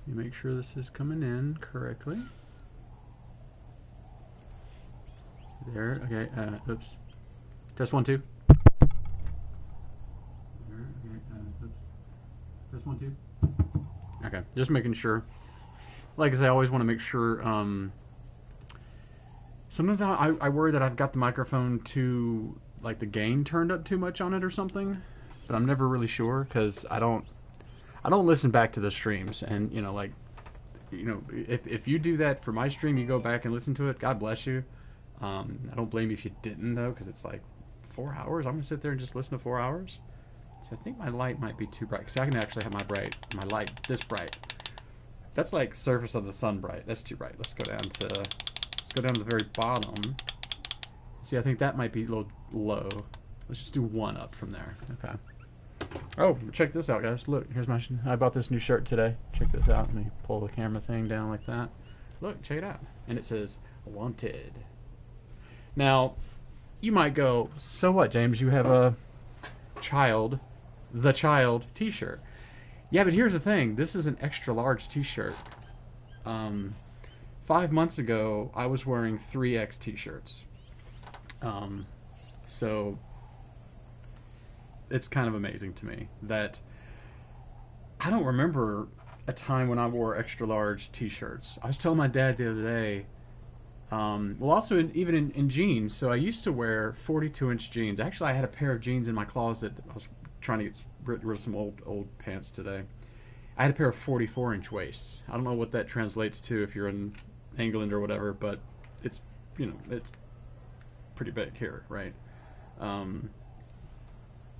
Let me make sure this is coming in correctly. There, okay, oops. Test 1, 2. There, okay, oops. Test 1, 2. Okay, just making sure. Like I say, I always want to make sure, sometimes I worry that I've got the microphone too, like the gain turned up too much on it or something, but I'm never really sure, because I don't listen back to the streams, and if you do that for my stream, you go back and listen to it, God bless you. I don't blame you if you didn't, though, because it's like 4 hours. I'm gonna sit there and just listen to 4 hours. So I think my light might be too bright, because I can actually have my light this bright. That's like surface of the sun bright. That's too bright. Let's go down to the very bottom. See, I think that might be a little low. Let's just do 1 up from there. Okay. Oh, check this out, guys. Look, here's I bought this new shirt today. Check this out. Let me pull the camera thing down like that. Look, check it out. And it says, wanted. Now, you might go, so what, James? You have a the child t-shirt. Yeah, but here's the thing. This is an extra large t-shirt. 5 months ago, I was wearing 3X t-shirts. So it's kind of amazing to me that I don't remember a time when I wore extra large t-shirts. I was telling my dad the other day, well, also even in jeans. So I used to wear 42-inch jeans. Actually, I had a pair of jeans in my closet. I was trying to get rid of some old pants today. I had a pair of 44-inch waists. I don't know what that translates to if you're in England or whatever, but it's it's pretty big here, right? And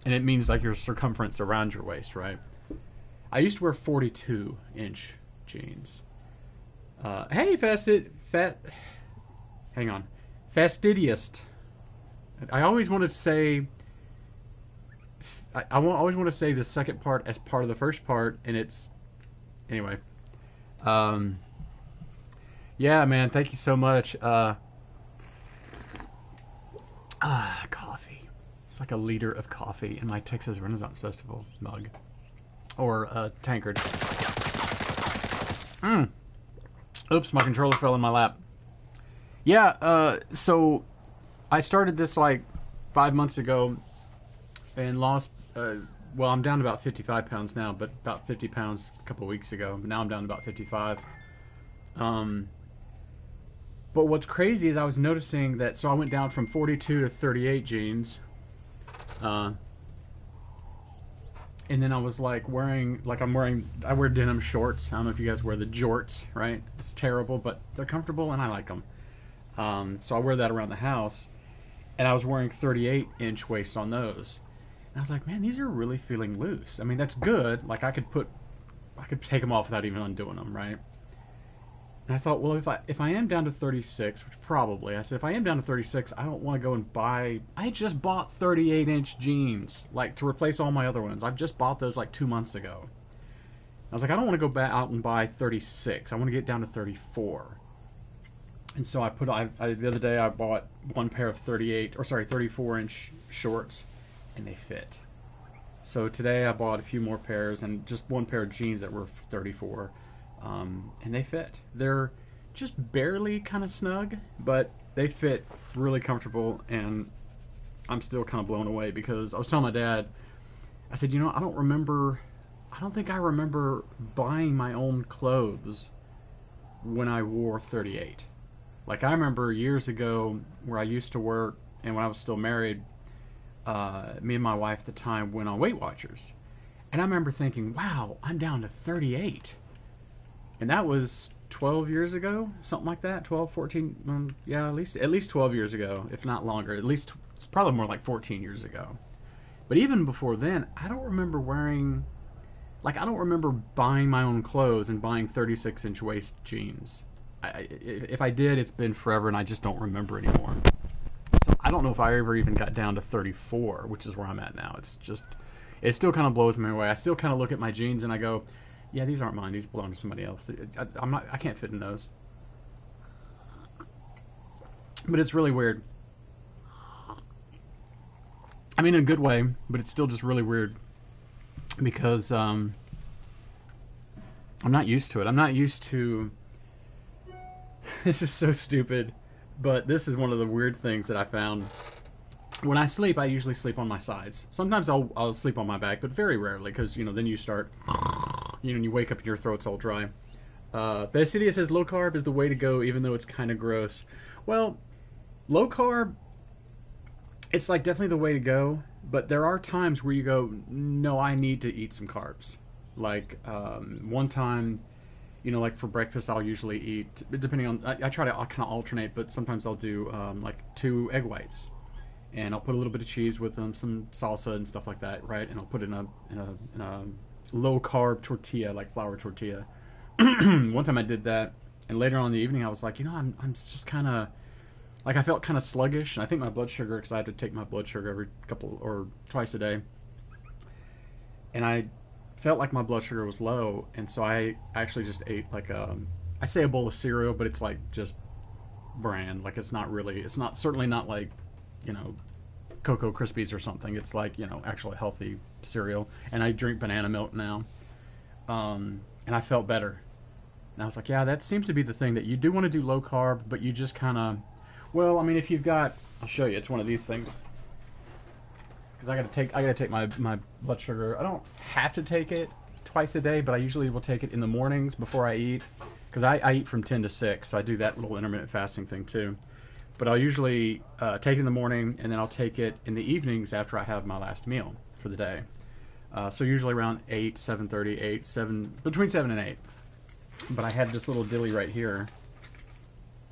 it means like your circumference around your waist, right? I used to wear 42-inch jeans. Hey, hang on, fastidious. I always want to say. I always want to say the second part as part of the first part, and it's anyway. Yeah, man, thank you so much. Coffee. It's like a liter of coffee in my Texas Renaissance Festival mug, or tankard. Oops, my controller fell in my lap. Yeah, so I started this like 5 months ago and lost, well, I'm down to about 55 pounds now, but about 50 pounds a couple of weeks ago. But now I'm down to about 55. But what's crazy is I was noticing that, so I went down from 42 to 38 jeans. And then I was like I wear denim shorts. I don't know if you guys wear the jorts, right? It's terrible, but they're comfortable and I like them. So I wear that around the house. And I was wearing 38-inch waist on those. And I was like, man, these are really feeling loose. I mean, that's good. Like I could take them off without even undoing them, right? And I thought, well, if I am down to 36, which probably, I said, if I am down to 36, I don't want to go and buy. I just bought 38-inch jeans, like to replace all my other ones. I've just bought those like 2 months ago. I was like, I don't want to go out and buy 36. I want to get down to 34. And so the other day I bought one pair of 34-inch shorts, and they fit. So today I bought a few more pairs and just one pair of jeans that were 34, and they fit. They're just barely kind of snug, but they fit really comfortable, and I'm still kind of blown away because I was telling my dad, I said, I don't think I remember buying my own clothes when I wore 38. Like, I remember years ago where I used to work, and when I was still married, me and my wife at the time went on Weight Watchers. And I remember thinking, wow, I'm down to 38. And that was 12 years ago, something like that, 12, 14, yeah, at least 12 years ago, if not longer. It's probably more like 14 years ago. But even before then, I don't remember buying my own clothes and buying 36-inch waist jeans. If I did, it's been forever, and I just don't remember anymore. So I don't know if I ever even got down to 34, which is where I'm at now. It still kind of blows me away. I still kind of look at my jeans and I go, yeah, these aren't mine. These belong to somebody else. I can't fit in those. But it's really weird. I mean, in a good way, but it's still just really weird because I'm not used to it. I'm not used to. This is so stupid, but this is one of the weird things that I found. When I sleep, I usually sleep on my sides. Sometimes I'll sleep on my back, but very rarely, because then you start, and you wake up and your throat's all dry. Basidia says low carb is the way to go, even though it's kind of gross. Well, low carb, it's like definitely the way to go, but there are times where you go, no, I need to eat some carbs. Like one time, like for breakfast, I'll usually eat, depending on, I try to kind of alternate, but sometimes I'll do like 2 egg whites. And I'll put a little bit of cheese with them, some salsa and stuff like that, right? And I'll put it in a low carb tortilla, like flour tortilla. One time I did that, and later on in the evening I was like, I'm just kind of like, I felt kind of sluggish, and I think my blood sugar, because I have to take my blood sugar every couple or twice a day, and I felt like my blood sugar was low, and so I actually just ate like I say a bowl of cereal, but it's like just bran, like it's not certainly not like Cocoa Krispies or something. It's like actually healthy cereal, and I drink banana milk now, and I felt better. And I was like, yeah, that seems to be the thing, that you do want to do low carb, but you just kind of, well, I mean, if you've got, I'll show you. It's one of these things, because I gotta take my blood sugar. I don't have to take it twice a day, but I usually will take it in the mornings before I eat, because I eat from 10 to 6, so I do that little intermittent fasting thing too. But I'll usually take it in the morning, and then I'll take it in the evenings after I have my last meal for the day. So usually around 8, 7:30, 8, 7, between 7 and 8. But I had this little dilly right here.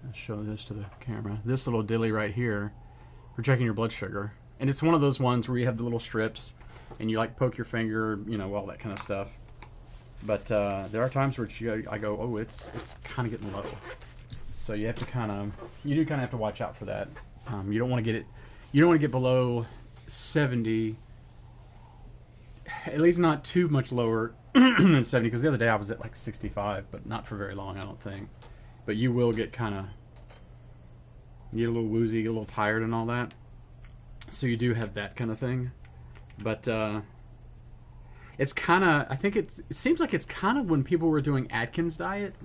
I'll show this to the camera. This little dilly right here for checking your blood sugar. And it's one of those ones where you have the little strips, and you like poke your finger, all that kind of stuff. But there are times where I go, oh, it's kind of getting low. So you do kind of have to watch out for that. You don't want to get below 70, at least not too much lower than 70, because the other day I was at like 65, but not for very long, I don't think. But you will get a little woozy, get a little tired and all that. So you do have that kind of thing. But it's kind of, I think it seems like it's kind of when people were doing Atkins diet,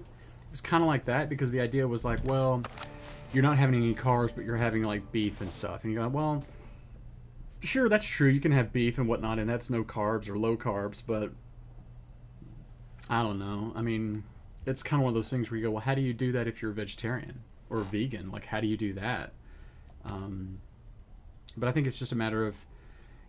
it's kind of like that, because the idea was like, well, you're not having any carbs, but you're having like beef and stuff. And you go, well, sure, that's true. You can have beef and whatnot, and that's no carbs or low carbs, but I don't know. I mean, it's kind of one of those things where you go, well, how do you do that if you're a vegetarian or a vegan? Like, how do you do that? But I think it's just a matter of,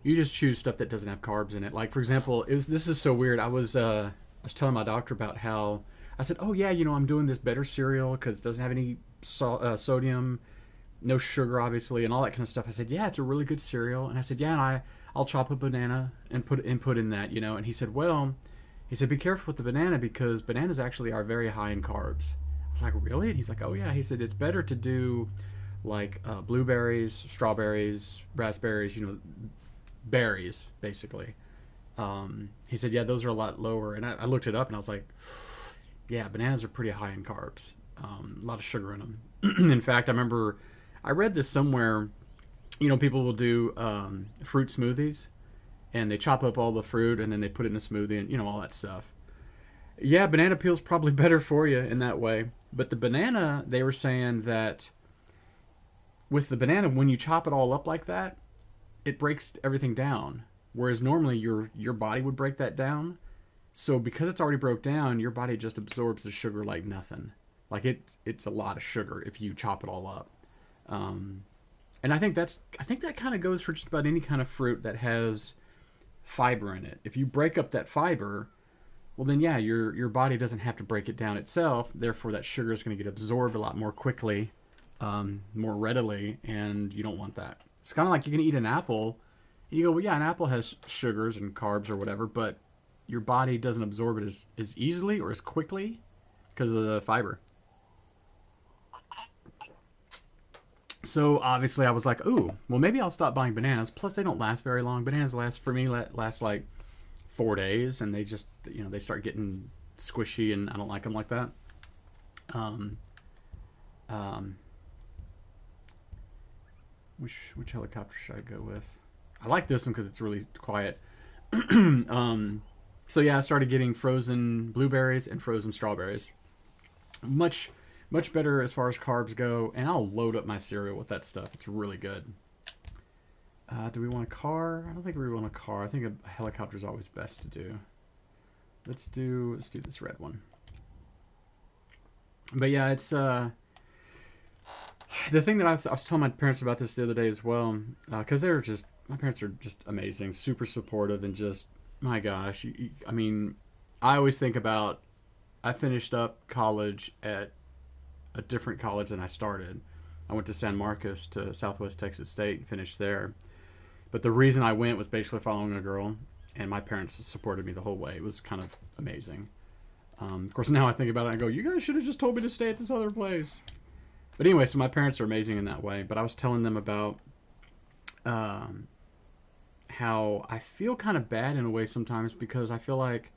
you just choose stuff that doesn't have carbs in it. Like, for example, this is so weird. I was telling my doctor about how, I said, oh yeah, I'm doing this better cereal because it doesn't have any sodium, no sugar, obviously, and all that kind of stuff. I said, yeah, it's a really good cereal. And I said, yeah, and I'll chop a banana and put in that, And he said, well, be careful with the banana, because bananas actually are very high in carbs. I was like, really? And he's like, oh yeah. He said, it's better to do like blueberries, strawberries, raspberries, berries, basically. He said, yeah, those are a lot lower. And I looked it up, and I was like, yeah, bananas are pretty high in carbs. A lot of sugar in them. In fact, I remember I read this somewhere. People will do fruit smoothies, and they chop up all the fruit, and then they put it in a smoothie, and all that stuff. Yeah, banana peel's probably better for you in that way. But the banana, they were saying that with the banana, when you chop it all up like that, it breaks everything down. Whereas normally your body would break that down. So because it's already broke down, your body just absorbs the sugar like nothing. Like it's a lot of sugar if you chop it all up. And I think that kind of goes for just about any kind of fruit that has fiber in it. If you break up that fiber, well then yeah, your body doesn't have to break it down itself. Therefore, that sugar is going to get absorbed a lot more quickly, more readily, and you don't want that. It's kind of like you can eat an apple, and you go, well yeah, an apple has sugars and carbs or whatever, but your body doesn't absorb it as easily or as quickly because of the fiber. So obviously I was like, ooh, well maybe I'll stop buying bananas. Plus they don't last very long. Bananas last like 4 days, and they just they start getting squishy, and I don't like them like that. Which helicopter should I go with? I like this one because it's really quiet. So yeah, I started getting frozen blueberries and frozen strawberries. Much, much better as far as carbs go, and I'll load up my cereal with that stuff. It's really good. Do we want a car? I don't think we want a car. I think a helicopter is always best to do. Let's do this red one. But yeah, it's the thing that I was telling my parents about this the other day as well, because they're just, my parents are just amazing, super supportive, and just, my gosh, I mean, I always think about, I finished up college at a different college than I started. I went to San Marcos to Southwest Texas State, finished there. But the reason I went was basically following a girl, and my parents supported me the whole way. It was kind of amazing. Of course, now I think about it and I go, you guys should have just told me to stay at this other place. But anyway, so my parents are amazing in that way. But I was telling them about how I feel kind of bad in a way sometimes, because I feel like,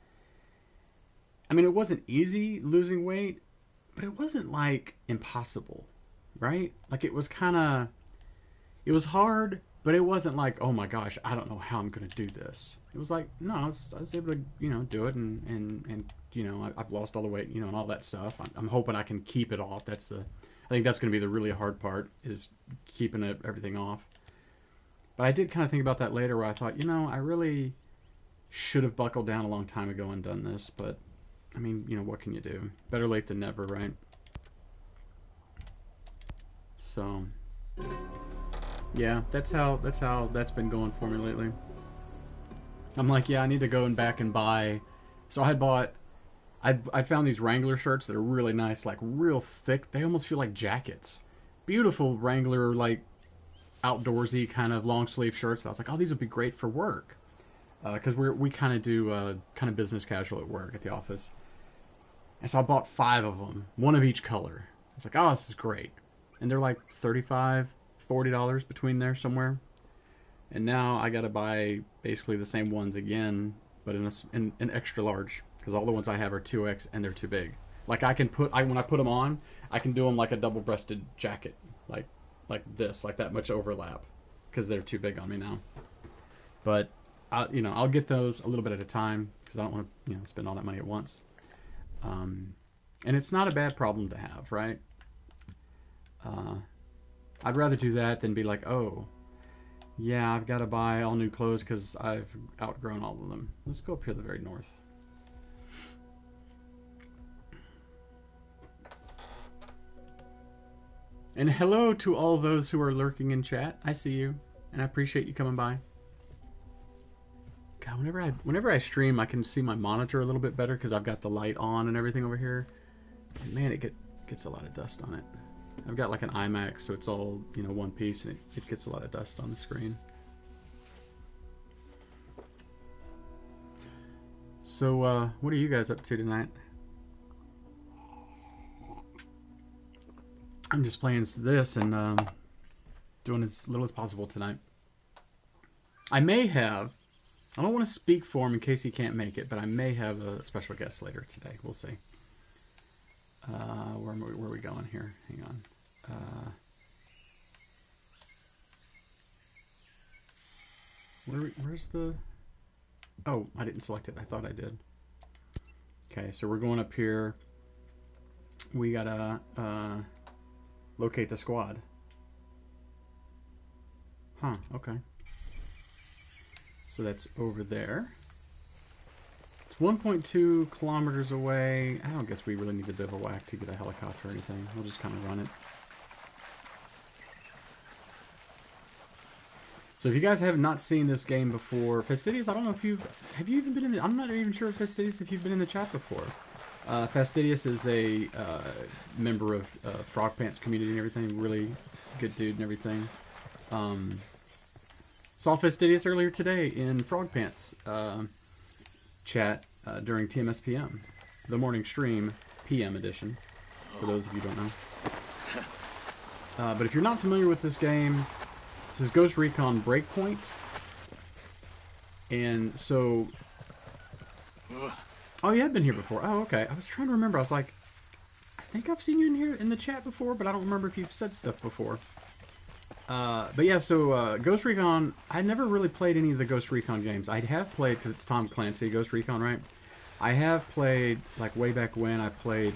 I mean, it wasn't easy losing weight, but it wasn't like impossible, right? Like it was kind of, it was hard, but it wasn't like, oh my gosh, I don't know how I'm going to do this. It was like, no, I was able to, do it, and I've lost all the weight, and all that stuff. I'm hoping I can keep it off. I think that's going to be the really hard part, is keeping everything off. But I did kind of think about that later, where I thought, I really should have buckled down a long time ago and done this, but I mean, what can you do? Better late than never, right? So, yeah, that's how that's been going for me lately. I'm like, yeah, I need to go back and buy. So I found these Wrangler shirts that are really nice, like real thick. They almost feel like jackets. Beautiful Wrangler, like outdoorsy kind of long sleeve shirts. I was like, oh, these would be great for work, because we kind of do kind of business casual at work at the office. And so I bought 5 of them, one of each color. I was like, oh, this is great. And they're like $35, $40 between there somewhere. And now I got to buy basically the same ones again, but in an extra large, because all the ones I have are 2X and they're too big. Like when I put them on, I can do them like a double-breasted jacket, like this, like that much overlap, because they're too big on me now. But I'll get those a little bit at a time, because I don't want to spend all that money at once. And it's not a bad problem to have, right? I'd rather do that than be like, oh, yeah, I've got to buy all new clothes because I've outgrown all of them. Let's go up here to the very north. And hello to all those who are lurking in chat. I see you, and I appreciate you coming by. God, whenever I stream, I can see my monitor a little bit better because I've got the light on and everything over here. And man, it gets a lot of dust on it. I've got like an iMac, so it's all one piece, and it gets a lot of dust on the screen. So, what are you guys up to tonight? I'm just playing this and doing as little as possible tonight. I don't want to speak for him in case he can't make it, but I may have a special guest later today. We'll see. Where are we going here? Hang on. Where's the... Oh, I didn't select it. I thought I did. Okay, so we're going up here. We gotta locate the squad. Huh, okay. So that's over there. It's 1.2 kilometers away. I don't guess we really need to bivouac to get a helicopter or anything. We'll just kind of run it. So if you guys have not seen this game before, Fastidious, I don't know if have you even been in the, I'm not even sure, Fastidious, if you've been in the chat before. Fastidious is a member of Frog Pants community and everything, really good dude and everything. Saw Fastidious earlier today in Frog Pants chat during TMS PM, the morning stream, PM edition, for those of you who don't know. But if you're not familiar with this game, this is Ghost Recon Breakpoint. And so... Oh, you have been here before. Oh, okay. I was trying to remember. I was like, I think I've seen you in here in the chat before, but I don't remember if you've said stuff before. But yeah, so Ghost Recon, I never really played any of the Ghost Recon games. I have played, because it's Tom Clancy, Ghost Recon, right? I have played, like way back when, I played,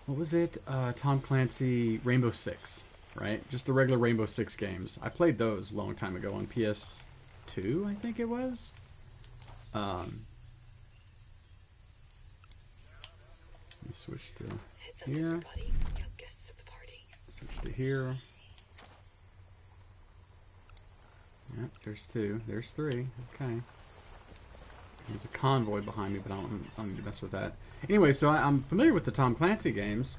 what was it? Tom Clancy Rainbow Six, right? Just the regular Rainbow Six games. I played those a long time ago on PS2, I think it was. Let me switch to here. Switch to here. Yep, there's two. There's three. Okay. There's a convoy behind me, but I don't need to mess with that. Anyway, so I'm familiar with the Tom Clancy games,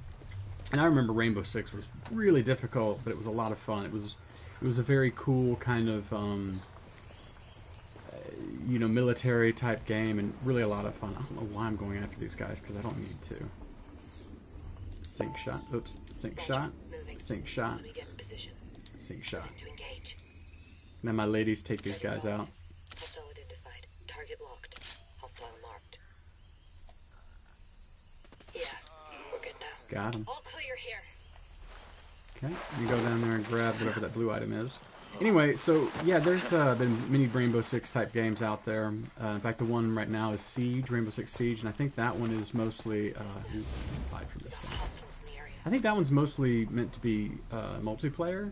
and I remember Rainbow Six was really difficult, but it was a lot of fun. It was a very cool kind of you know, military type game, and really a lot of fun. I don't know why I'm going after these guys, because I don't need to. Sink shot. Oops. Sink shot. Sink shot. Sink shot. Then my ladies take these guys out. Hostile identified. Target locked. Hostile marked. Yeah, we're good now. Got him. All clear here. Okay, you go down there and grab whatever that blue item is. Anyway, so yeah, there's been many Rainbow Six type games out there. In fact, the one right now is Siege, Rainbow Six Siege, and I think that one is mostly aside from this thing. I think that one's mostly meant to be multiplayer.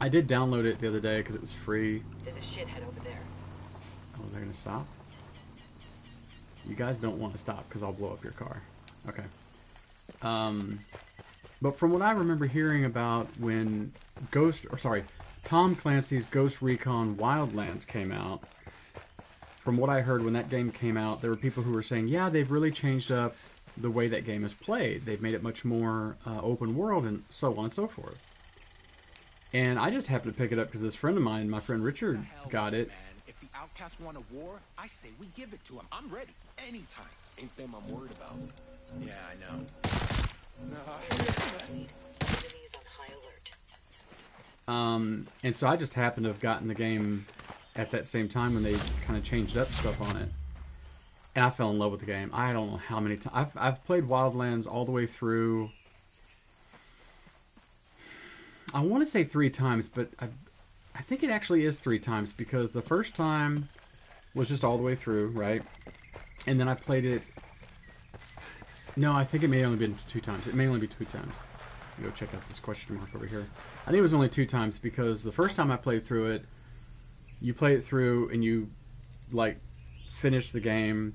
I did download it the other day because it was free. There's a shithead over there. Oh, they're gonna stop? You guys don't want to stop because I'll blow up your car. Okay. But from what I remember hearing about when Tom Clancy's Ghost Recon Wildlands came out, from what I heard when that game came out, there were people who were saying, yeah, they've really changed up the way that game is played. They've made it much more open world and so on and so forth. And I just happened to pick it up because this friend of mine, my friend Richard, got it. Man, if the outcasts want a war, I say we give it to them. I'm ready, anytime. Ain't them I'm worried about. Yeah, I know. Enemies on high alert. And so I just happened to have gotten the game at that same time when they kind of changed up stuff on it. And I fell in love with the game. I don't know how many times. I've played Wildlands all the way through. I want to say 3 times, but I think it actually is 3 times, because the first time was just all the way through, right? And then I played it... No, I think it may only been 2 times. It may only be 2 times. Go check out this question mark over here. I think it was only 2 times, because the first time I played through it, you play it through and you, like, finish the game,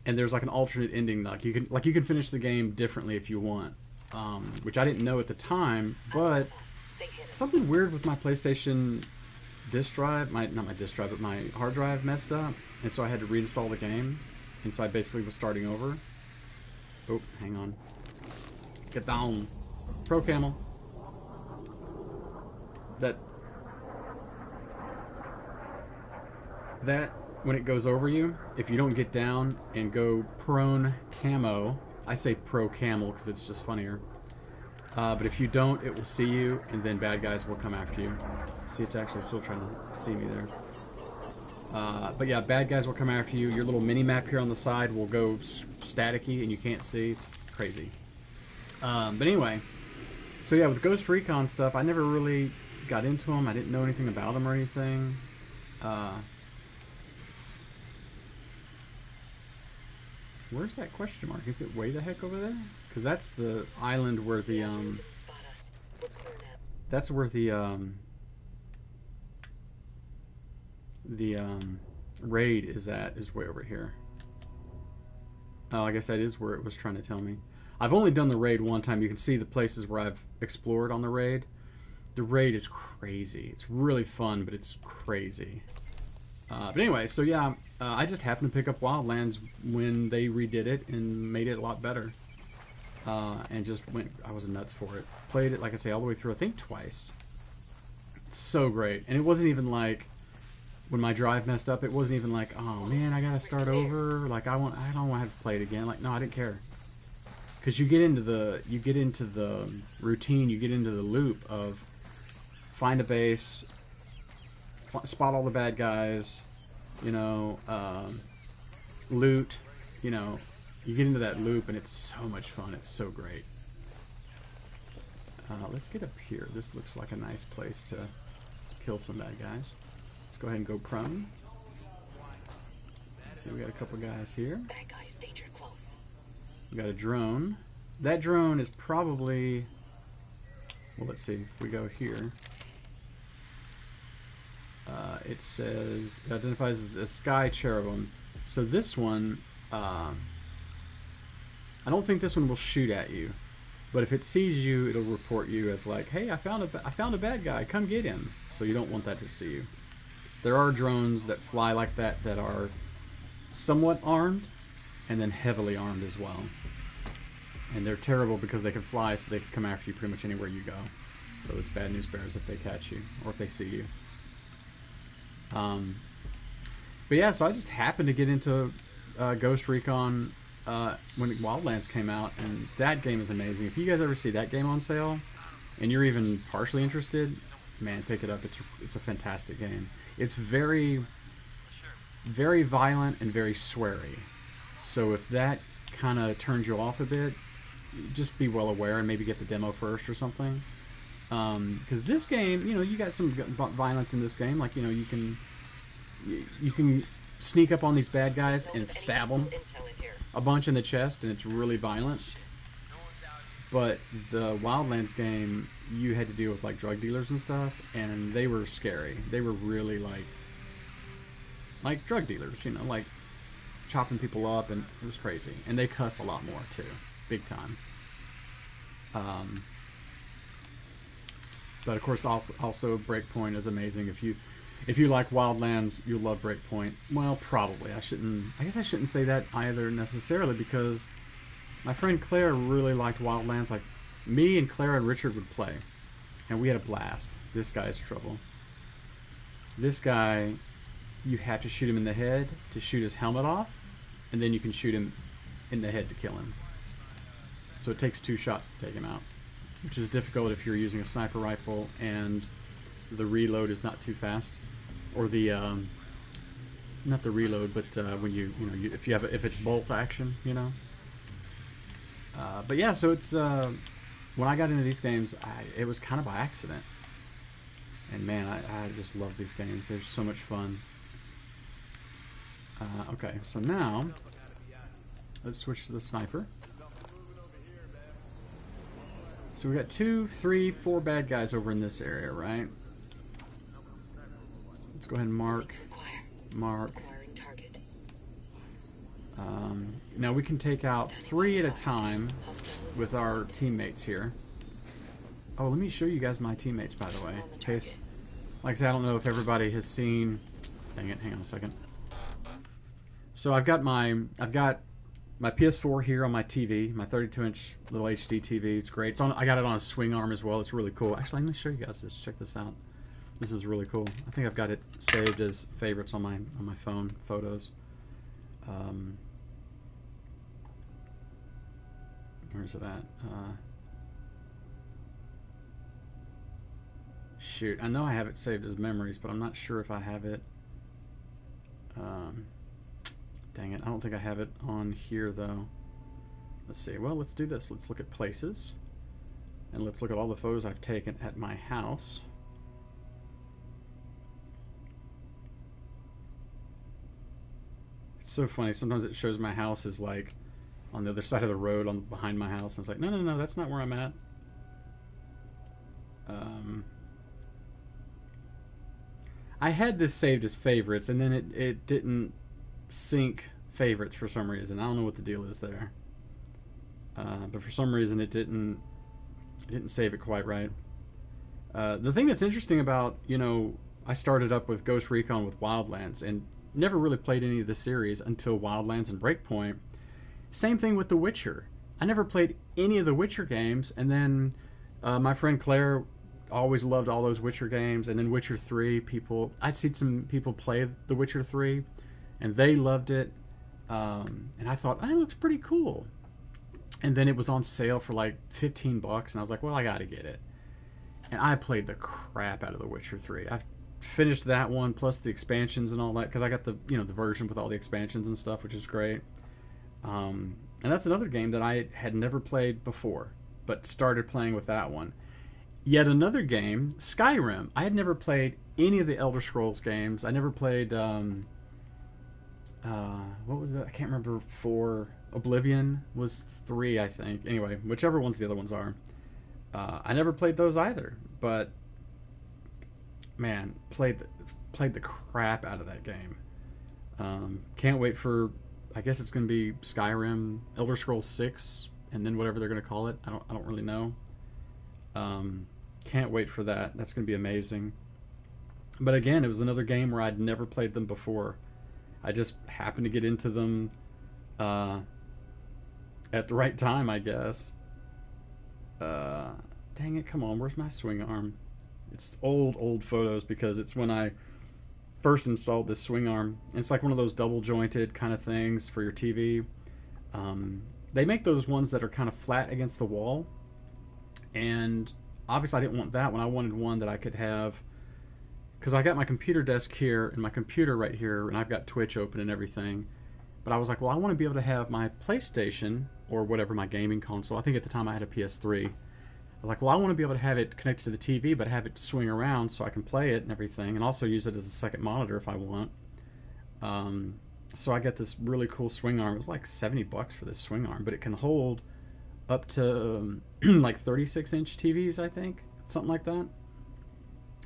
and there's like an alternate ending. Like you can finish the game differently if you want, which I didn't know at the time. But something weird with my PlayStation disk drive, not my disk drive, but my hard drive messed up, and so I had to reinstall the game, and so I basically was starting over. Oh, hang on. Get down. Pro camel. That when it goes over you, if you don't get down and go prone camo, I say pro camel because it's just funnier. But if you don't, it will see you, and then bad guys will come after you. See, it's actually still trying to see me there. But yeah, bad guys will come after you. Your little mini-map here on the side will go staticky, and you can't see. It's crazy. But anyway, so yeah, with Ghost Recon stuff, I never really got into them. I didn't know anything about them or anything. Where's that question mark? Is it way the heck over there? Because that's the island where the that's where the raid is at, is way over here. Oh, I guess that is where it was trying to tell me. I've only done the raid one time. You can see the places where I've explored on the raid. The raid is crazy. It's really fun, but it's crazy. But anyway, so yeah, I just happened to pick up Wildlands when they redid it and made it a lot better. And just I was nuts for it. Played it, like I say, all the way through, I think twice. It's so great. And it wasn't even like, when my drive messed up, it wasn't even like, oh man, I gotta start over. Like I don't want to have to play it again. Like, no, I didn't care. Because you get into the routine, you get into the loop of find a base, spot all the bad guys, you know, loot, you know, you get into that loop and it's so much fun. It's so great. Let's get up here. This looks like a nice place to kill some bad guys. Let's go ahead and go prone. See, we got a couple guys here. Bad guys, danger close. We got a drone. That drone is probably... Well, let's see. If we go here, it says it identifies as a sky cherubim. So this one, I don't think this one will shoot at you, but if it sees you, it'll report you as like, "Hey, I found a bad guy. Come get him." So you don't want that to see you. There are drones that fly like that that are somewhat armed, and then heavily armed as well. And they're terrible because they can fly, so they can come after you pretty much anywhere you go. So it's bad news bears if they catch you or if they see you. But yeah, so I just happened to get into Ghost Recon when Wildlands came out, and that game is amazing. If you guys ever see that game on sale, and you're even partially interested, man, pick it up. It's a fantastic game. It's very, very violent and very sweary. So if that kind of turns you off a bit, just be well aware and maybe get the demo first or something. Because this game, you got some violence in this game. Like, you can sneak up on these bad guys and stab them a bunch in the chest, and it's really violent. But the Wildlands game, you had to deal with like drug dealers and stuff, and they were scary. They were really like drug dealers, like chopping people up, and it was crazy. And they cuss a lot more too, big time. But of course, also Breakpoint is amazing. If you like Wildlands, you'll love Breakpoint. Well, probably. I guess I shouldn't say that either necessarily, because my friend Claire really liked Wildlands. Like, me and Claire and Richard would play, and we had a blast. This guy's trouble. This guy, you have to shoot him in the head to shoot his helmet off, and then you can shoot him in the head to kill him. So it takes 2 shots to take him out, which is difficult if you're using a sniper rifle and the reload is not too fast, or the not the reload, but when if it's bolt action, But yeah, so it's when I got into these games, it was kind of by accident, and man, I just love these games. They're so much fun. Okay, so now let's switch to the sniper. So we got 2, 3, 4 bad guys over in this area, right? Let's go ahead and mark. Now we can take out 3 at a time with our teammates here. Oh, let me show you guys my teammates, by the way. In case, like I said, I don't know if everybody has seen. Dang it! Hang on a second. So I've got my PS4 here on my TV, my 32-inch little HD TV. It's great. I got it on a swing arm as well. It's really cool. Actually, let me show you guys this. Check this out. This is really cool. I think I've got it saved as favorites on my phone photos. Where's it at? Shoot, I know I have it saved as memories, but I'm not sure if I have it. Dang it, I don't think I have it on here though. Let's see. Well, let's do this. Let's look at places, and let's look at all the photos I've taken at my house. It's so funny. Sometimes it shows my house is like on the other side of the road, behind my house, and it's like, no, that's not where I'm at. I had this saved as favorites, and then it didn't sync favorites for some reason. I don't know what the deal is there. But for some reason it didn't save it quite right. The thing that's interesting about, I started up with Ghost Recon with Wildlands and never really played any of the series until Wildlands and Breakpoint. Same thing with The Witcher. I never played any of the Witcher games, and then my friend Claire always loved all those Witcher games, and then Witcher 3, I'd seen some people play The Witcher 3, and they loved it, and I thought, it looks pretty cool. And then it was on sale for like $15, and I was like, well, I gotta get it. And I played the crap out of The Witcher 3. I finished that one, plus the expansions and all that, because I got the the version with all the expansions and stuff, which is great. And that's another game that I had never played before, but started playing with that one. yet another game, Skyrim. I had never played any of the Elder Scrolls games. I never played. What was that? I can't remember. 4. Oblivion was 3, I think. Anyway, whichever ones the other ones are. I never played those either. But man, played the crap out of that game. Can't wait for. I guess it's going to be Skyrim, Elder Scrolls 6, and then whatever they're going to call it. I don't really know. Can't wait for that. That's going to be amazing. But again, it was another game where I'd never played them before. I just happened to get into them at the right time, I guess. Dang it, come on, where's my swing arm? It's old photos because it's when I first installed this swing arm. It's like one of those double jointed kind of things for your TV. They make those ones that are kind of flat against the wall. And obviously I didn't want that one. I wanted one that I could have, because I got my computer desk here and my computer right here, and I've got Twitch open and everything. But I was like, well, I want to be able to have my PlayStation or whatever, my gaming console. I think at the time I had a PS3. I was like, well, I want to be able to have it connected to the TV, but have it swing around so I can play it and everything, and also use it as a second monitor if I want. So I got this really cool swing arm. It was like $70 for this swing arm, but it can hold up to like 36-inch TVs, I think, something like that.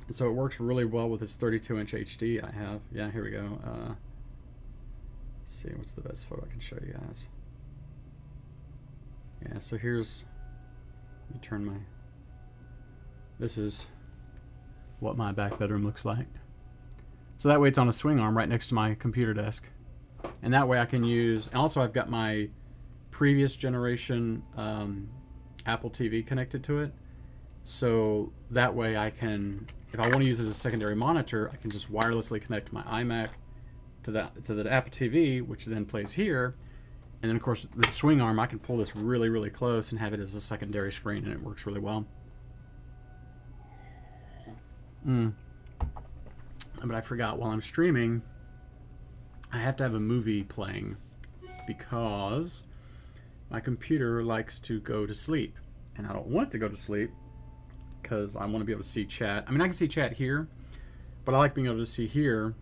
And so it works really well with this 32-inch HD I have. Yeah, here we go. Let's see, what's the best photo I can show you guys? Yeah, so here's, let me turn my, this is what my back bedroom looks like. So that way it's on a swing arm right next to my computer desk. And that way I can use, and also I've got my previous generation Apple TV connected to it. So that way I can, if I want to use it as a secondary monitor, I can just wirelessly connect my iMac to the Apple TV, which then plays here. And then of course the swing arm, I can pull this really close and have it as a secondary screen, and it works really well. But I forgot, while I'm streaming, I have to have a movie playing because my computer likes to go to sleep, and I don't want it to go to sleep because I want to be able to see chat. I mean, I can see chat here, but I like being able to see here.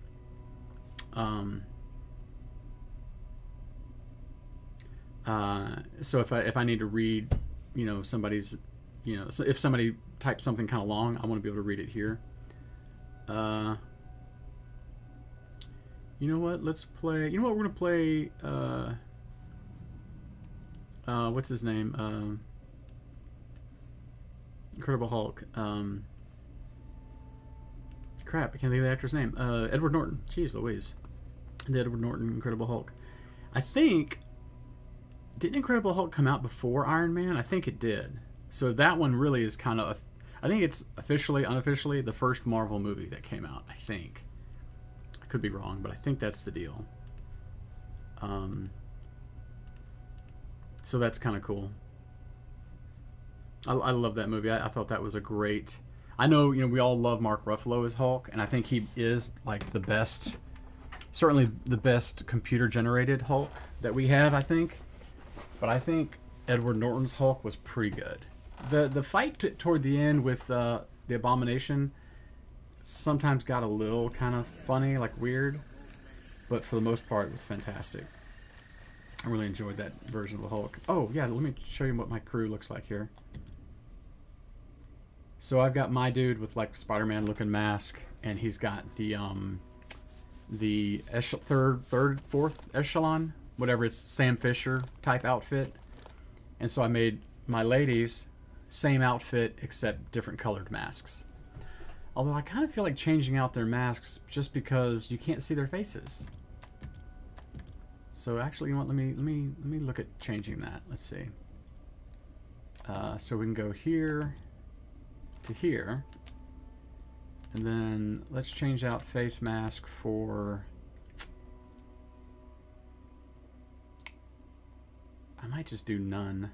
So if I need to read, you know, somebody's, you know, so if somebody types something kind of long, I want to be able to read it here. You know what? Let's play. You know what? We're gonna play. What's his name? Incredible Hulk. Crap! I can't think of the actor's name. Edward Norton. Jeez Louise. The Edward Norton Incredible Hulk. I think. Didn't Incredible Hulk come out before Iron Man? I think it did. So that one really is kind of. I think it's officially, unofficially, the first Marvel movie that came out. I think. I could be wrong, but I think that's the deal. So that's kind of cool. I love that movie. I thought that was a great. I know, you know, we all love Mark Ruffalo as Hulk, and I think he is like the best, certainly the best computer-generated Hulk that we have, I think. But I think Edward Norton's Hulk was pretty good. The fight toward the end with the Abomination sometimes got a little kind of funny, like weird, but for the most part it was fantastic. I really enjoyed that version of the Hulk. Oh yeah, let me show you what my crew looks like here. So I've got my dude with like Spider-Man looking mask, and he's got the fourth echelon, whatever, it's Sam Fisher type outfit. And so I made my ladies same outfit except different colored masks. Although I kind of feel like changing out their masks just because you can't see their faces. So actually, you know what? Let me look at changing that. Let's see. So we can go here to here, and then let's change out face mask for. I might just do none.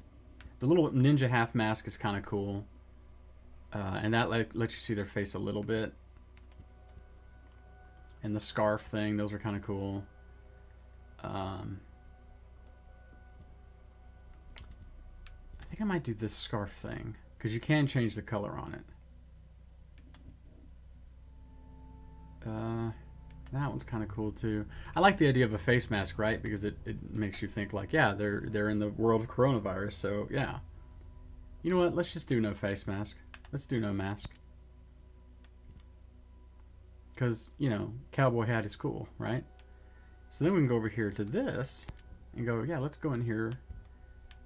The little ninja half mask is kind of cool, and that lets you see their face a little bit. And the scarf thing, those are kind of cool. I think I might do this scarf thing because you can change the color on it. That one's kind of cool too. I like the idea of a face mask, right? Because it makes you think like, yeah, they're in the world of coronavirus, so yeah. You know what? Let's just do no face mask. Let's do no mask. Because, you know, cowboy hat is cool, right? So then we can go over here to this and go, yeah, let's go in here.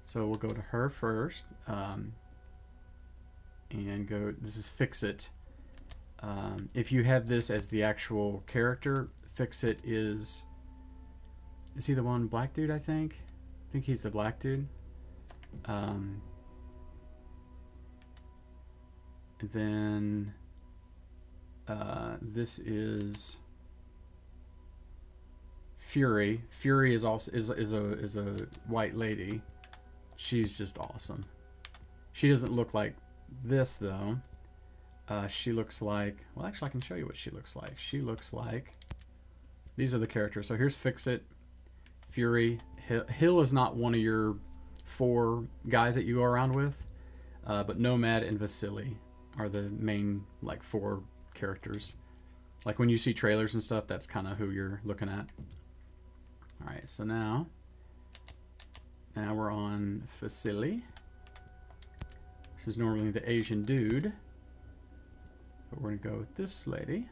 So we'll go to her first. And go, this is Fix It. If you have this as the actual character, Fix It is he the one black dude, I think? I think he's the black dude. Then this is Fury. Fury is also is a white lady. She's just awesome. She doesn't look like this though. She looks like, well, actually I can show you what she looks like. She looks like, these are the characters. So here's Fix It, Fury. Hill is not one of your 4 guys that you go around with, but Nomad and Vasily are the main like 4 characters. Like when you see trailers and stuff, that's kind of who you're looking at. All right, so now we're on Vasily. This is normally the Asian dude, but we're gonna go with this lady,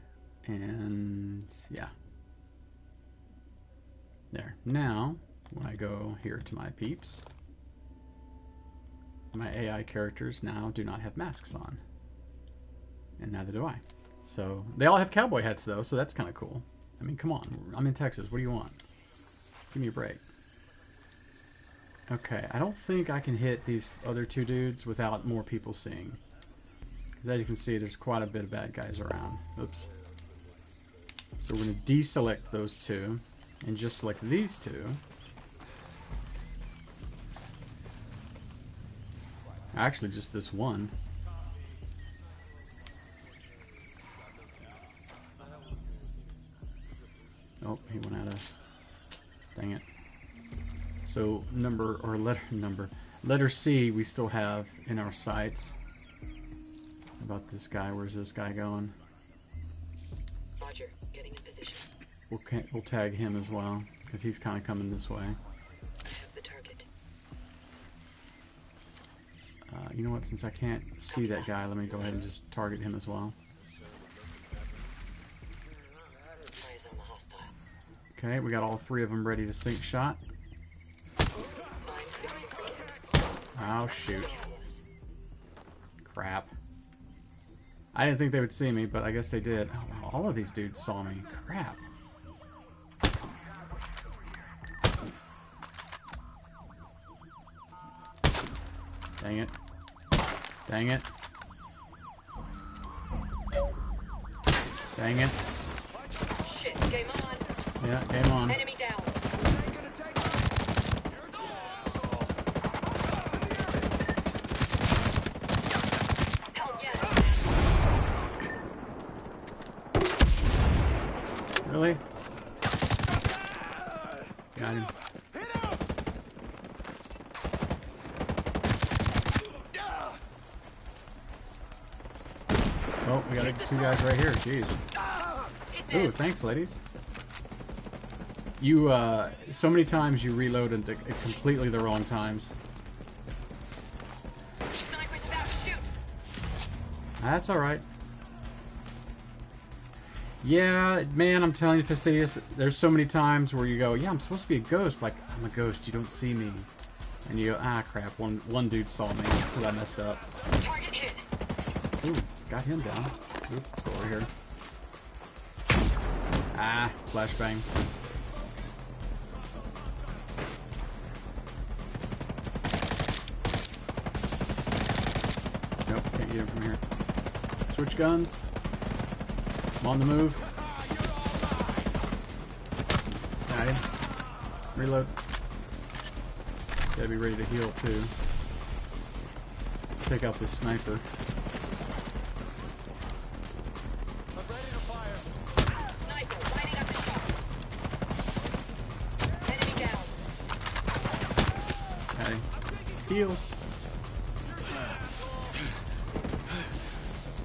and yeah. There. Now, when I go here to my peeps, my AI characters now do not have masks on, and neither do I. So they all have cowboy hats though, so that's kind of cool. I mean, come on, I'm in Texas. What do you want? Give me a break. Okay, I don't think I can hit these other 2 dudes without more people seeing. Because as you can see, there's quite a bit of bad guys around. Oops. So we're going to deselect those 2 and just select these 2. Actually, just this one. Oh, he went out of... Dang it. So letter C we still have in our sights. How about this guy? Where's this guy going? Roger, getting in position. We'll tag him as well because he's kind of coming this way. I have the target. You know what? Since I can't see that guy, let me go ahead and just target him as well. Eyes on the hostile. Okay, we got all 3 of them ready to sink shot. Oh shoot. Crap. I didn't think they would see me, but I guess they did. Oh, all of these dudes saw me. Crap. Dang it. Dang it. Dang it. Shit, game on. Yeah, game on. Enemy down. Hell yeah. Really? Got him. Oh, we got 2 guys right here. Jeez. Ooh, thanks, ladies. You, so many times you reload at completely the wrong times. Sniper's about to shoot. That's alright. Yeah, man, I'm telling you, Fastidious, there's so many times where you go, yeah, I'm supposed to be a ghost. Like, I'm a ghost, you don't see me. And you go, ah, crap, one dude saw me because I messed up. Target hit. Ooh, got him down. Oops, let's go over here. Ah, flashbang. Nope, can't get him from here. Switch guns. I'm on the move. Got him. Reload. Gotta be ready to heal too. Take out this sniper. Sniper lining up the shot. Enemy down. Got him. Heal.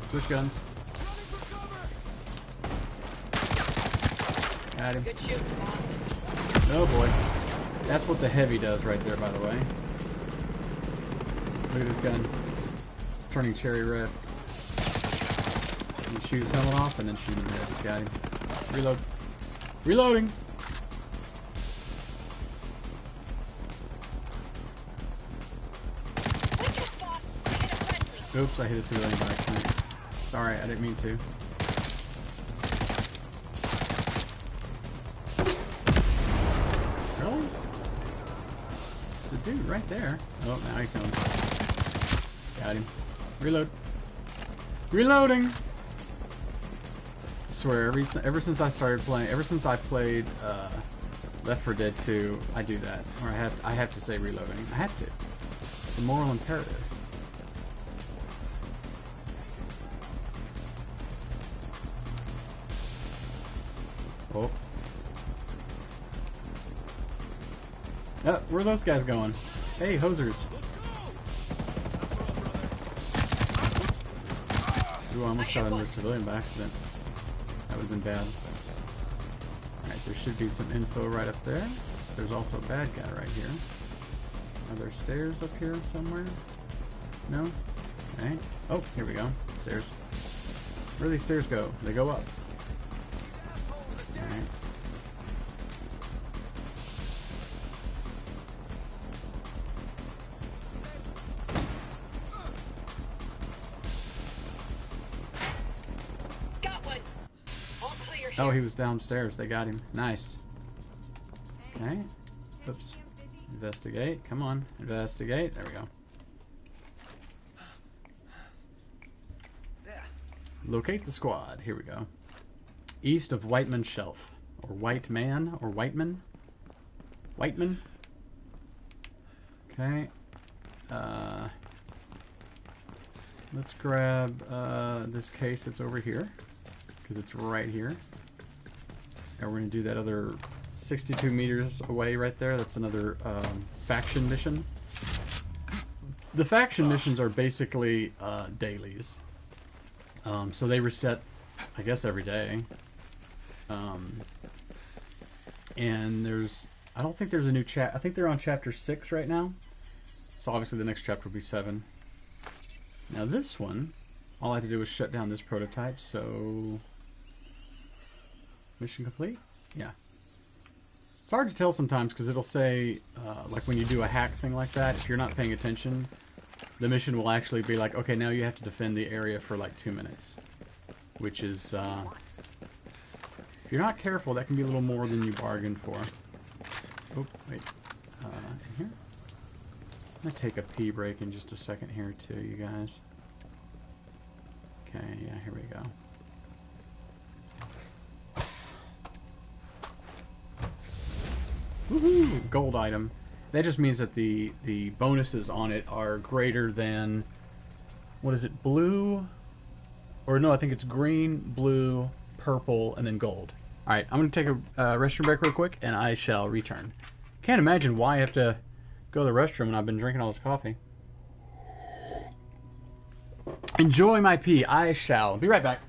Switch guns. Got him. Good shoot, boss. Oh boy. That's what the heavy does right there, by the way. Look at this gun. Turning cherry red. You shoot his helmet off and then shoot him in the head. Just got him. Reload. Reloading! Oops, I hit a civilian by accident. Sorry, I didn't mean to. Really? There's a dude right there. Oh, now he comes. Got him. Reload. Reloading! I swear, ever since I started playing, ever since I played Left 4 Dead 2, I do that. Or I have to say reloading. I have to. It's a moral imperative. Oh. Where are those guys going? Hey, hosers. Ooh, I almost shot another civilian by accident. That would have been bad. Alright, there should be some info right up there. There's also a bad guy right here. Are there stairs up here somewhere? No? Okay. Oh, here we go. Stairs. Where do these stairs go? They go up. Alright. Got one. All clear here. Oh, he was downstairs. They got him. Nice. Okay. Oops. Investigate. Come on. Investigate. There we go. Locate the squad. Here we go. East of Whiteman Shelf. Or White Man. Or Whiteman. Whiteman. Okay. Let's grab this case that's over here. Because it's right here. And we're going to do that other 62 meters away right there. That's another faction mission. The faction missions are basically dailies. So they reset, I guess, every day. And I don't think there's a new I think they're on chapter 6 right now. So obviously the next chapter will be 7. Now this one, all I have to do is shut down this prototype, so... Mission complete? Yeah. It's hard to tell sometimes because it'll say, like when you do a hack thing like that, if you're not paying attention, the mission will actually be like, okay, now you have to defend the area for like 2 minutes. Which is, if you're not careful, that can be a little more than you bargained for. Oh, wait. In here? I'm going to take a pee break in just a second here too, you guys. Okay, yeah, here we go. Woohoo! Gold item. That just means that the bonuses on it are greater than, what is it, blue? Or no, I think it's green, blue, purple, and then gold. Alright, I'm going to take a restroom break real quick, and I shall return. Can't imagine why I have to go to the restroom when I've been drinking all this coffee. Enjoy my pee. I shall. Be right back.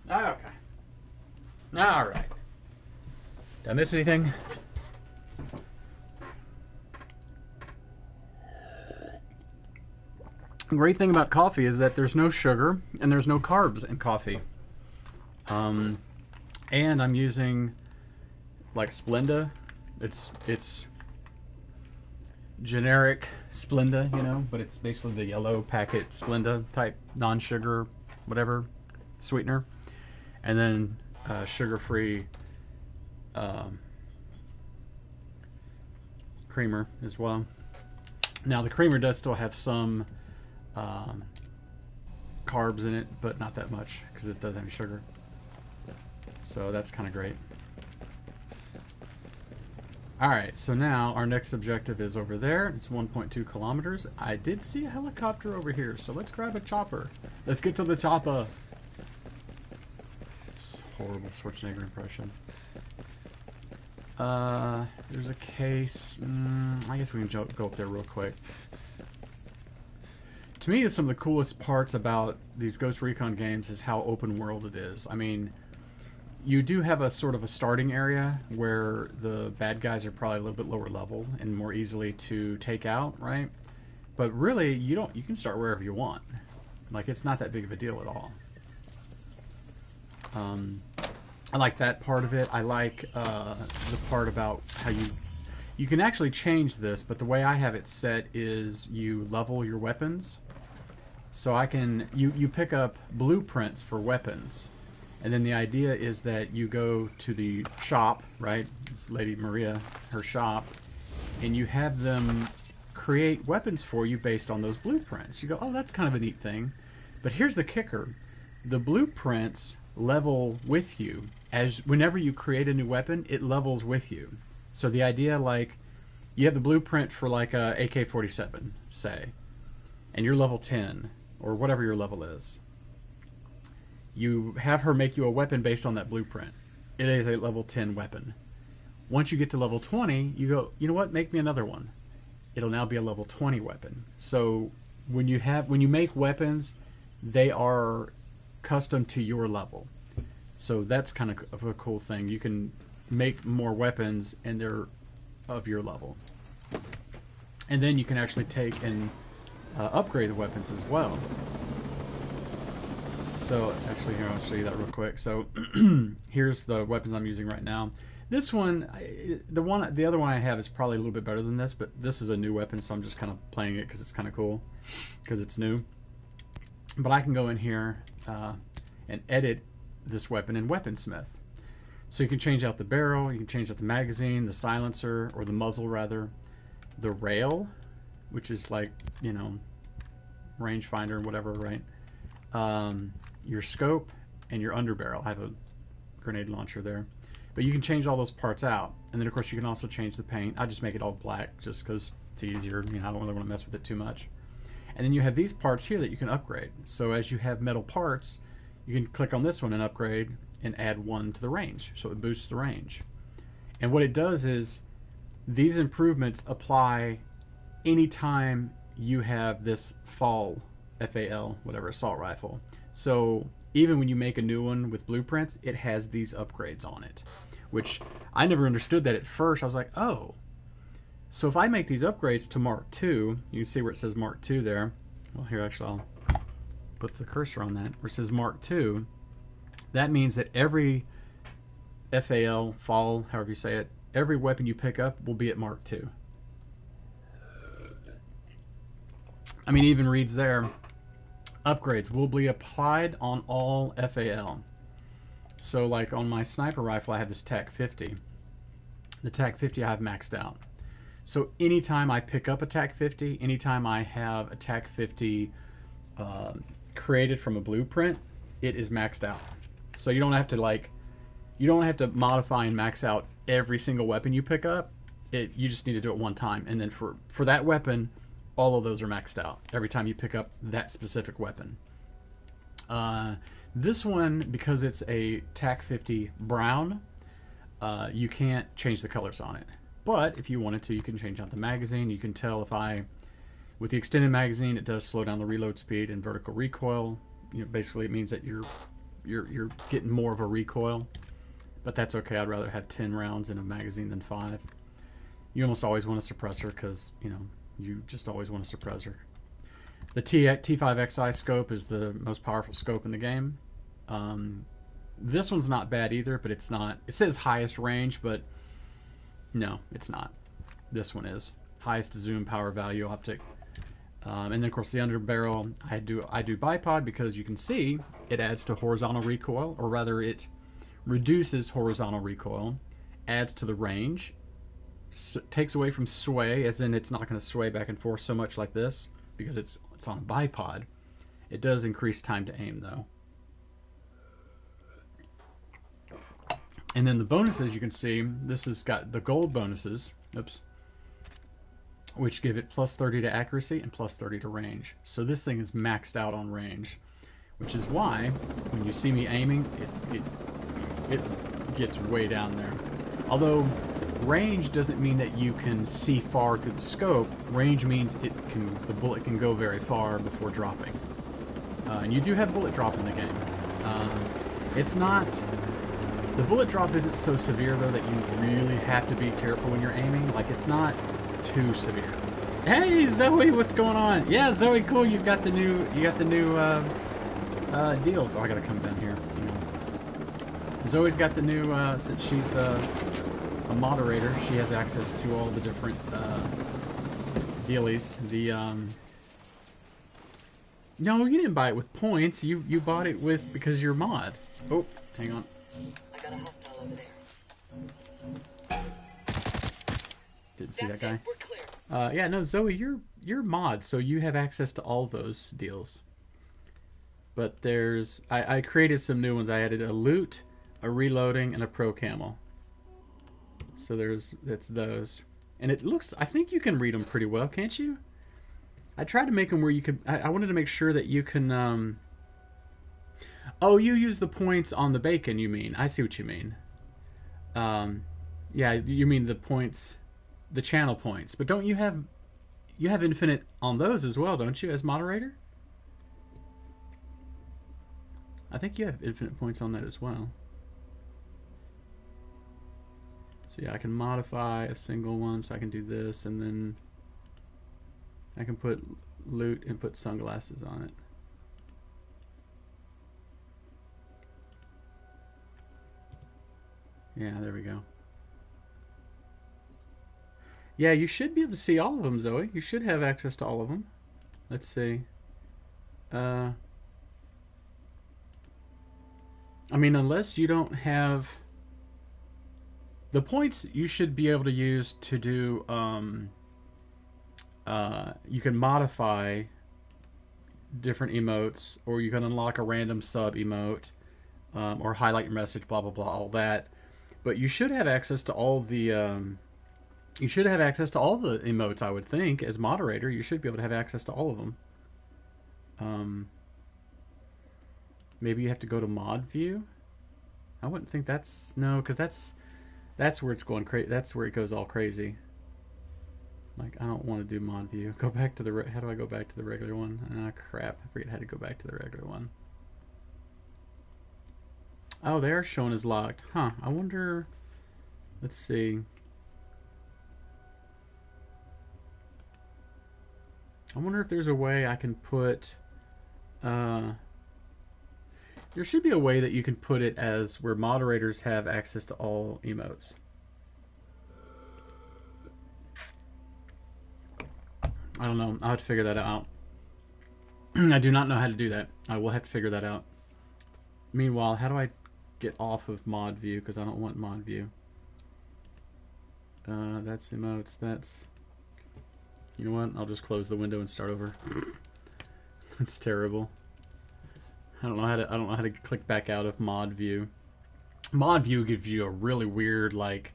Okay. All right. Did I miss anything? The great thing about coffee is that there's no sugar and there's no carbs in coffee. And I'm using like Splenda. It's generic Splenda, you know, but it's basically the yellow packet Splenda type non-sugar, whatever sweetener, and then sugar-free creamer as well. Now the creamer does still have some carbs in it, but not that much because it doesn't have sugar. So that's kind of great. Alright, so now our next objective is over there. It's 1.2 kilometers. I did see a helicopter over here, so let's grab a chopper. Let's get to the chopper. It's a horrible Schwarzenegger impression. There's a case. I guess we can go up there real quick. To me, some of the coolest parts about these Ghost Recon games is how open world it is. I mean, you do have a sort of a starting area where the bad guys are probably a little bit lower level and more easily to take out, right? But really, you can start wherever you want. Like, it's not that big of a deal at all. I like that part of it. I like the part about how you can actually change this, but the way I have it set is you level your weapons. So you pick up blueprints for weapons. And then the idea is that you go to the shop, right? This Lady Maria, her shop, and you have them create weapons for you based on those blueprints. You go, oh, that's kind of a neat thing. But here's the kicker. The blueprints level with you. Whenever you create a new weapon, it levels with you. So the idea, like, you have the blueprint for like a AK-47, say, and you're level 10, or whatever your level is. You have her make you a weapon based on that blueprint. It is a level 10 weapon. Once you get to level 20, you go, you know what, make me another one. It'll now be a level 20 weapon. So when you make weapons, they are custom to your level. So that's kind of a cool thing. You can make more weapons and they're of your level. And then you can actually take and upgrade the weapons as well. So actually here, I'll show you that real quick. So here's the weapons I'm using right now. This one, the other one I have is probably a little bit better than this, but this is a new weapon, so I'm just kind of playing it because it's kind of cool, because it's new. But I can go in here and edit this weapon in Weaponsmith. So you can change out the barrel, you can change out the magazine, the silencer, or the muzzle rather, the rail, which is like, you know, rangefinder and whatever, right? Your scope and your underbarrel. I have a grenade launcher there. But you can change all those parts out. And then of course you can also change the paint. I just make it all black just because it's easier. You know, I don't really want to mess with it too much. And then you have these parts here that you can upgrade. So as you have metal parts, you can click on this one and upgrade and add one to the range. So it boosts the range. And what it does is these improvements apply anytime you have this FAL, F-A-L, whatever, assault rifle. So even when you make a new one with blueprints, it has these upgrades on it, which I never understood that at first. I was like, oh, so if I make these upgrades to Mark II, you can see where it says Mark II there. Well, here, actually, I'll put the cursor on that, where it says Mark II. That means that every FAL, FAL, however you say it, every weapon you pick up will be at Mark II. I mean, it even reads there, upgrades will be applied on all FAL. So like on my sniper rifle, I have this TAC 50. The TAC 50 I have maxed out. So anytime I pick up a TAC 50, anytime I have a TAC 50 created from a blueprint, it is maxed out. So you don't have to modify and max out every single weapon you pick up. You just need to do it one time. And then for that weapon, all of those are maxed out every time you pick up that specific weapon. This one, because it's a TAC 50 brown, you can't change the colors on it. But if you wanted to, you can change out the magazine. You can tell with the extended magazine, it does slow down the reload speed and vertical recoil. You know, basically, it means that you're getting more of a recoil, but that's okay. I'd rather have 10 rounds in a magazine than 5. You almost always want a suppressor because you just always want a suppressor. The T5XI scope is the most powerful scope in the game. This one's not bad either, but it's not. It says highest range, but no, it's not. This one is highest zoom, power, value, optic, and then of course the underbarrel. I do bipod because you can see it adds to horizontal recoil, or rather, it reduces horizontal recoil, adds to the range, takes away from sway, as in it's not going to sway back and forth so much like this because it's on a bipod. It does increase time to aim though. And then the bonuses, you can see, this has got the gold bonuses, which give it plus 30 to accuracy and plus 30 to range. So this thing is maxed out on range, which is why when you see me aiming, it gets way down there. Although range doesn't mean that you can see far through the scope. Range means the bullet can go very far before dropping. And you do have bullet drop in the game. It's not... The bullet drop isn't so severe though that you really have to be careful when you're aiming. Like, it's not too severe. Hey Zoe, what's going on? Yeah, Zoe, cool. You got the new deals. Oh, I gotta come down here. Zoe's got the new since she's a moderator. She has access to all the different dealies. No, you didn't buy it with points. You bought it with because you're mod. Oh, hang on. I got a hostile over there. Didn't see that guy. It. We're clear. Yeah, no, Zoe, you're mod, so you have access to all those deals. But there's I created some new ones. I added a loot, a reloading, and a pro camel. So that's those, and it looks. I think you can read them pretty well, can't you? I tried to make them where you could. I wanted to make sure that you can. Oh, you use the points on the bacon, you mean. I see what you mean. Yeah, you mean the points, the channel points. But don't you have infinite on those as well, don't you, as moderator? I think you have infinite points on that as well. So yeah, I can modify a single one, so I can do this, and then I can put loot and put sunglasses on it. Yeah, there we go. Yeah, you should be able to see all of them, Zoe. You should have access to all of them. Let's see. I mean, unless you don't have... The points you should be able to use to do... you can modify different emotes, or you can unlock a random sub emote, or highlight your message, blah, blah, blah, all that. But you should have access to all the... you should have access to all the emotes, I would think. As moderator, you should be able to have access to all of them. Maybe you have to go to mod view. I wouldn't think that's... No, because that's where it's going crazy. That's where it goes all crazy. Like, I don't want to do mod view. Go back to the... How do I go back to the regular one? Ah, crap. I forget how to go back to the regular one. Oh, they are shown as locked. Huh. I wonder... Let's see. I wonder if there's a way I can put... there should be a way that you can put it as where moderators have access to all emotes. I don't know. I'll have to figure that out. I do not know how to do that. I will have to figure that out. Meanwhile, how do I get off of mod view? Because I don't want mod view. That's emotes. That's... You know what? I'll just close the window and start over. That's terrible. I don't know how to click back out of mod view. Mod view gives you a really weird, like...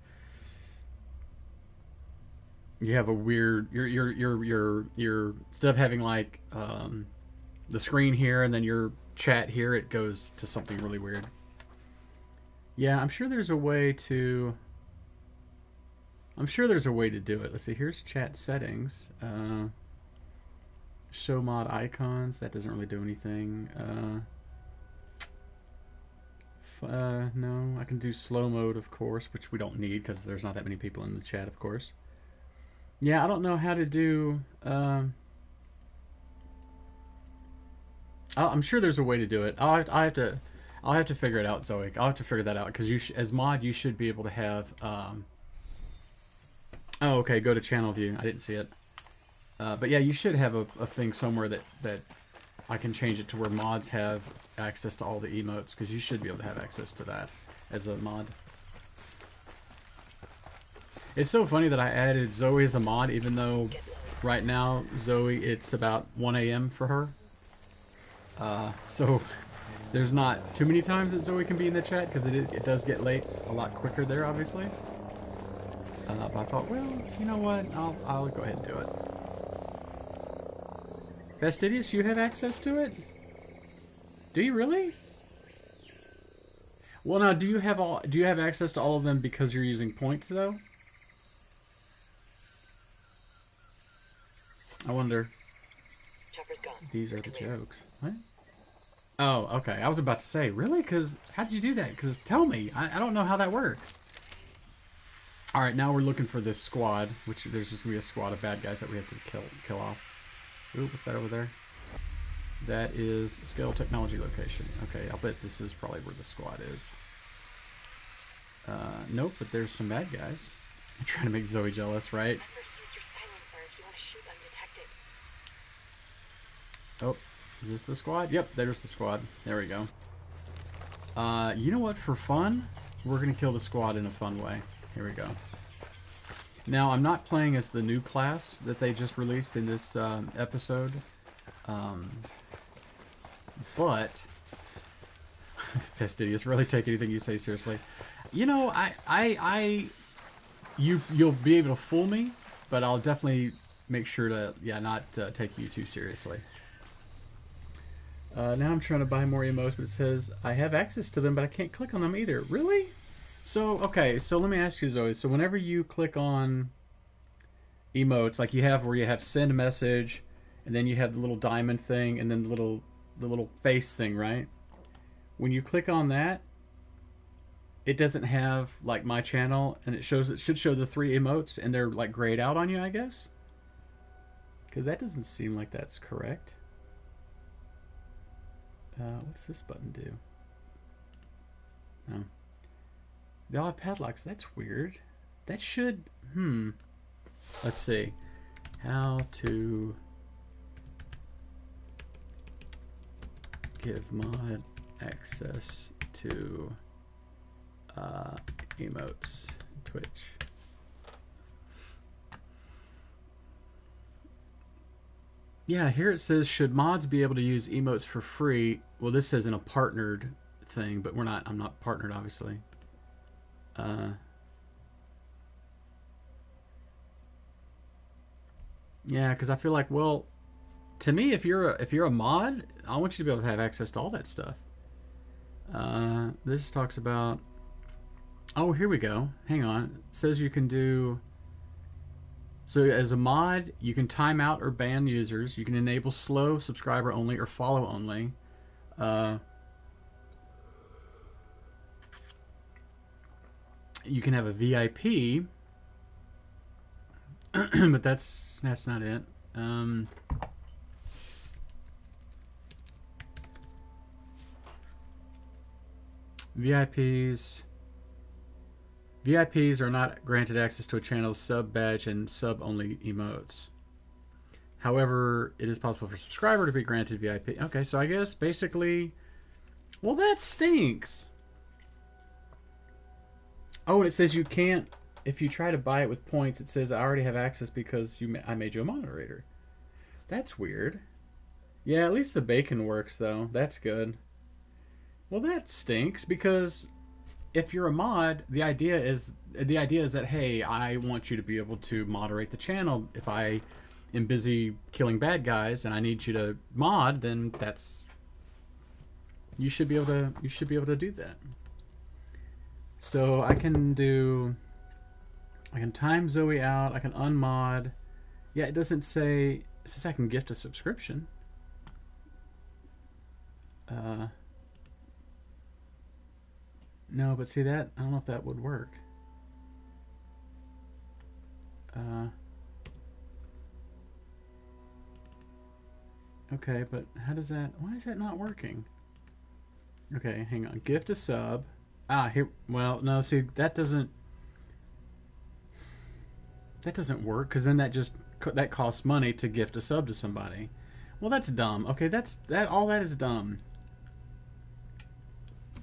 You have a weird... You're instead of having like the screen here and then your chat here, it goes to something really weird. Yeah, I'm sure there's a way to... I'm sure there's a way to do it. Let's see, here's chat settings. Show mod icons. That doesn't really do anything. No, I can do slow mode, of course, which we don't need because there's not that many people in the chat, of course. Yeah, I don't know how to do. I'm sure there's a way to do it. I'll have to figure it out, Zoe. I'll have to figure that out because as mod, you should be able to have. Oh, okay. Go to channel view. I didn't see it. But yeah, you should have a thing somewhere that I can change it to where mods have access to all the emotes, because you should be able to have access to that as a mod. It's so funny that I added Zoe as a mod, even though right now Zoe, it's about 1 a.m. for her. So there's not too many times that Zoe can be in the chat, because it does get late a lot quicker there, obviously. But I thought, well, you know what? I'll go ahead and do it. Fastidious, you have access to it? Do you really? Well, now, do you have access to all of them because you're using points, though? I wonder. Chopper's gone. These are the jokes. What? Oh, okay. I was about to say, really? Because how did you do that? Because tell me. I don't know how that works. All right, now we're looking for this squad, which there's just going to be a squad of bad guys that we have to kill off. Ooh, what's that over there? That is scale technology location. Okay, I'll bet this is probably where the squad is. Nope, but there's some bad guys. I'm trying to make Zoe jealous, right? Remember to use your silencer if you want to shoot undetected. Oh, is this the squad? Yep, there's the squad. There we go. You know what? For fun, we're going to kill the squad in a fun way. Here we go. Now, I'm not playing as the new class that they just released in this episode. But Fastidious, really take anything you say seriously. You know, you'll be able to fool me, but I'll definitely make sure to, not take you too seriously. Now I'm trying to buy more emotes, but it says I have access to them, but I can't click on them either. Really? So, okay, so let me ask you, Zoe. So whenever you click on emotes, like you have where you have send message, and then you have the little diamond thing, and then the little face thing, right? When you click on that, it doesn't have like my channel, and it should show the 3 emotes, and they're like grayed out on you, I guess. Because that doesn't seem like that's correct. What's this button do? No. They all have padlocks. That's weird. That should... Let's see. How to give mod access to emotes. Twitch. Yeah, here it says, should mods be able to use emotes for free? Well, this says in a partnered thing, but I'm not partnered, obviously. Yeah, because I feel like, well, to me, if you're a mod, I want you to be able to have access to all that stuff. This talks about... Oh, here we go. Hang on. It says you can do... So as a mod, you can time out or ban users. You can enable slow, subscriber only, or follow only. You can have a VIP, but that's not it. VIPs are not granted access to a channel's sub badge and sub only emotes. However, it is possible for a subscriber to be granted VIP. Okay, so I guess basically, well, that stinks. Oh, and it says you can't, if you try to buy it with points, it says I already have access because I made you a moderator. That's weird. Yeah, at least the bacon works though. That's good. Well, that stinks because if you're a mod, the idea is that, hey, I want you to be able to moderate the channel. If I am busy killing bad guys and I need you to mod, then you should be able to do that. So I can time Zoe out, I can unmod. Yeah, it doesn't say, it says I can gift a subscription. No, but see that? I don't know if that would work. Okay, but how does that... Why is that not working? Okay, hang on. Gift a sub. Ah, here... Well, no, see, that doesn't... That doesn't work, because then that just... That costs money to gift a sub to somebody. Well, that's dumb. Okay, that's... All that is dumb.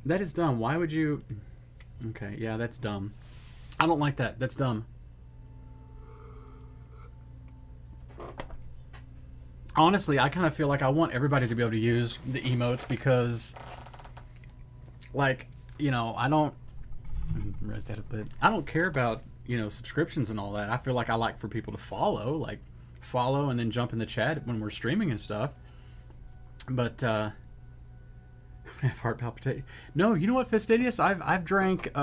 That is dumb. Why would you... Okay, yeah, that's dumb. I don't like that. That's dumb. Honestly, I kind of feel like I want everybody to be able to use the emotes because, like, you know, I don't care about, you know, subscriptions and all that. I feel like I like for people to follow and then jump in the chat when we're streaming and stuff. But I have heart palpitation. No, you know what, Fastidious? I've drank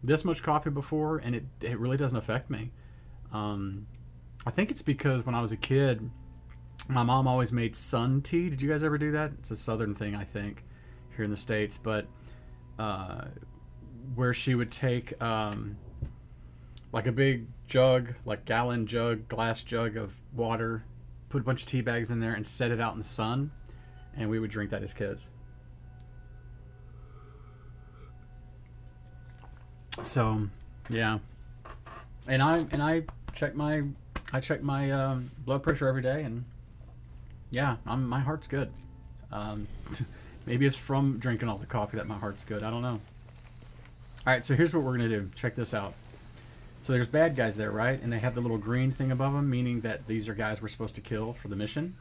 this much coffee before, and it really doesn't affect me. I think it's because when I was a kid, my mom always made sun tea. Did you guys ever do that? It's a southern thing, I think, here in the States. But where she would take like a big jug, like gallon jug, glass jug of water, put a bunch of tea bags in there, and set it out in the sun, and we would drink that as kids. So, yeah, and I check my blood pressure every day, and yeah, my heart's good. Maybe it's from drinking all the coffee that my heart's good. I don't know. All right, so here's what we're gonna do. Check this out. So there's bad guys there, right? And they have the little green thing above them, meaning that these are guys we're supposed to kill for the mission.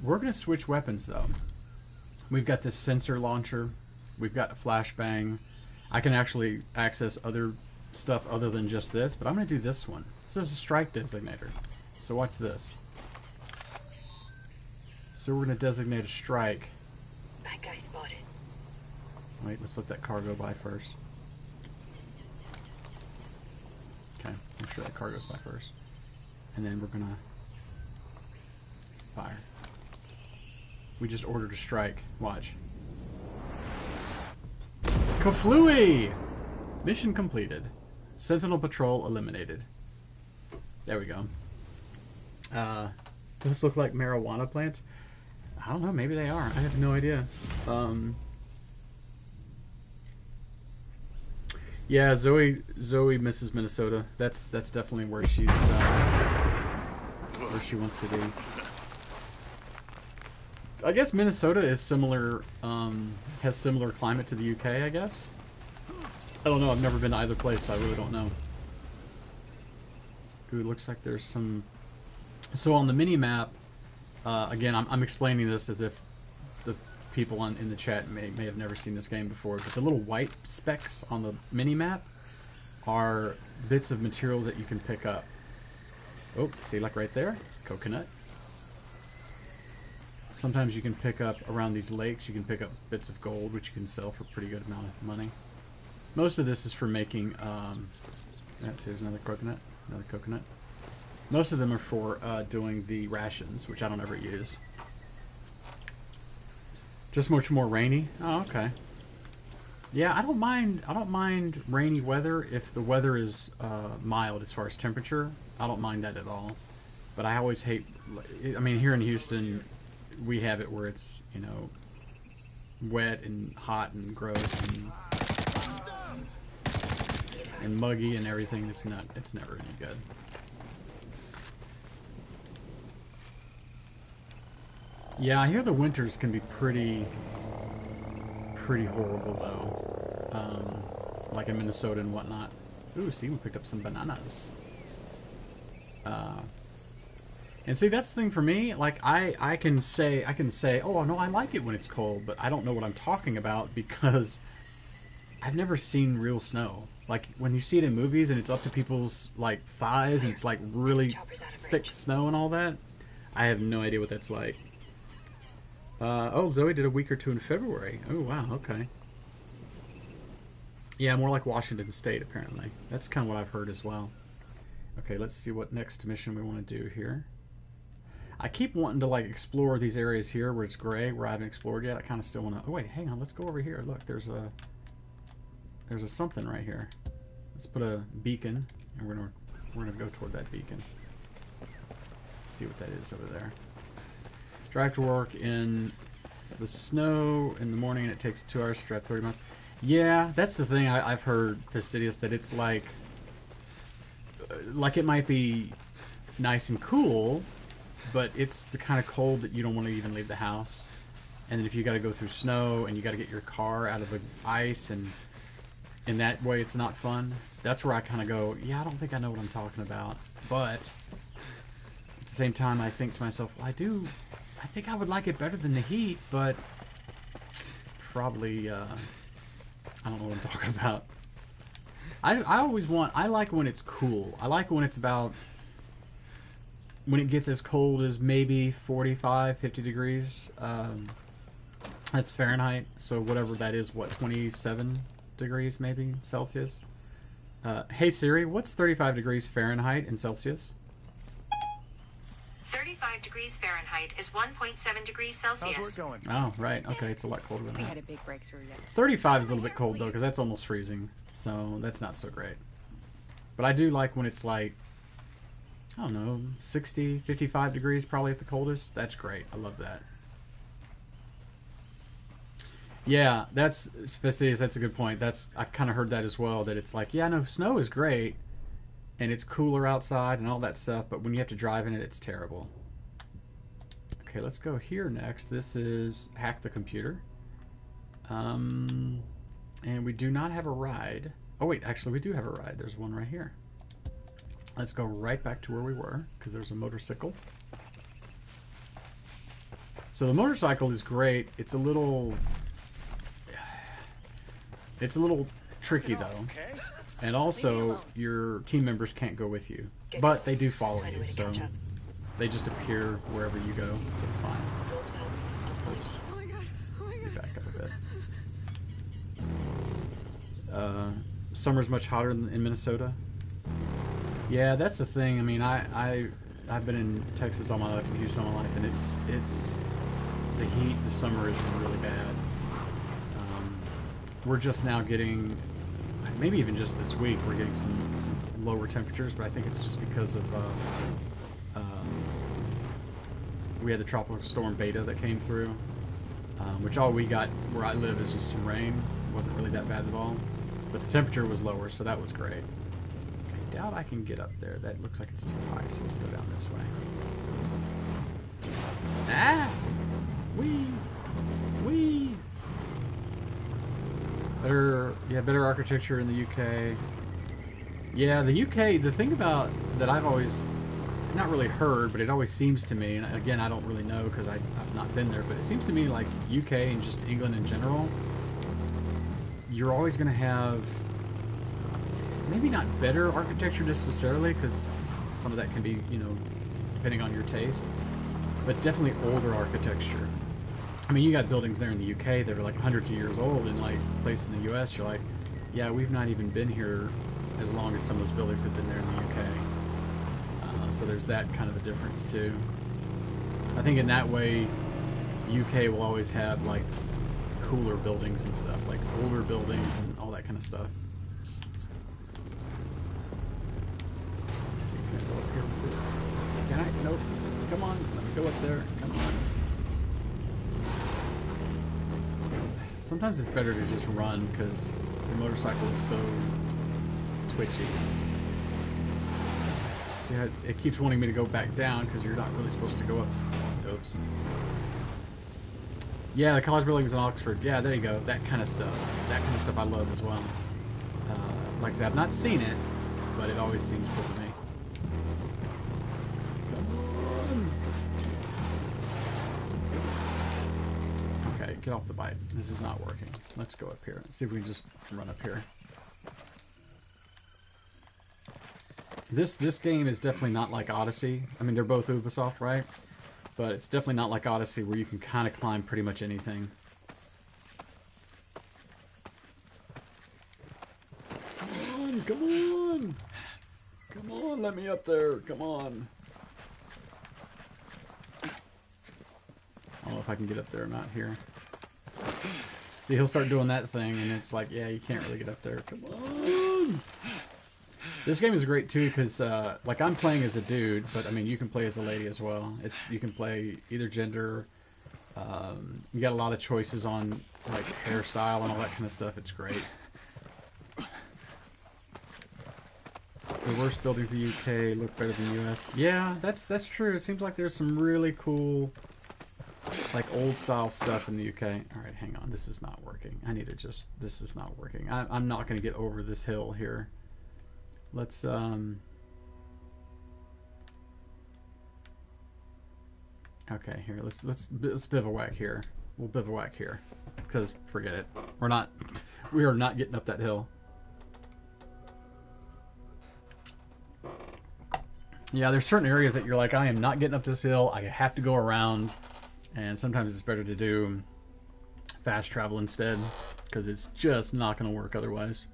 We're gonna switch weapons though. We've got this sensor launcher. We've got a flashbang. I can actually access other stuff other than just this, but I'm going to do this one. This is a strike designator. So watch this. So we're going to designate a strike. Bad guy spotted. Wait, let's let that car go by first. Okay, make sure that car goes by first. And then we're going to fire. We just ordered a strike. Watch. Kaflooey! Mission completed. Sentinel patrol eliminated. There we go. Those look like marijuana plants. I don't know, maybe they are. I have no idea. Yeah, Zoe misses Minnesota. That's definitely where she's where she wants to be. I guess Minnesota is similar, has similar climate to the UK, I guess. I don't know, I've never been to either place, so I really don't know. Ooh, it looks like there's some... So on the mini-map, again, I'm explaining this as if the people in the chat may have never seen this game before, but the little white specks on the mini-map are bits of materials that you can pick up. Oh, see, like right there? Coconut. Sometimes you can pick up, around these lakes, you can pick up bits of gold, which you can sell for a pretty good amount of money. Most of this is for making, there's another coconut. Most of them are for doing the rations, which I don't ever use. Just much more rainy. Oh, okay. Yeah, I don't mind rainy weather if the weather is mild as far as temperature. I don't mind that at all. But I always hate, I mean, here in Houston, we have it where it's, you know, wet and hot and gross and muggy and everything. It's never any good. Yeah, I hear the winters can be pretty horrible though. Like in Minnesota and whatnot. Ooh, see, we picked up some bananas. And see, that's the thing for me. Like, I can say, oh no, I like it when it's cold, but I don't know what I'm talking about because I've never seen real snow. Like when you see it in movies and it's up to people's like thighs and it's like really thick snow and all that, I have no idea what that's like. Oh, Zoe did a week or two in February. Oh wow, okay. Yeah, more like Washington State apparently. That's kind of what I've heard as well. Okay, let's see what next mission we want to do here. I keep wanting to like explore these areas here where it's gray, where I haven't explored yet. I kind of still want to. Oh wait, hang on. Let's go over here. Look, there's a something right here. Let's put a beacon, and we're gonna go toward that beacon. See what that is over there. Drive to work in the snow in the morning, and it takes 2 hours to drive 30 miles. Yeah, that's the thing I've heard, Fastidious, that it's like it might be nice and cool, but it's the kind of cold that you don't want to even leave the house. And then if you got to go through snow and you got to get your car out of the ice, and in that way it's not fun. That's where I kind of go, yeah, I don't think I know what I'm talking about. But at the same time, I think to myself, well, I think I would like it better than the heat, but probably, I don't know what I'm talking about. I like when it's cool. I like when it's when it gets as cold as maybe 45, 50 degrees. That's Fahrenheit, so whatever that is, what, 27 degrees maybe Celsius? Hey Siri, what's 35 degrees Fahrenheit in Celsius? 35 degrees Fahrenheit is 1.7 degrees Celsius. How's work going? Oh, right. Okay, it's a lot colder than We that. had a big breakthrough yesterday. 35 is a little bit cold, though, because that's almost freezing. So that's not so great. But I do like when it's like, I don't know, 60, 55 degrees probably at the coldest. That's great. I love that. Yeah, that's a good point. I've kind of heard that as well, that it's like, yeah, no, snow is great, and it's cooler outside and all that stuff, but when you have to drive in it, it's terrible. Okay, let's go here next. This is Hack the Computer. And we do not have a ride. Oh wait, actually we do have a ride. There's one right here. Let's go right back to where we were, because there's a motorcycle. So the motorcycle is great. It's a little tricky though. Okay. And also your team members can't go with you. But they do follow Find a you, way to so catch up. they just appear wherever you go, so it's fine. Oops. Oh my god. Oh my Let me god. back up a bit. Summer's much hotter in Minnesota. Yeah, that's the thing. I mean, I've been in Texas all my life, in Houston all my life, and it's the heat. The summer is really bad. We're just now getting, maybe even just this week, we're getting some lower temperatures, but I think it's just because of we had the tropical storm Beta that came through, which all we got where I live is just some rain. It wasn't really that bad at all, but the temperature was lower, so that was great. I doubt I can get up there. That looks like it's too high, so let's go down this way. Ah! Wee! Wee! Better architecture in the UK. Yeah, the UK, the thing about that I've always not really heard, but it always seems to me, and again, I don't really know because I've not been there, but it seems to me like UK and just England in general, you're always going to have maybe not better architecture necessarily, because some of that can be, you know, depending on your taste, but definitely older architecture. I mean, you got buildings there in the UK that are like hundreds of years old, and like places in the US, you're like, yeah, we've not even been here as long as some of those buildings have been there in the UK. So there's that kind of a difference too. I think in that way, UK will always have like cooler buildings and stuff, like older buildings and all that kind of stuff. Let's see, can I go up here with this? Can I? Nope. Come on, let me go up there. Come on. Sometimes it's better to just run because the motorcycle is so twitchy. See how it keeps wanting me to go back down because you're not really supposed to go up. Oops. Yeah, the college buildings in Oxford. Yeah, there you go. That kind of stuff. That kind of stuff I love as well. Like I said, I've not seen it, but it always seems cool to me. Okay, get off the bike. This is not working. Let's go up here. Let's see if we can just run up here. This game is definitely not like Odyssey. I mean, they're both Ubisoft, right? But it's definitely not like Odyssey where you can kind of climb pretty much anything. Come on, come on! Come on, let me up there, come on. if I can get up there or not here. See, he'll start doing that thing, and it's like, yeah, you can't really get up there. Come on! This game is great, too, because, like, I'm playing as a dude, but, I mean, you can play as a lady as well. You can play either gender. You got a lot of choices on, like, hairstyle and all that kind of stuff. It's great. The worst buildings in the UK look better than the US. Yeah, that's true. It seems like there's some really cool, like, old-style stuff in the UK. All right, hang on. This is not working. I need to just... This is not working. I'm not going to get over this hill here. Let's, okay, here, let's bivouac here. We'll bivouac here. Because, forget it. We are not getting up that hill. Yeah, there's certain areas that you're like, I am not getting up this hill. I have to go around. And sometimes it's better to do fast travel instead. Because it's just not going to work otherwise.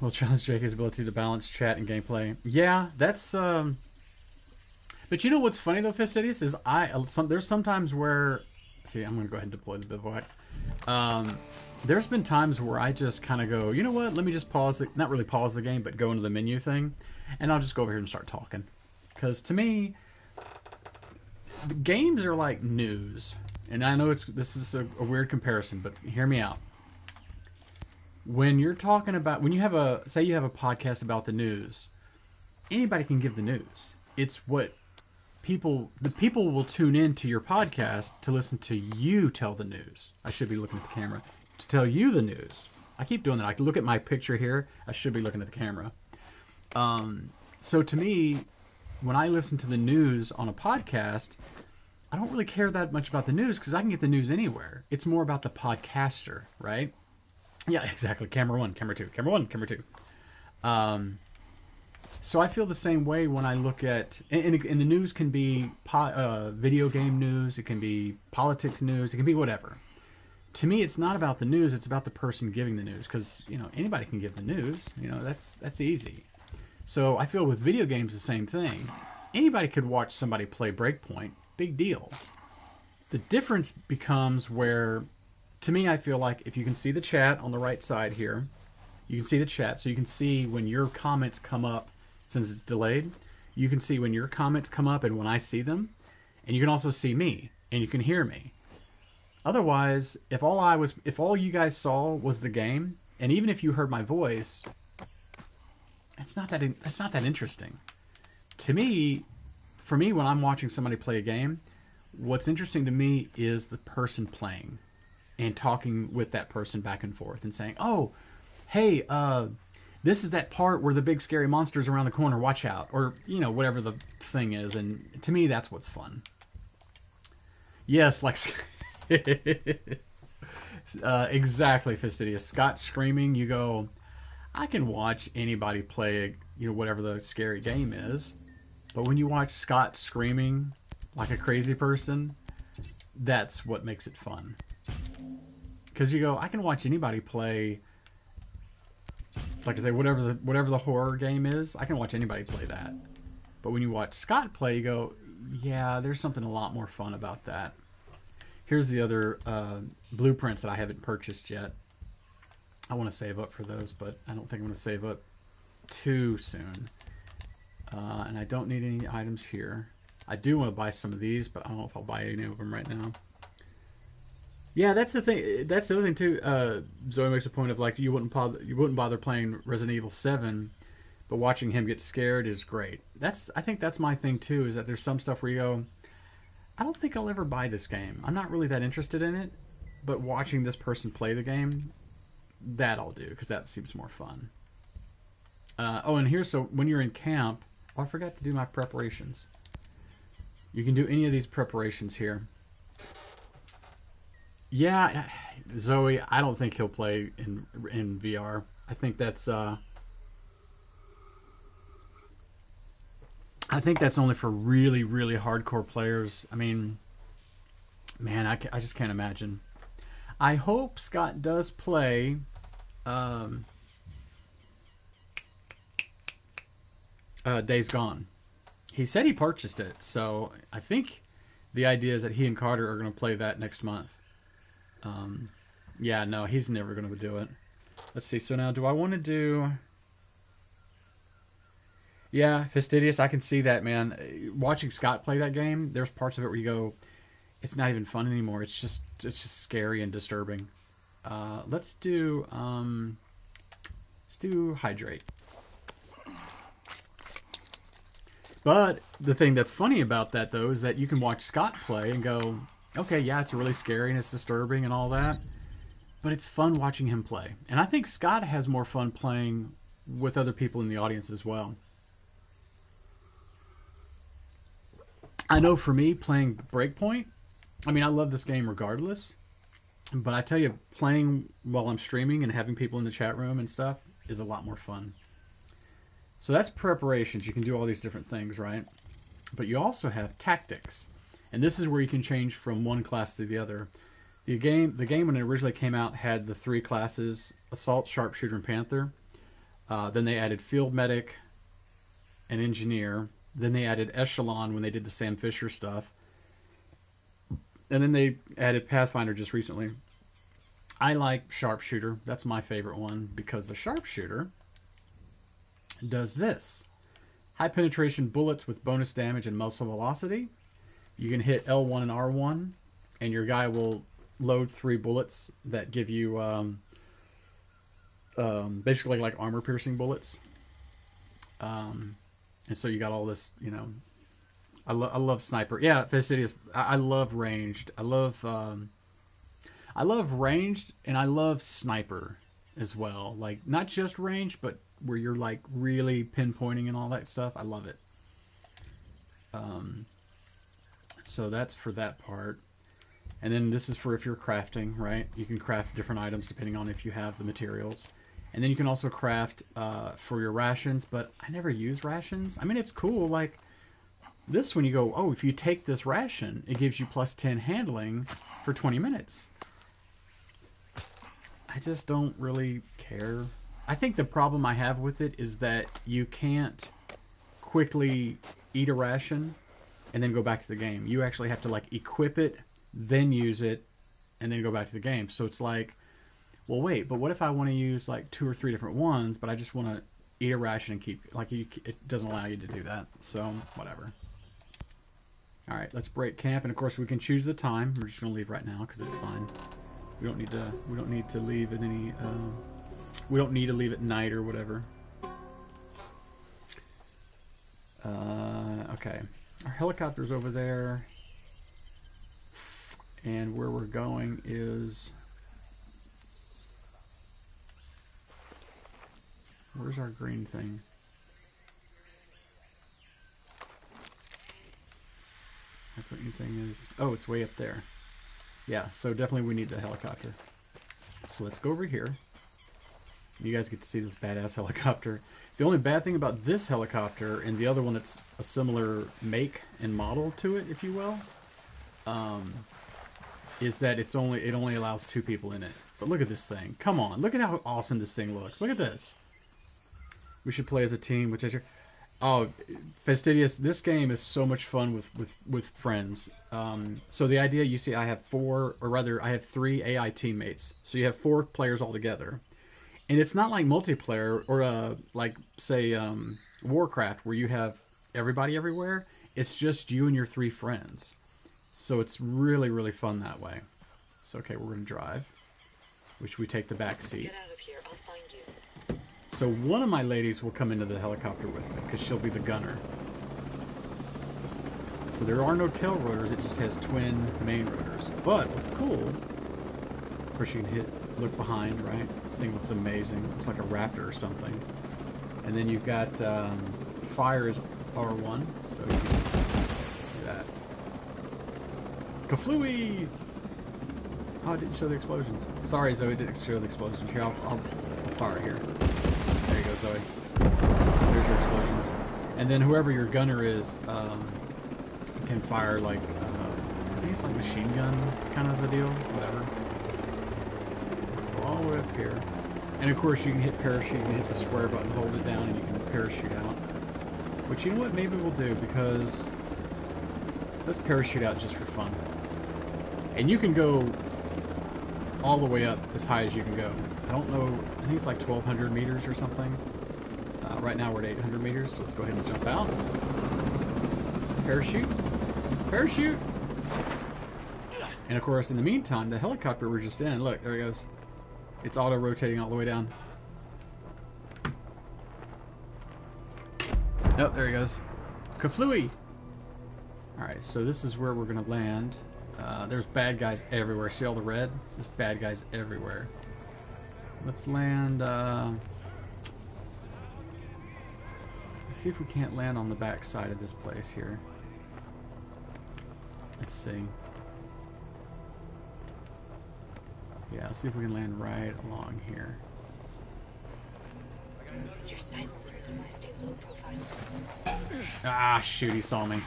We'll challenge JK's ability to balance chat and gameplay. Yeah, that's... But you know what's funny though, Fastidious, is there's sometimes where... See, I'm going to go ahead and deploy the bivouac. There's been times where I just kind of go, you know what, let me just pause the... Not really pause the game, but go into the menu thing. And I'll just go over here and start talking. Because to me, games are like news. And I know this is a weird comparison, but hear me out. When you're talking about... When you have say you have a podcast about the news, anybody can give the news. It's what... The people will tune in to your podcast to listen to you tell the news. I should be looking at the camera. To tell you the news. I keep doing that. I can look at my picture here. I should be looking at the camera. So to me, when I listen to the news on a podcast, I don't really care that much about the news because I can get the news anywhere. It's more about the podcaster, right? Yeah, exactly. Camera 1, camera 2. Camera 1, camera 2. So I feel the same way when I look at... And the news can be video game news. It can be politics news. It can be whatever. To me, it's not about the news. It's about the person giving the news. Because, you know, anybody can give the news. You know, that's easy. So I feel with video games the same thing. Anybody could watch somebody play Breakpoint. Big deal. The difference becomes where... To me, I feel like if you can see the chat on the right side here, you can see the chat, so you can see when your comments come up, since it's delayed, you can see when your comments come up and when I see them, and you can also see me, and you can hear me. Otherwise, if all you guys saw was the game, and even if you heard my voice, that's not that interesting. To me, for me, when I'm watching somebody play a game, what's interesting to me is the person playing. And talking with that person back and forth and saying, oh, hey, this is that part where the big scary monster's around the corner, watch out. Or, you know, whatever the thing is. And to me, that's what's fun. Yes, like... exactly, Fastidious. Scott screaming, you go, I can watch anybody play, you know, whatever the scary game is. But when you watch Scott screaming like a crazy person, that's what makes it fun. Because you go, I can watch anybody play, like I say, whatever the horror game is, I can watch anybody play that. But when you watch Scott play, you go, yeah, there's something a lot more fun about that. Here's the other blueprints that I haven't purchased yet. I want to save up for those, but I don't think I'm going to save up too soon. And I don't need any items here. I do want to buy some of these, but I don't know if I'll buy any of them right now. Yeah, that's the thing. That's the other thing too. Zoe makes a point of like you wouldn't bother playing Resident Evil 7, but watching him get scared is great. I think that's my thing too. Is that there's some stuff where you go, I don't think I'll ever buy this game. I'm not really that interested in it, but watching this person play the game, that I'll do because that seems more fun. Oh, and here's so when you're in camp. Oh, I forgot to do my preparations. You can do any of these preparations here. Yeah, Zoe, I don't think he'll play in VR. I think that's only for really, really hardcore players. I mean, man, I just can't imagine. I hope Scott does play Days Gone. He said he purchased it, so I think the idea is that he and Carter are going to play that next month. Yeah, no, he's never going to do it. Let's see. So now, do I want to do... Yeah, Fastidious, I can see that, man. Watching Scott play that game, there's parts of it where you go, it's not even fun anymore. It's just scary and disturbing. Let's do Hydrate. But the thing that's funny about that, though, is that you can watch Scott play and go, okay, yeah, it's really scary and it's disturbing and all that, but it's fun watching him play. And I think Scott has more fun playing with other people in the audience as well. I know for me, playing Breakpoint, I mean, I love this game regardless, but I tell you, playing while I'm streaming and having people in the chat room and stuff is a lot more fun. So that's preparations. You can do all these different things, right? But you also have tactics. And this is where you can change from one class to the other. The game when it originally came out had the 3 classes, Assault, Sharpshooter, and Panther. Then they added Field Medic and Engineer. Then they added Echelon when they did the Sam Fisher stuff. And then they added Pathfinder just recently. I like Sharpshooter. That's my favorite one because the Sharpshooter does this. High penetration bullets with bonus damage and muzzle velocity. You can hit L1 and R1 and your guy will load 3 bullets that give you basically like armor piercing bullets. And so you got all this, you know. I love sniper. Yeah, Fastidious. I love ranged. I love ranged and I love sniper as well. Like not just ranged, but where you're like really pinpointing and all that stuff. I love it. So that's for that part. And then this is for if you're crafting, right? You can craft different items depending on if you have the materials. And then you can also craft for your rations, but I never use rations. I mean, it's cool. Like this, when you go, oh, if you take this ration, it gives you plus 10 handling for 20 minutes. I just don't really care. I think the problem I have with it is that you can't quickly eat a ration and then go back to the game. You actually have to like equip it, then use it, and then go back to the game. So it's like, well, wait, but what if I want to use like 2 or 3 different ones, but I just want to eat a ration and keep, like, it doesn't allow you to do that. So, whatever. All right, let's break camp, and of course we can choose the time. We're just going to leave right now because it's fine. We don't need to leave at any, we don't need to leave at night or whatever. Okay. Our helicopter's over there. And where we're going is... Where's our green thing? Our green thing is... Oh, it's way up there. Yeah, so definitely we need the helicopter. So let's go over here. You guys get to see this badass helicopter. The only bad thing about this helicopter and the other one that's a similar make and model to it, if you will, is that it only allows 2 people in it. But look at this thing. Come on, look at how awesome this thing looks. Look at this. We should play as a team, which is your... Oh, Fastidious, this game is so much fun with friends. So the idea, you see, I have 3 AI teammates. So you have 4 players all together. And it's not like multiplayer or like, say, Warcraft, where you have everybody everywhere. It's just you and your 3 friends. So it's really, really fun that way. So, okay, we're going to drive, which we take the back seat. Get out of here. I'll find you. So one of my ladies will come into the helicopter with me, because she'll be the gunner. So there are no tail rotors, it just has twin main rotors. But what's cool, of course you can look behind, right? The thing looks amazing. It's like a Raptor or something. And then you've got fire is R1, so you can do that. Kaflooey! Oh, it didn't show the explosions. Sorry, Zoe, it didn't show the explosions. Here, I'll fire here. There you go, Zoe. There's your explosions. And then whoever your gunner is can fire like, I think it's like machine gun kind of a deal. Whatever. All the way up here. And of course you can hit parachute, you can hit the square button, hold it down, and you can parachute out. Which, you know what, maybe we'll do, because let's parachute out just for fun. And you can go all the way up as high as you can go. I don't know, I think it's like 1,200 meters or something. Right now we're at 800 meters, so let's go ahead and jump out. Parachute. Parachute! And of course, in the meantime, the helicopter we're just in, look, there it goes. It's auto-rotating all the way down. Oh, there he goes. Kaflooey! Alright, so this is where we're going to land. There's bad guys everywhere. See all the red? There's bad guys everywhere. Let's land, let's see if we can't land on the back side of this place here. Let's see. Yeah, let's see if we can land right along here. Use your silencer if you want to stay low profile. Ah, shoot, he saw me.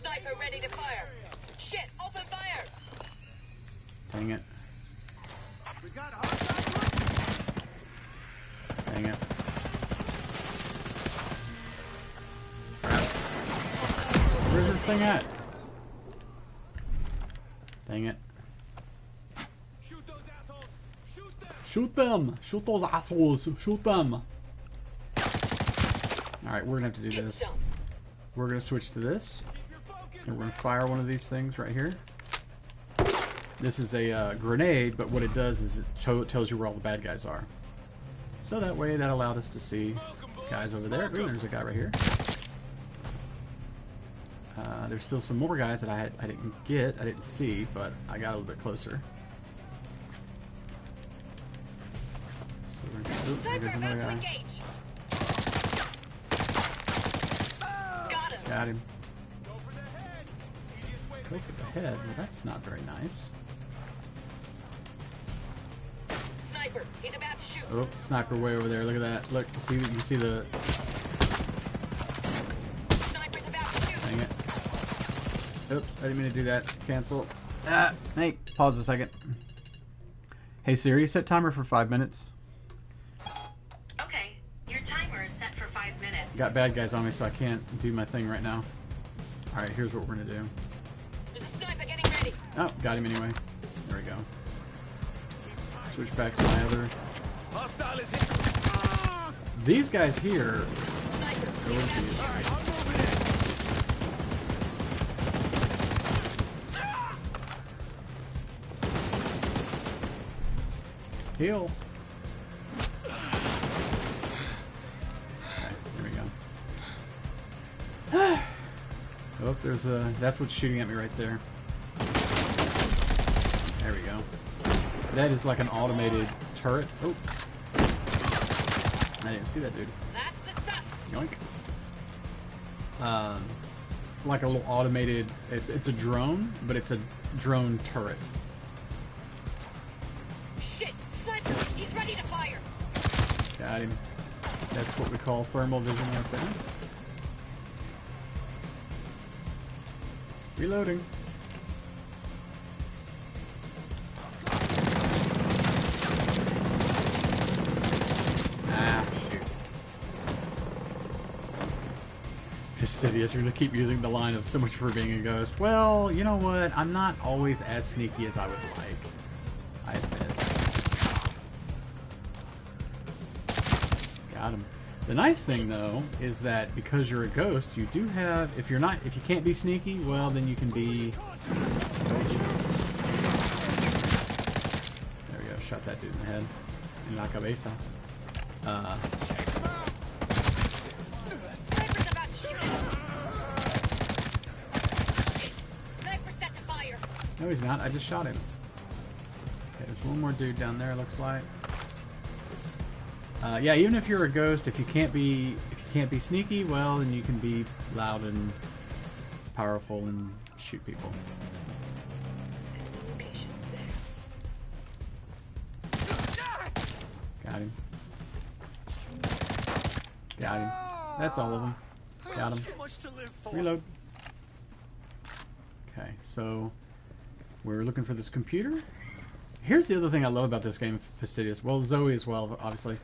Sniper ready to fire. Shit, open fire. Dang it. We got hostile. Dang it. Where's this thing at? Dang it. Shoot those assholes. Shoot them. Shoot them! Shoot those assholes! Shoot them! Alright, we're gonna have to do Get this. some. We're gonna switch to this. Keep your focus. And we're gonna fire one of these things right here. This is a grenade, but what it does is it tells you where all the bad guys are. So that way, that allowed us to see guys over there. Ooh, there's a guy right here. There's still some more guys that I didn't get, I didn't see, but I got a little bit closer. So we're gonna, ooh, Sniper there's about another to guy. engage. Got him. Got him. Go for the head. Easiest way to Go make for the head. Well, that's not very nice. Sniper, he's about to shoot. Oh, sniper way over there. Look at that. Look, you see the. Sniper's about to shoot. Dang it. Oops, I didn't mean to do that. Cancel. Ah, hey, pause a second. Hey Siri, set timer for 5 minutes. Okay, your timer is set for 5 minutes. Got bad guys on me, so I can't do my thing right now. Alright, here's what we're gonna do. There's a sniper getting ready. Oh, got him anyway. There we go. Switch back to my other. Hostile is hit. These guys here. Sniper, Go he's with about to these. shoot. I'm moving in. Heal. Okay, there we go. Oh, there's a. That's what's shooting at me right there. There we go. That is like an automated turret. Oh. I didn't see that dude. That's the stuff. Yoink. Like a little automated. It's a drone, but it's a drone turret. Shit, sniper, he's ready to fire. Got him. That's what we call thermal vision right there. Reloading. Ah, shoot. Fastidious, you're gonna keep using the line of so much for being a ghost. Well, you know what? I'm not always as sneaky as I would like. I admit. Got him. The nice thing though is that because you're a ghost, you do have. If you can't be sneaky, well then you can be. There we go. Shot that dude in the head. In la cabeza. Sniper's about to shoot. Sniper set to fire. No, he's not. I just shot him. Okay, there's one more dude down there. Looks like. Yeah, even if you're a ghost, if you can't be sneaky, well, then you can be loud and powerful and shoot people. Enemy location there. Got him. Got him. That's all of them. Got him. Too much to live for. Reload. Okay, so we're looking for this computer. Here's the other thing I love about this game, Fastidious. Well, Zoe as well, obviously.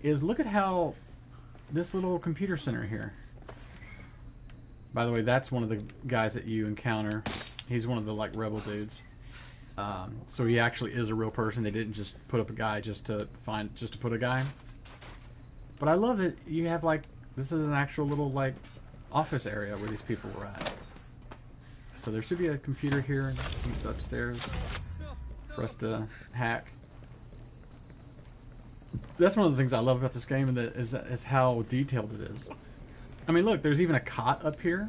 Is look at how this little computer center here. By the way, that's one of the guys that you encounter. He's one of the like rebel dudes. So he actually is a real person. They didn't just put up a guy just to put a guy. But I love it. You have like, this is an actual little like office area where these people were at. So there should be a computer here. It's upstairs for us to hack. That's one of the things I love about this game, and that is how detailed it is. I mean, look, there's even a cot up here.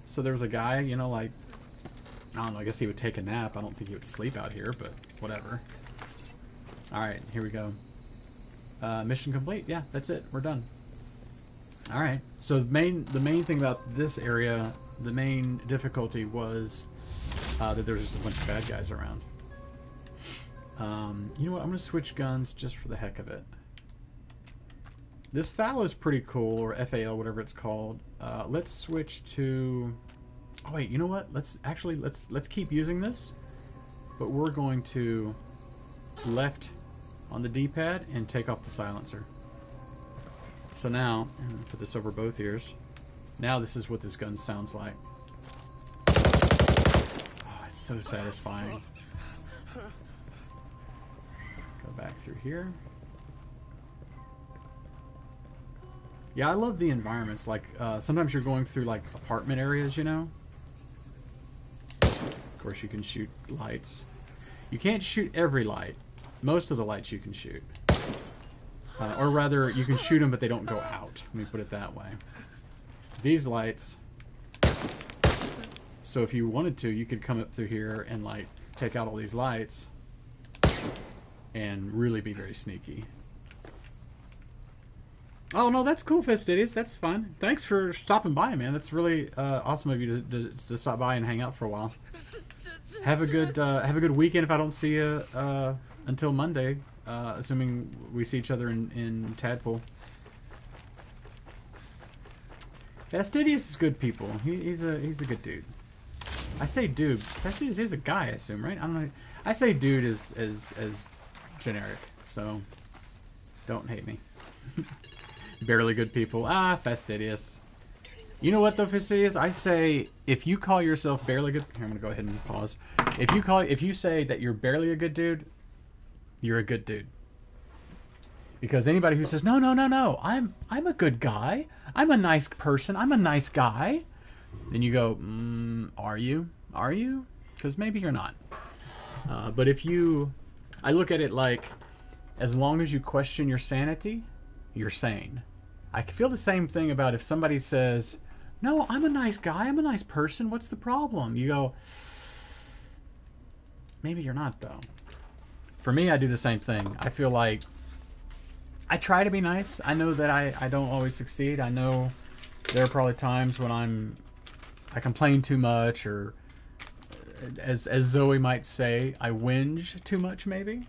So there was a guy, you know, like, I don't know, I guess he would take a nap. I don't think he would sleep out here, but whatever. Alright, here we go. Mission complete. Yeah, that's it. We're done. Alright, so the main thing about this area, the main difficulty was that there was just a bunch of bad guys around. You know what? I'm going to switch guns just for the heck of it. This FAL is pretty cool, or FAL, whatever it's called. Let's switch to... Oh wait, you know what? Let's keep using this, but we're going to left on the D-pad and take off the silencer. So now, I'm going to put this over both ears. Now this is what this gun sounds like. Oh, it's so satisfying. Go back through here. Yeah, I love the environments. Like, sometimes you're going through, like, apartment areas, you know? Of course, you can shoot lights. You can't shoot every light. Most of the lights you can shoot. Or rather, you can shoot them, but they don't go out. Let me put it that way. These lights... So if you wanted to, you could come up through here and, like, take out all these lights and really be very sneaky. Oh, no, that's cool, Fastidious. That's fun. Thanks for stopping by, man. That's really awesome of you to stop by and hang out for a while. Have a good weekend if I don't see you until Monday, assuming we see each other in Tadpole. Fastidious is good people. He's a good dude. I say dude. Fastidious is a guy, I assume, right? I don't know. I say dude as generic, so don't hate me. Barely good people. Ah, Fastidious. You know what though, Fastidious? I say if you call yourself barely good, here, I'm gonna go ahead and pause. If you say that you're barely a good dude, you're a good dude. Because anybody who says no, I'm a good guy, I'm a nice person, I'm a nice guy, then you go, are you? Are you? Because maybe you're not. But if you, I look at it like, as long as you question your sanity, you're sane. I feel the same thing about if somebody says, no, I'm a nice guy, I'm a nice person, what's the problem? You go, maybe you're not, though. For me, I do the same thing. I feel like I try to be nice. I know that I don't always succeed. I know there are probably times when I complain too much, or as Zoe might say, I whinge too much, maybe.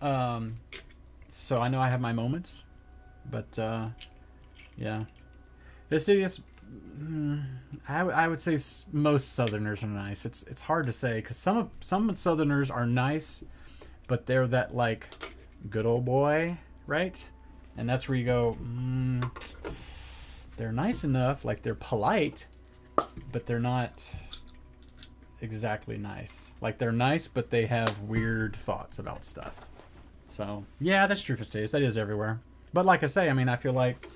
So I know I have my moments. But, yeah. Fastidious, I would say most Southerners are nice. It's hard to say, because some Southerners are nice, but they're that, like, good old boy, right? And that's where you go, they're nice enough, like, they're polite, but they're not exactly nice. Like, they're nice, but they have weird thoughts about stuff. So, yeah, that's true, Fastidious. That is everywhere. But like I say, I mean, I feel like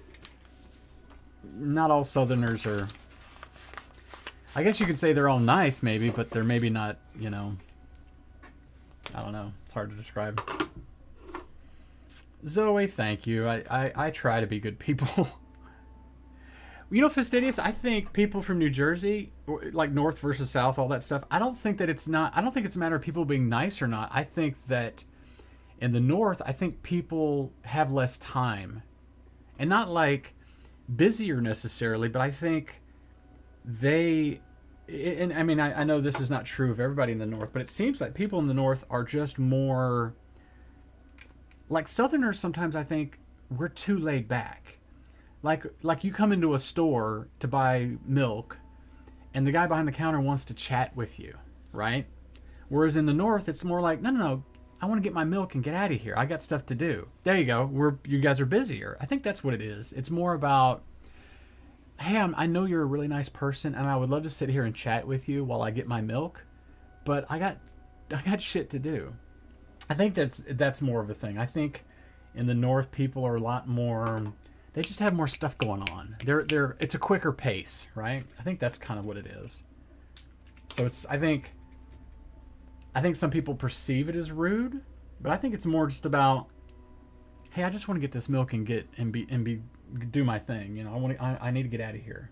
not all Southerners are... I guess you could say they're all nice, maybe, but they're maybe not, you know... I don't know. It's hard to describe. Zoe, thank you. I try to be good people. You know, Fastidious, I think people from New Jersey, like North versus South, all that stuff, I don't think it's a matter of people being nice or not. I think that in the North, I think people have less time. And not like busier necessarily, but I think they... And I mean, I know this is not true of everybody in the North, but it seems like people in the North are just more... Like Southerners, sometimes I think we're too laid back. Like you come into a store to buy milk, and the guy behind the counter wants to chat with you, right? Whereas in the North, it's more like, no, I want to get my milk and get out of here. I got stuff to do. There you go. You guys are busier. I think that's what it is. It's more about, hey, I know you're a really nice person, and I would love to sit here and chat with you while I get my milk, but I got shit to do. I think that's more of a thing. I think in the north, people are a lot more. They just have more stuff going on. It's a quicker pace, right? I think that's kind of what it is. So it's I think some people perceive it as rude, but I think it's more just about, hey, I just want to get this milk and do my thing. You know, I need to get out of here.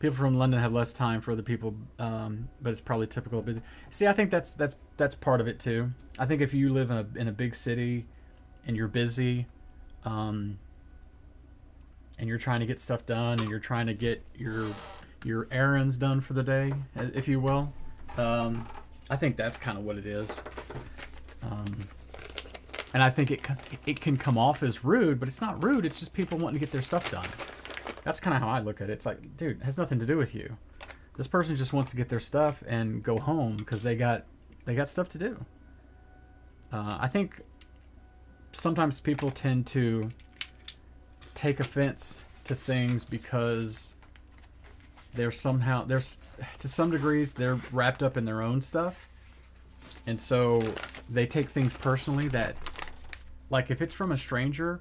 People from London have less time for other people, but it's probably typical of busy. See, I think that's part of it too. I think if you live in a big city and you're busy, and you're trying to get stuff done, and you're trying to get your errands done for the day, if you will, I think that's kind of what it is. And I think it can come off as rude, but it's not rude. It's just people wanting to get their stuff done. That's kind of how I look at it. It's like, dude, it has nothing to do with you. This person just wants to get their stuff and go home because they got stuff to do. I think sometimes people tend to take offense to things because to some degrees they're wrapped up in their own stuff, and so they take things personally. That, like, if it's from a stranger,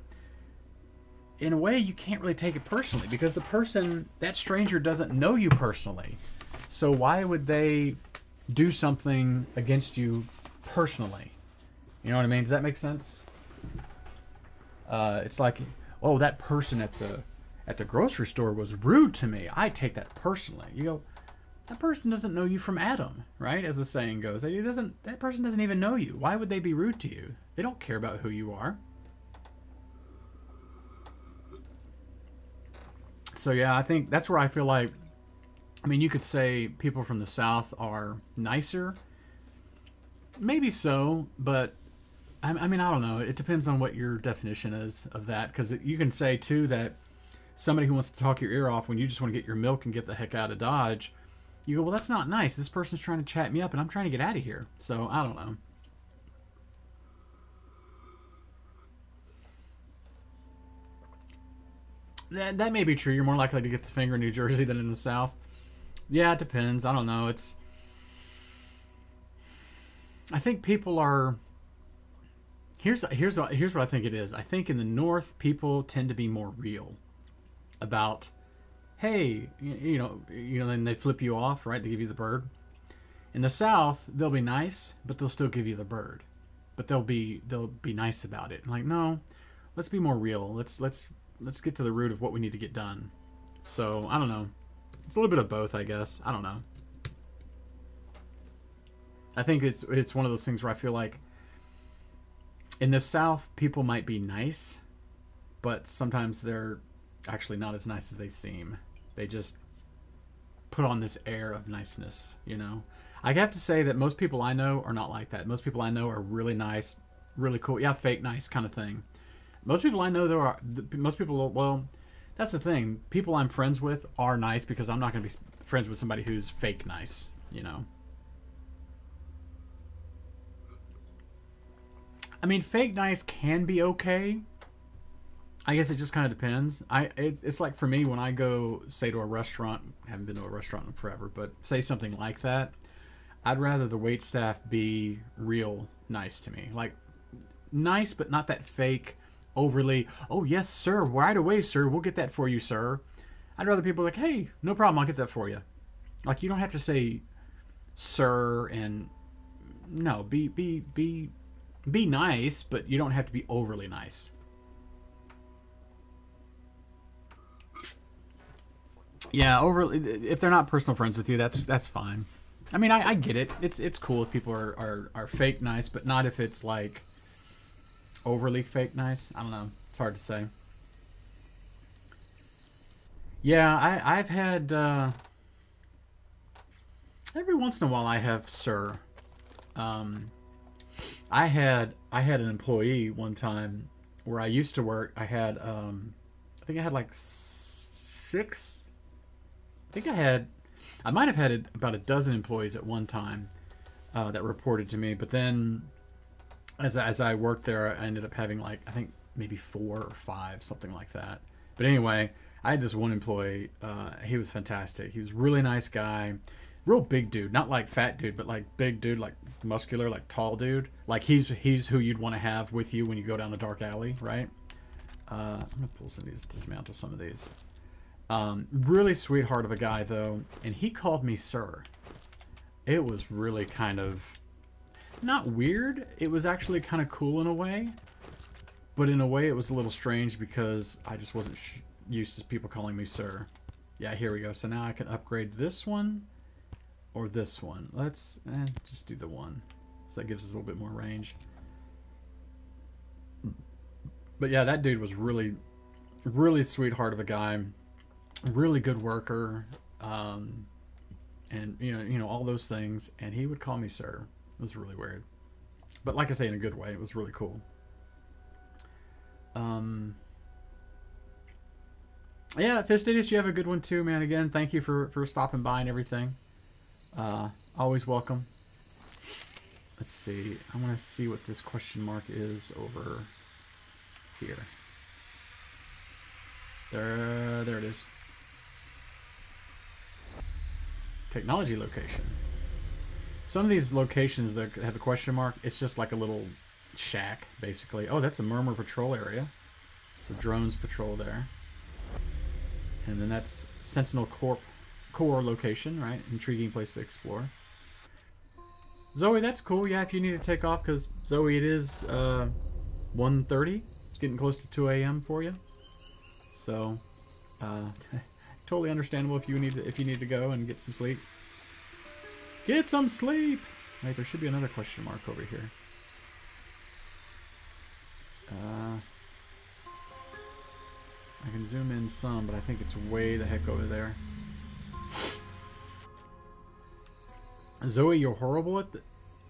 in a way, you can't really take it personally because that stranger doesn't know you personally. So why would they do something against you personally? You know what I mean? Does that make sense? It's like, oh, that person at the grocery store was rude to me. I take that personally. You go, that person doesn't know you from Adam, right? As the saying goes, that person doesn't even know you. Why would they be rude to you? They don't care about who you are. So yeah, I think that's where I feel like, I mean, you could say people from the South are nicer. Maybe so, but I mean, I don't know. It depends on what your definition is of that, because you can say too that somebody who wants to talk your ear off when you just want to get your milk and get the heck out of Dodge, you go, well, that's not nice. This person's trying to chat me up and I'm trying to get out of here. So I don't know. That may be true. You're more likely to get the finger in New Jersey than in the South. Yeah, it depends. I don't know. I think people are. Here's what I think it is. I think in the North, people tend to be more real about, hey, you know, then they flip you off, right? They give you the bird. In the South, they'll be nice, but they'll still give you the bird. But they'll be nice about it. Like, no, let's be more real. Let's get to the root of what we need to get done. So, I don't know. It's a little bit of both, I guess. I don't know. I think it's one of those things where I feel like in the South, people might be nice, but sometimes they're actually not as nice as they seem. They just put on this air of niceness, you know? I have to say that most people I know are not like that. Most people I know are really nice, really cool. Yeah, fake nice kind of thing. Most people I know, well, that's the thing. People I'm friends with are nice because I'm not going to be friends with somebody who's fake nice, you know? I mean, fake nice can be okay. I guess it just kind of depends. It's like for me when I go, say, to a restaurant. I haven't been to a restaurant in forever, but say something like that. I'd rather the waitstaff be real nice to me, like nice, but not that fake, overly. Oh yes, sir. Right away, sir. We'll get that for you, sir. I'd rather people like, hey, no problem. I'll get that for you. Like you don't have to say, sir, and no, be nice, but you don't have to be overly nice. Yeah, overly. If they're not personal friends with you, that's fine. I mean, I get it. It's cool if people are fake nice, but not if it's like overly fake nice. I don't know. It's hard to say. Yeah, I've had every once in a while I have sir. I had an employee one time where I used to work. I had I think I had like six. I might have had about a dozen employees at one time that reported to me. But then, as I worked there, I ended up having like I think maybe 4 or 5, something like that. But anyway, I had this one employee. He was fantastic. He was a really nice guy. Real big dude, not like fat dude, but like big dude, like muscular, like tall dude. Like he's who you'd want to have with you when you go down a dark alley, right? I'm gonna pull some of these, dismantle some of these. Really sweetheart of a guy though, and he called me sir. It was really kind of not weird. It was actually kind of cool in a way, but in a way it was a little strange because I just wasn't used to people calling me sir. Yeah, here we go. So now I can upgrade this one. Or this one. Let's just do the one. So that gives us a little bit more range. But yeah, that dude was really, really sweetheart of a guy. Really good worker. And you know all those things. And he would call me sir. It was really weird. But like I say, in a good way. It was really cool. Yeah, Fastidious, you have a good one too, man. Again, thank you for stopping by and everything. Always welcome. Let's see. I want to see what this question mark is over here. There it is. Technology location. Some of these locations that have a question mark, it's just like a little shack, basically. Oh, that's a Murmur patrol area. So drones patrol there. And then that's Sentinel Core location, right? Intriguing place to explore. Zoe, that's cool. Yeah, if you need to take off, because Zoe, it is 1:30. It's getting close to 2 a.m. for you. So, totally understandable if you need to go and get some sleep. Get some sleep. Wait, there should be another question mark over here. I can zoom in some, but I think it's way the heck over there. Zoe, you're horrible at the...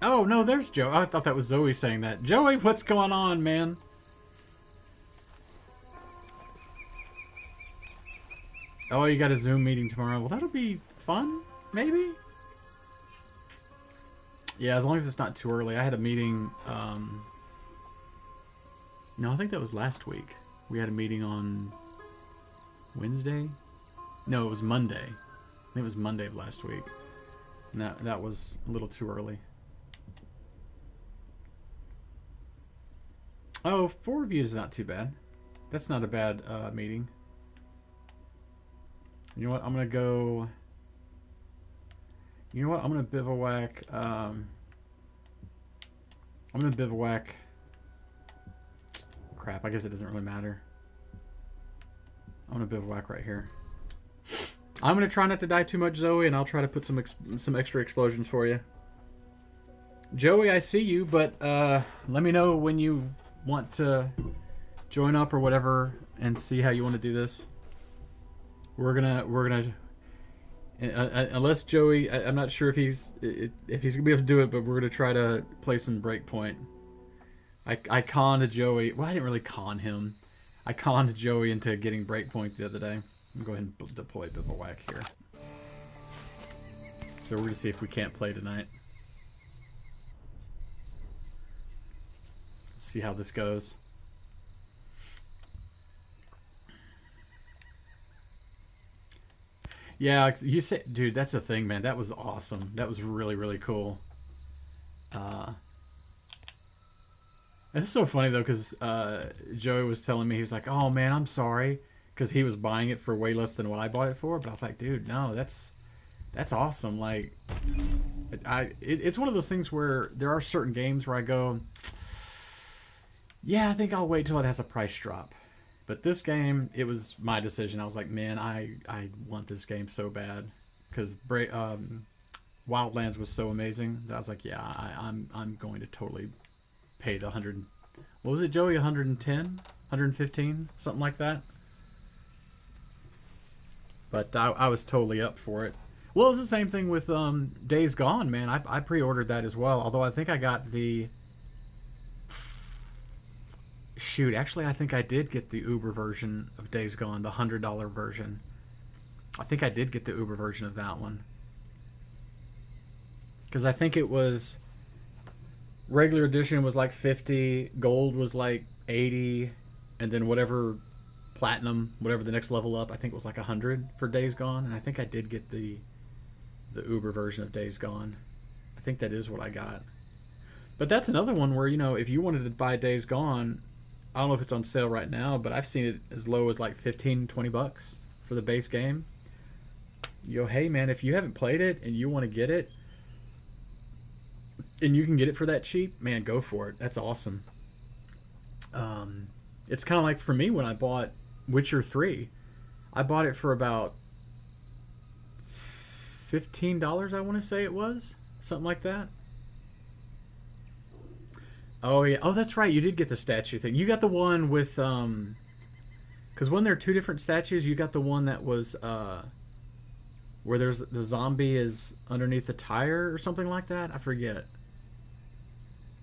Oh, no, there's Joe. I thought that was Zoe saying that. Joey, what's going on, man? Oh, you got a Zoom meeting tomorrow. Well, that'll be fun, maybe? Yeah, as long as it's not too early. I had a meeting, no, I think that was last week. We had a meeting on Wednesday? No, it was Monday. I think it was Monday of last week. And that was a little too early. Oh, 4 reviews is not too bad. That's not a bad meeting. You know what? I'm gonna go. You know what? I'm gonna bivouac. I'm gonna bivouac. Crap. I guess it doesn't really matter. I'm gonna bivouac right here. I'm gonna try not to die too much, Zoe, and I'll try to put some extra explosions for you. Joey, I see you, but let me know when you want to join up or whatever, and see how you want to do this. We're gonna unless Joey, I'm not sure if he's gonna be able to do it, but we're gonna try to play some Breakpoint. I conned Joey. Well, I didn't really con him. I conned Joey into getting Breakpoint the other day. I'm going to go ahead and deploy Bivouac here. So we're going to see if we can't play tonight. See how this goes. Yeah, you say, dude, that's the thing, man. That was awesome. That was really, really cool. It's so funny though, because Joey was telling me, he was like, "Oh man, I'm sorry," because he was buying it for way less than what I bought it for. But I was like, "Dude, no, that's awesome." Like, it's one of those things where there are certain games where I go, "Yeah, I think I'll wait till it has a price drop." But this game, it was my decision. I was like, "Man, I want this game so bad," because Wildlands was so amazing that I was like, "Yeah, I'm going to totally." Paid 100, what was it, Joey? 110, 115, something like that. But I was totally up for it. Well, it was the same thing with Days Gone, man. I pre-ordered that as well. Although I think I got the... Shoot, actually I think I did get the Uber version of Days Gone, the $100 version. I think I did get the Uber version of that one. Because I think it was... Regular edition was like 50, gold was like 80, and then whatever platinum, whatever the next level up, I think it was like 100 for Days Gone, and I think I did get the Uber version of Days Gone. I think that is what I got. But that's another one where, you know, if you wanted to buy Days Gone, I don't know if it's on sale right now, but I've seen it as low as like 15-20 bucks for the base game. Yo, hey man, if you haven't played it and you want to get it, and you can get it for that cheap, man, go for it. That's awesome. It's kind of like for me when I bought Witcher 3. I bought it for about $15, I want to say it was. Something like that. Oh, yeah. Oh, that's right. You did get the statue thing. You got the one with... Because when there are two different statues, you got the one that was... where there's the zombie is underneath the tire or something like that. I forget.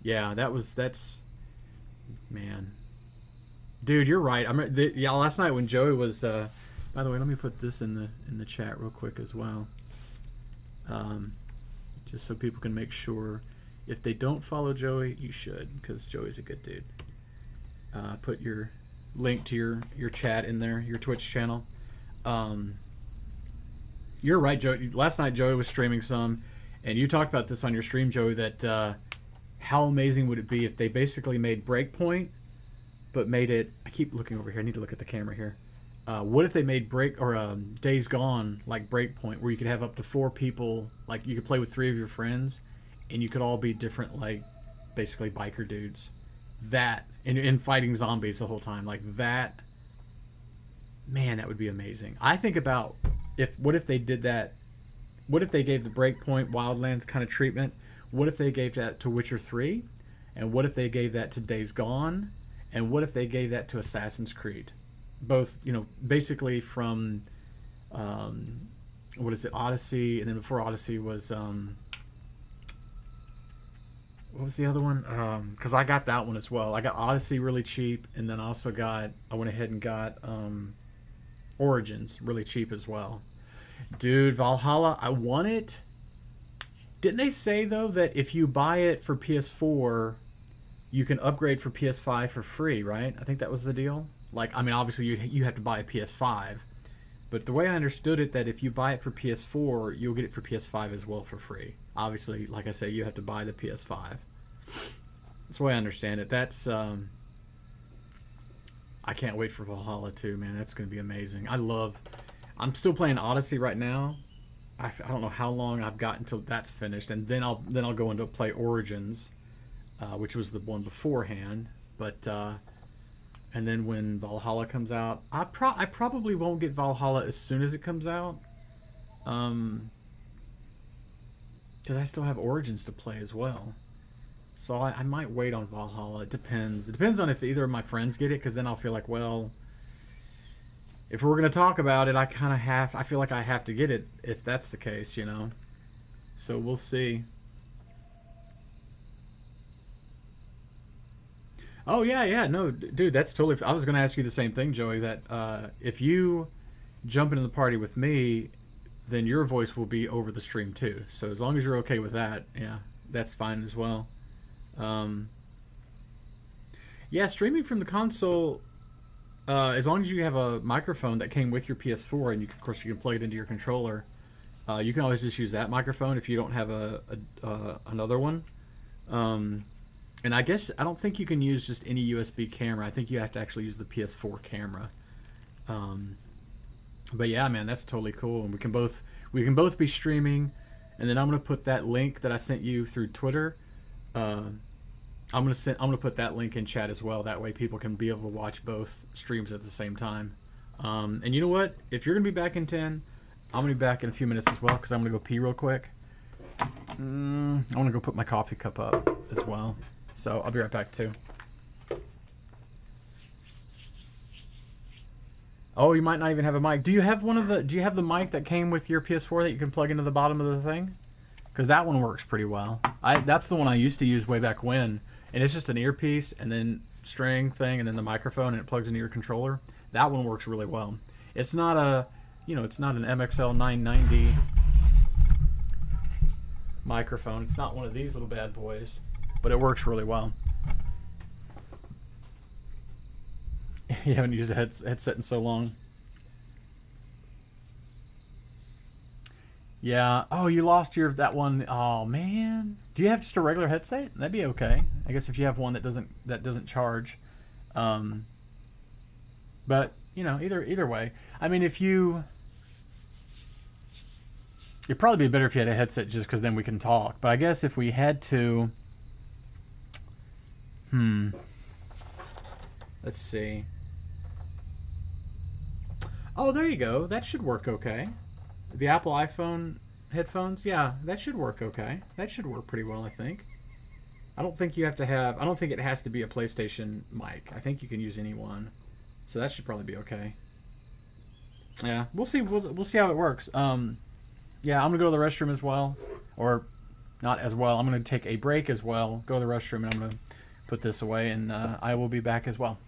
Yeah, that's... Man. Dude, you're right. Yeah, last night when Joey was... by the way, let me put this in the chat real quick as well. Just so people can make sure... If they don't follow Joey, you should, because Joey's a good dude. Put your link to your chat in there, your Twitch channel. You're right, Joey. Last night Joey was streaming some, and you talked about this on your stream, Joey, that how amazing would it be if they basically made Breakpoint, but made it... I keep looking over here. I need to look at the camera here. What if they made Days Gone like Breakpoint, where you could have up to 4 people, like you could play with 3 of your friends, and you could all be different, like, basically biker dudes. That, and fighting zombies the whole time. Like, that, man, that would be amazing. I think about, what if they did that, what if they gave the Breakpoint Wildlands kind of treatment? What if they gave that to Witcher 3? And what if they gave that to Days Gone? And what if they gave that to Assassin's Creed? Both, you know, basically from, what is it, Odyssey, and then before Odyssey was, what was the other one? Because I got that one as well. I got Odyssey really cheap, and then I went ahead and got Origins really cheap as well. Dude, Valhalla, I want it. Didn't they say, though, that if you buy it for PS4, you can upgrade for PS5 for free, right? I think that was the deal. Like, I mean, obviously you have to buy a PS5. But the way I understood it, that if you buy it for PS4, you'll get it for PS5 as well for free. Obviously, like I say, you have to buy the PS5. That's the way I understand it. That's, I can't wait for Valhalla 2, man. That's going to be amazing. I'm still playing Odyssey right now. I don't know how long I've got until that's finished. And then I'll go into play Origins, which was the one beforehand. But, and then when Valhalla comes out, I probably won't get Valhalla as soon as it comes out. Because I still have Origins to play as well. So I might wait on Valhalla. It depends. It depends on if either of my friends get it, because then I'll feel like, well, if we're going to talk about it, I feel like I have to get it if that's the case, you know. So we'll see. Oh, yeah, no, dude, that's totally... I was going to ask you the same thing, Joey, that if you jump into the party with me, then your voice will be over the stream, too. So as long as you're okay with that, yeah, that's fine as well. Yeah, streaming from the console, as long as you have a microphone that came with your PS4, and of course you can plug it into your controller, you can always just use that microphone if you don't have another one. And I guess, I don't think you can use just any USB camera. I think you have to actually use the PS4 camera. But yeah, man, that's totally cool. And we can both be streaming. And then I'm gonna put that link that I sent you through Twitter. I'm gonna put that link in chat as well. That way people can be able to watch both streams at the same time. And you know what? If you're gonna be back in 10, I'm gonna be back in a few minutes as well, because I'm gonna go pee real quick. I want to go put my coffee cup up as well. So I'll be right back too. Oh, you might not even have a mic. Do you have the mic that came with your PS4 that you can plug into the bottom of the thing? Because that one works pretty well. That's the one I used to use way back when, and it's just an earpiece and then string thing and then the microphone, and it plugs into your controller. That one works really well. It's not it's not an MXL 990 microphone. It's not one of these little bad boys, but it works really well. You haven't used a headset in so long. Yeah. Oh, you lost your that one. Oh man. Do you have just a regular headset? That'd be okay. I guess if you have one that doesn't charge. Um, but you know, either way. I mean, if you, it'd probably be better if you had a headset just because then we can talk. But I guess if we had to, let's see. Oh, there you go. That should work okay. The Apple iPhone headphones, yeah, that should work okay. That should work pretty well, I think. I don't think you have to have. I don't think it has to be a PlayStation mic. I think you can use any one, so that should probably be okay. Yeah, we'll see. We'll see how it works. Yeah, I'm gonna go to the restroom as well, or not as well. I'm gonna take a break as well. Go to the restroom, and I'm gonna put this away, and I will be back as well.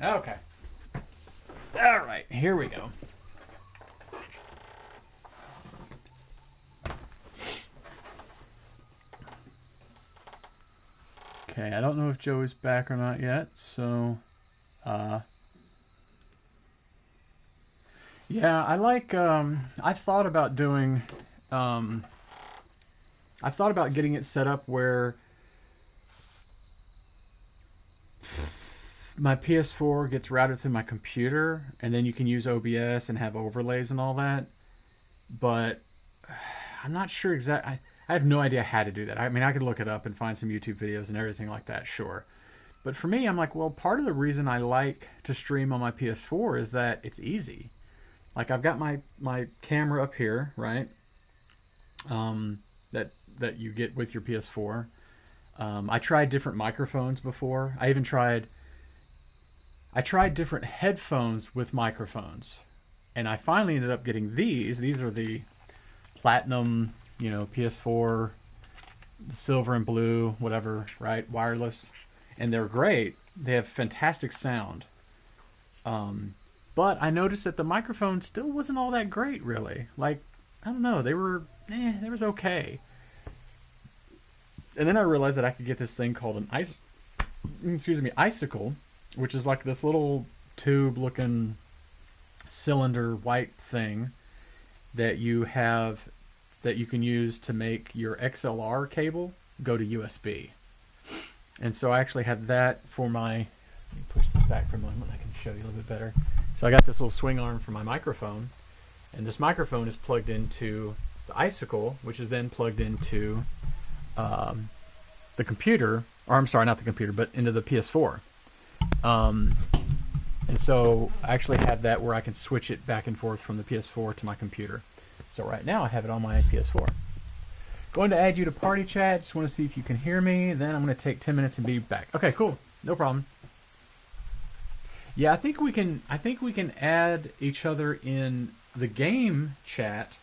Okay. All right, here we go. Okay, I don't know if Joey's back or not yet, so yeah, I like I've thought about doing I've thought about getting it set up where my PS4 gets routed through my computer, and then you can use OBS and have overlays and all that. But I'm not sure exactly. I have no idea how to do that. I mean, I could look it up and find some YouTube videos and everything like that, sure. But for me, I'm like, well, part of the reason I like to stream on my PS4 is that it's easy. Like, I've got my camera up here, right? That you get with your PS4. I tried different microphones before. I tried different headphones with microphones, and I finally ended up getting these. These are the platinum, PS4, the silver and blue, whatever, right? Wireless, and they're great. They have fantastic sound. But I noticed that the microphone still wasn't all that great, really. Like, I don't know, they was okay. And then I realized that I could get this thing called an icicle, which is like this little tube-looking cylinder white thing that you can use to make your XLR cable go to USB. And so I actually have that for my... Let me push this back for a moment. I can show you a little bit better. So I got this little swing arm for my microphone, and this microphone is plugged into the icicle, which is then plugged into the computer, or I'm sorry, not the computer, but into the PS4. And so I actually have that where I can switch it back and forth from the PS4 to my computer. So right now I have it on my PS4. Going to add you to party chat. Just want to see if you can hear me. Then I'm going to take 10 minutes and be back. Okay, cool. No problem. Yeah, I think we can add each other in the game chat,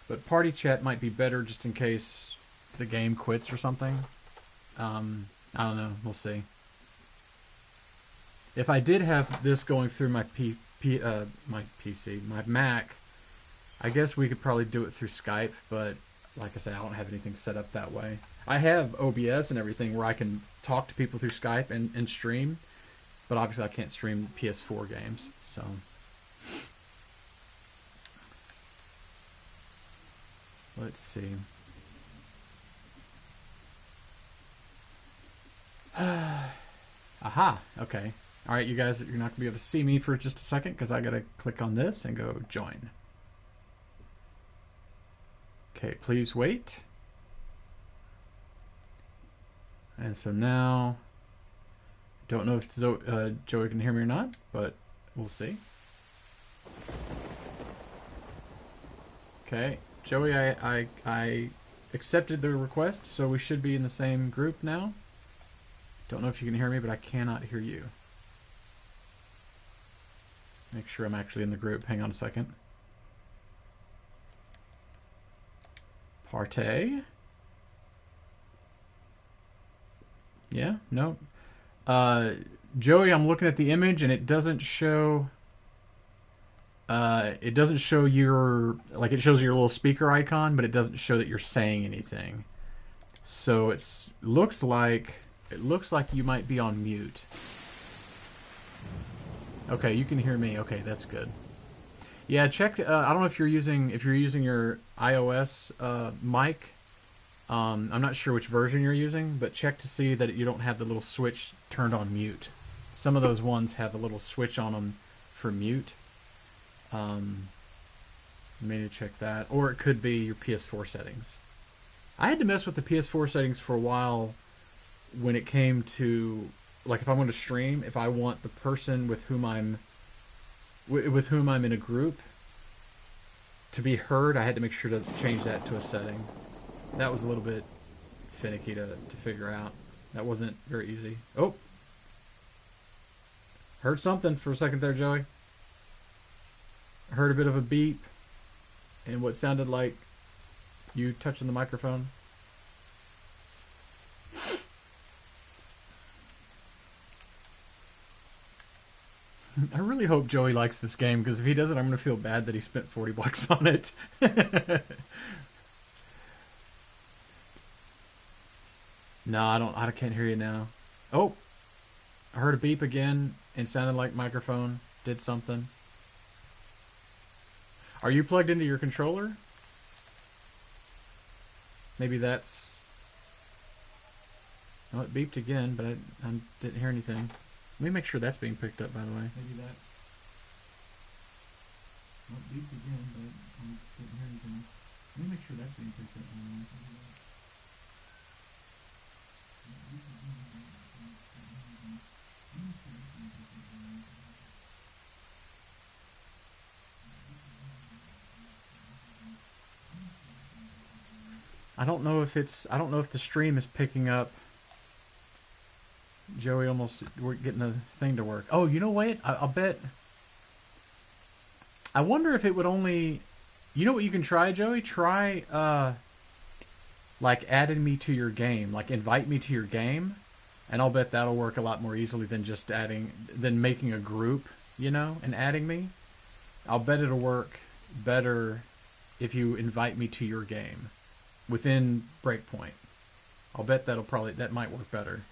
but party chat might be better just in case the game quits or something. I don't know. We'll see. If I did have this going through my my PC, my Mac, I guess we could probably do it through Skype, but like I said, I don't have anything set up that way. I have OBS and everything where I can talk to people through Skype and stream, but obviously I can't stream PS4 games, so... Let's see. Aha, okay. Alright, you guys, you're not going to be able to see me for just a second because I got to click on this and go join. Okay, please wait. And so now, don't know if Joey can hear me or not, but we'll see. Okay, Joey, I accepted the request, so we should be in the same group now. Don't know if you can hear me, but I cannot hear you. Make sure I'm actually in the group. Hang on a second. Partay. Yeah, no. Joey, I'm looking at the image and it doesn't show your, like, it shows your little speaker icon, but it doesn't show that you're saying anything. So it looks like you might be on mute. Okay, you can hear me. Okay, that's good. Yeah, check. I don't know if you're using your iOS mic. I'm not sure which version you're using, but check to see that you don't have the little switch turned on mute. Some of those ones have a little switch on them for mute. Maybe check that, or it could be your PS4 settings. I had to mess with the PS4 settings for a while when it came to, like, if I want to stream, if I want the person with whom I'm in a group to be heard, I had to make sure to change that to a setting. That was a little bit finicky to figure out. That wasn't very easy. Oh! Heard something for a second there, Joey. Heard a bit of a beep and what sounded like you touching the microphone. I really hope Joey likes this game, because if he doesn't, I'm going to feel bad that he spent 40 bucks on it. No, I can't hear you now. Oh, I heard a beep again and sounded like microphone did something. Are you plugged into your controller? Maybe that's... Oh, it beeped again, but I didn't hear anything. Let me make sure that's being picked up, by the way. Maybe that's... Oh, it beeped again, but I didn't hear anything. Let me make sure that's being picked up, by the way. I don't know if the stream is picking up. Joey, we're getting the thing to work. Oh, you know what? I'll bet. I wonder if it would only. You know what you can try, Joey? Try like adding me to your game, like invite me to your game, and I'll bet that'll work a lot more easily than just than making a group, and adding me. I'll bet it'll work better if you invite me to your game within Breakpoint. I'll bet that might work better.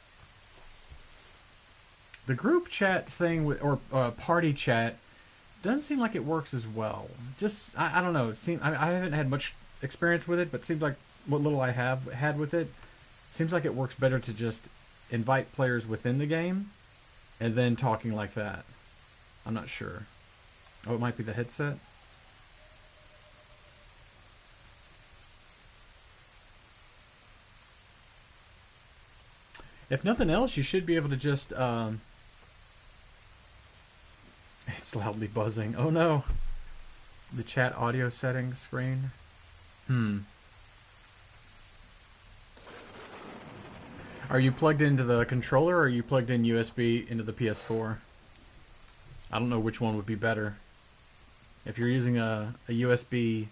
The group chat thing or party chat doesn't seem like it works as well. Just I don't know. I haven't had much experience with it, but it seems like what little I have had with it seems like it works better to just invite players within the game and then talking like that. I'm not sure. Oh, it might be the headset. If nothing else, you should be able to just... It's loudly buzzing. Oh no. The chat audio settings screen. Are you plugged into the controller or are you plugged in USB into the PS4? I don't know which one would be better. If you're using a USB...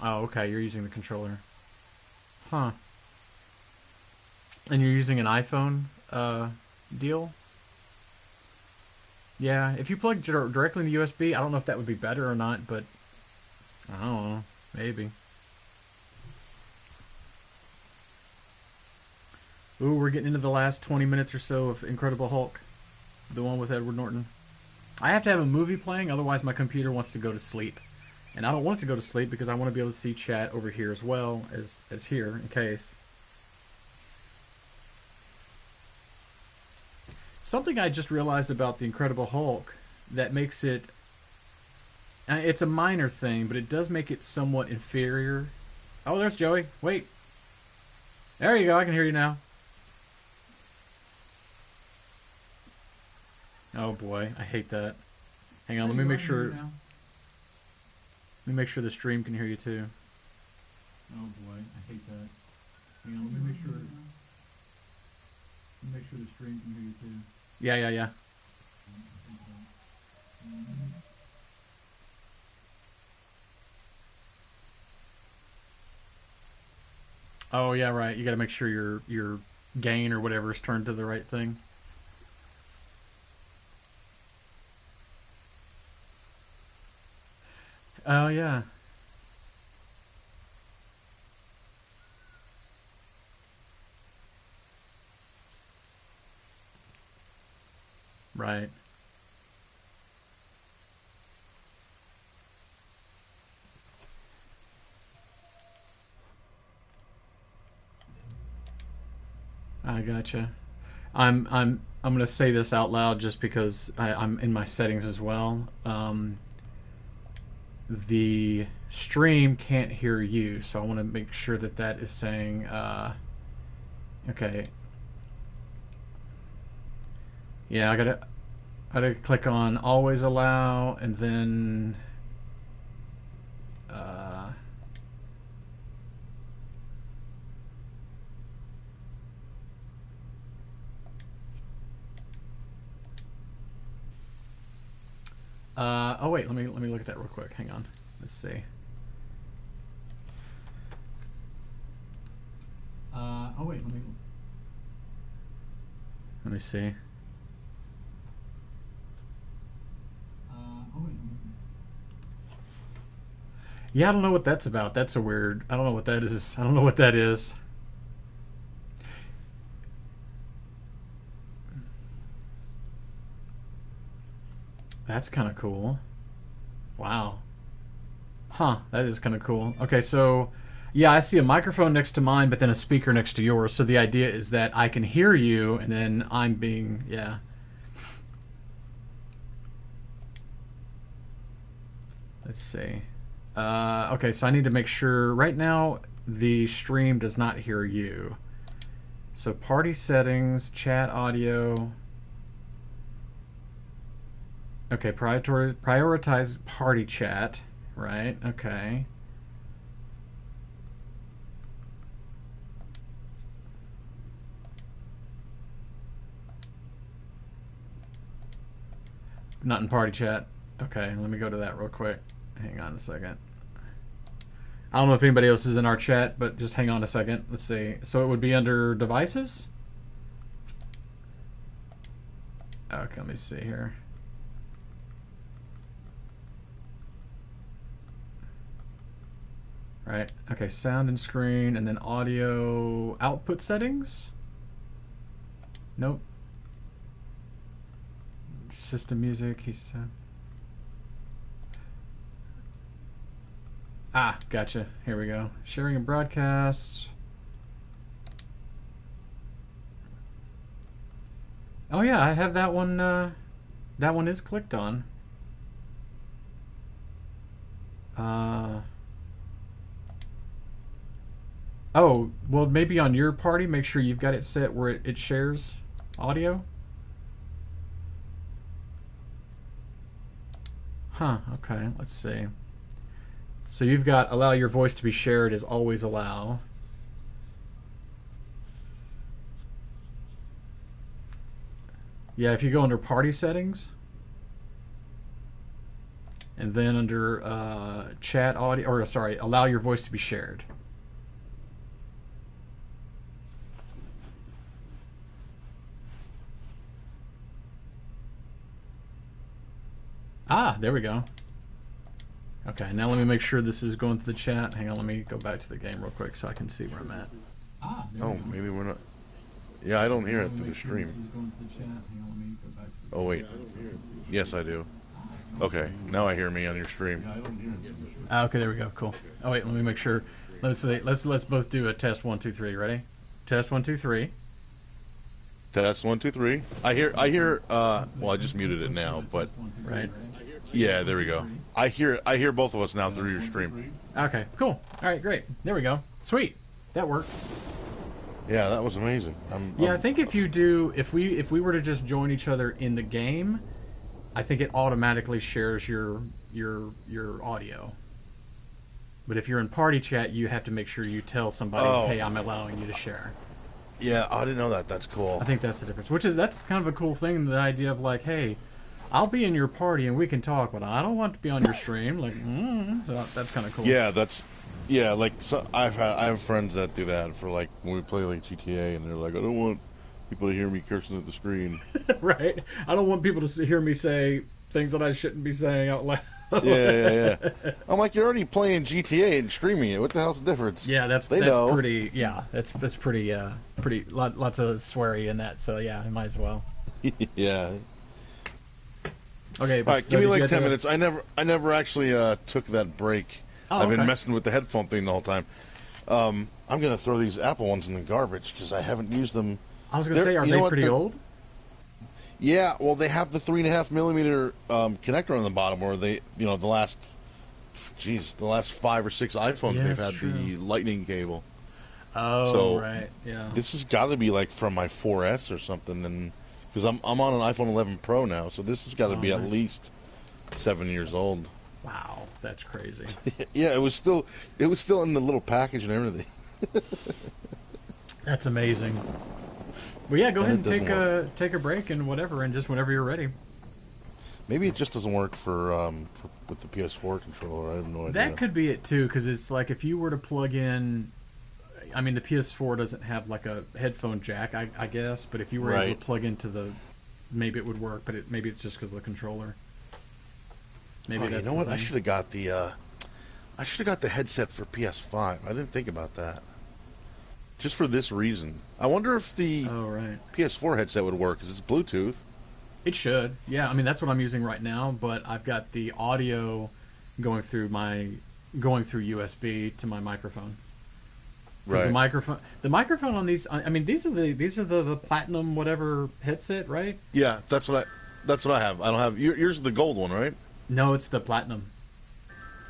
Oh, okay, you're using the controller. Huh. And you're using an iPhone deal? Yeah, if you plug directly into USB, I don't know if that would be better or not, but I don't know, maybe. Ooh, we're getting into the last 20 minutes or so of Incredible Hulk, the one with Edward Norton. I have to have a movie playing, otherwise my computer wants to go to sleep. And I don't want it to go to sleep because I want to be able to see chat over here as well as here, in case. Something I just realized about the Incredible Hulk that makes it... It's a minor thing, but it does make it somewhat inferior. Oh, there's Joey. Wait. There you go. I can hear you now. Oh, boy. I hate that. Hang on. Let me make sure... Let me make sure the stream can hear you, too. Oh, boy. I hate that. Hang on. Let me make sure... Make sure the stream can hear you too. Yeah. Oh yeah, right. You got to make sure your gain or whatever is turned to the right thing. Oh yeah. Right. I gotcha. I'm gonna say this out loud just because I'm in my settings as well. The stream can't hear you, so I want to make sure that is saying okay. Yeah, I gotta click on always allow and then oh wait, let me look at that real quick. Hang on. Let's see. Oh wait, let me see. Yeah, I don't know what that's about. That's a weird. I don't know what that is. I don't know what that is. That's kind of cool. Wow. Huh, that is kind of cool. Okay, so yeah, I see a microphone next to mine, but then a speaker next to yours. So the idea is that I can hear you, and then I'm being, yeah. Let's see. Okay, so I need to make sure. Right now, the stream does not hear you. So party settings, chat audio. Okay, prioritize party chat. Right, okay. Not in party chat. Okay, let me go to that real quick. Hang on a second. I don't know if anybody else is in our chat, but just hang on a second. Let's see. So it would be under devices? Okay, let me see here. Right. Okay, sound and screen, and then audio output settings? Nope. System music, he said. Ah, gotcha. Here we go. Sharing and broadcasts. Oh yeah, I have that one. That one is clicked on. Oh, well, maybe on your party, make sure you've got it set where it shares audio. Huh, okay, let's see. So you've got allow your voice to be shared is always allow. Yeah, if you go under party settings, and then under chat audio, or sorry, allow your voice to be shared. Ah, there we go. Okay, now let me make sure this is going to the chat. Hang on, let me go back to the game real quick so I can see where I'm at. Ah, oh, maybe we're not. Yeah, I don't hear it through the stream. Oh wait. Yes, I do. Okay, now I hear me on your stream. Ah, okay, there we go. Cool. Oh wait, let me make sure. Let's both do a test 1 2 3. Ready? Test 1 2 3. Test 1 2 3. I hear. Well, I just muted it now, but. Right. Yeah, there we go. I hear both of us now through your stream. Okay, cool. All right, great. There we go. Sweet. That worked. Yeah, that was amazing. I think if we were to just join each other in the game, I think it automatically shares your audio. But if you're in party chat, you have to make sure you tell somebody, "Hey, I'm allowing you to share." Yeah, I didn't know that. That's cool. I think that's the difference. That's kind of a cool thing. The idea of like, "Hey, I'll be in your party and we can talk, but I don't want to be on your stream." Like, so that's kind of cool. Yeah, like I have friends that do that for like when we play like GTA, and they're like, I don't want people to hear me cursing at the screen. Right. I don't want people to hear me say things that I shouldn't be saying out loud. Yeah. I'm like, you're already playing GTA and streaming it. What the hell's the difference? Yeah, that's pretty. Yeah, that's pretty. Lots of sweary in that. So yeah, I might as well. Yeah. Okay. All right, give me like 10 minutes. I never actually took that break. I've been messing with the headphone thing the whole time. I'm going to throw these Apple ones in the garbage because I haven't used them. I was going to say, are they pretty old? Yeah, well, they have the 3.5 millimeter connector on the bottom, or the last 5 or 6 iPhones they've had the lightning cable. Oh, so right, yeah. This has got to be like from my 4S or something, and because I'm on an iPhone 11 Pro now, so this has got to be at least 7 years old. Wow, that's crazy. Yeah, it was still in the little package and everything. That's amazing. Well, yeah, go ahead and take a break and whatever, and just whenever you're ready. Maybe it just doesn't work for with the PS4 controller. I have no idea. That could be it too, because it's like if you were to plug in. I mean, the PS4 doesn't have like a headphone jack, I guess, but if you were able to plug into maybe it would work, but maybe it's just because of the controller. Maybe that's. You know what? I should have got the. I should have got the headset for PS5. I didn't think about that. Just for this reason. I wonder if the PS4 headset would work, because it's Bluetooth. It should. Yeah, I mean, that's what I'm using right now, but I've got the audio going through USB to my microphone. Right. The microphone on these, I mean, these are the platinum whatever headset, right? Yeah, that's what I have. I don't have yours is the gold one, right? No, it's the platinum.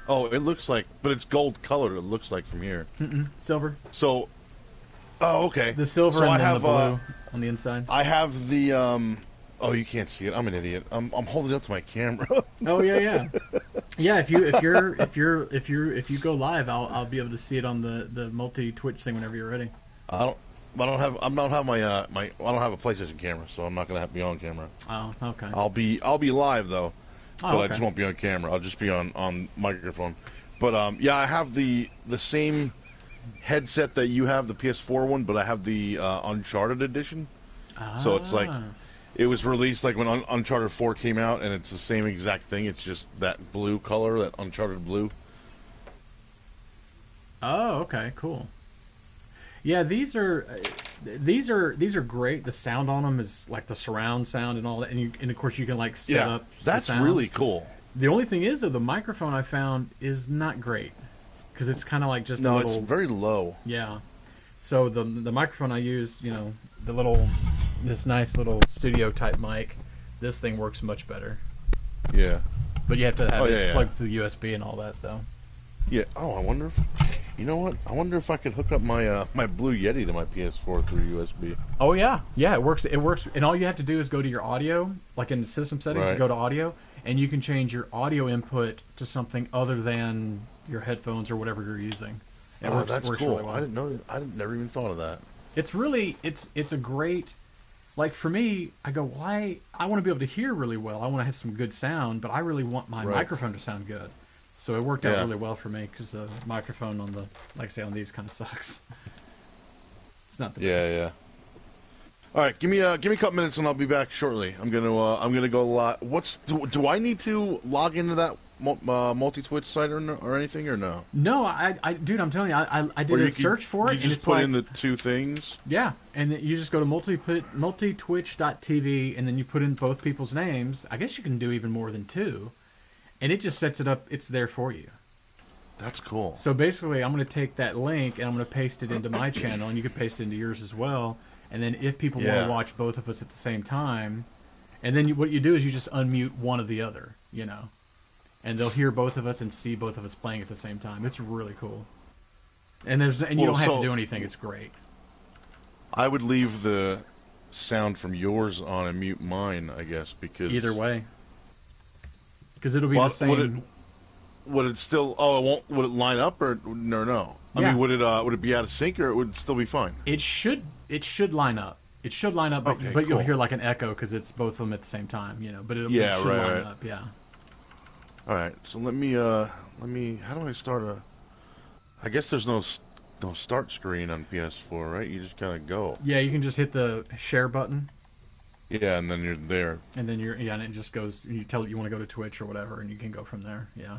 Oh, it looks like, but it's gold colored. It looks like from here. Silver. So, oh, okay. The silver and then the blue on the inside. I have the oh, you can't see it. I'm an idiot. I'm holding it up to my camera. Oh yeah. If you go live, I'll be able to see it on the multi Twitch thing whenever you're ready. I don't have I don't have a PlayStation camera, so I'm not gonna have to be on camera. Oh, okay. I'll be live though. Oh, but okay. I just won't be on camera. I'll just be on microphone. But yeah, I have the same headset that you have, the PS4 one, but I have the Uncharted edition. So it's like it was released like when Uncharted 4 came out, and it's the same exact thing. It's just that blue color, that Uncharted blue. Oh, okay, cool. Yeah, these are great. The sound on them is like the surround sound and all that, and of course you can like set up. That's really cool. The only thing is though, the microphone I found is not great because it's kind of like just a little, it's very low. Yeah. So the microphone I use, you know, this nice little studio type mic, this thing works much better. Yeah. But you have to have it plugged through USB and all that though. Yeah. Oh, I wonder if. You know what? I wonder if I could hook up my my Blue Yeti to my PS4 through USB. Oh yeah, it works. It works, and all you have to do is go to your audio, like in the system settings, go to audio, and you can change your audio input to something other than your headphones or whatever you're using. That's cool. Really well. I didn't know. I never even thought of that. It's really it's a great. Like for me, I go, why? I want to be able to hear really well. I want to have some good sound, but I really want my microphone to sound good. So it worked out really well for me because the microphone on like I say, on these kind of sucks. It's not the best. Yeah. All right, give me a couple minutes and I'll be back shortly. I'm gonna go lot. Do I need to log into that multi-Twitch site or anything or no? No, I dude, I'm telling you, I did a search for it. You just put in the two things. Yeah, and then you just go to multitwitch.tv and then you put in both people's names. I guess you can do even more than two. And it just sets it up. It's there for you. That's cool. So basically, I'm going to take that link and I'm going to paste it into my channel, and you can paste it into yours as well. And then if people want to watch both of us at the same time, and then what you do is you just unmute one of the other, you know, and they'll hear both of us and see both of us playing at the same time. It's really cool. And you don't have to do anything. It's great. I would leave the sound from yours on and mute mine, I guess, because either way. Because it'll be the same. Would it still? Oh, it won't. Would it line up or no? I mean, would it be out of sync or would it still be fine? It should line up. It should line up, but you'll hear like an echo because it's both of them at the same time, you know. But it should line up. Yeah. All right. So let me. How do I start a? I guess there's no start screen on PS4, right? You just kind of go. Yeah, you can just hit the share button. Yeah, and then you're there. And then and it just goes. You tell it you want to go to Twitch or whatever, and you can go from there. Yeah.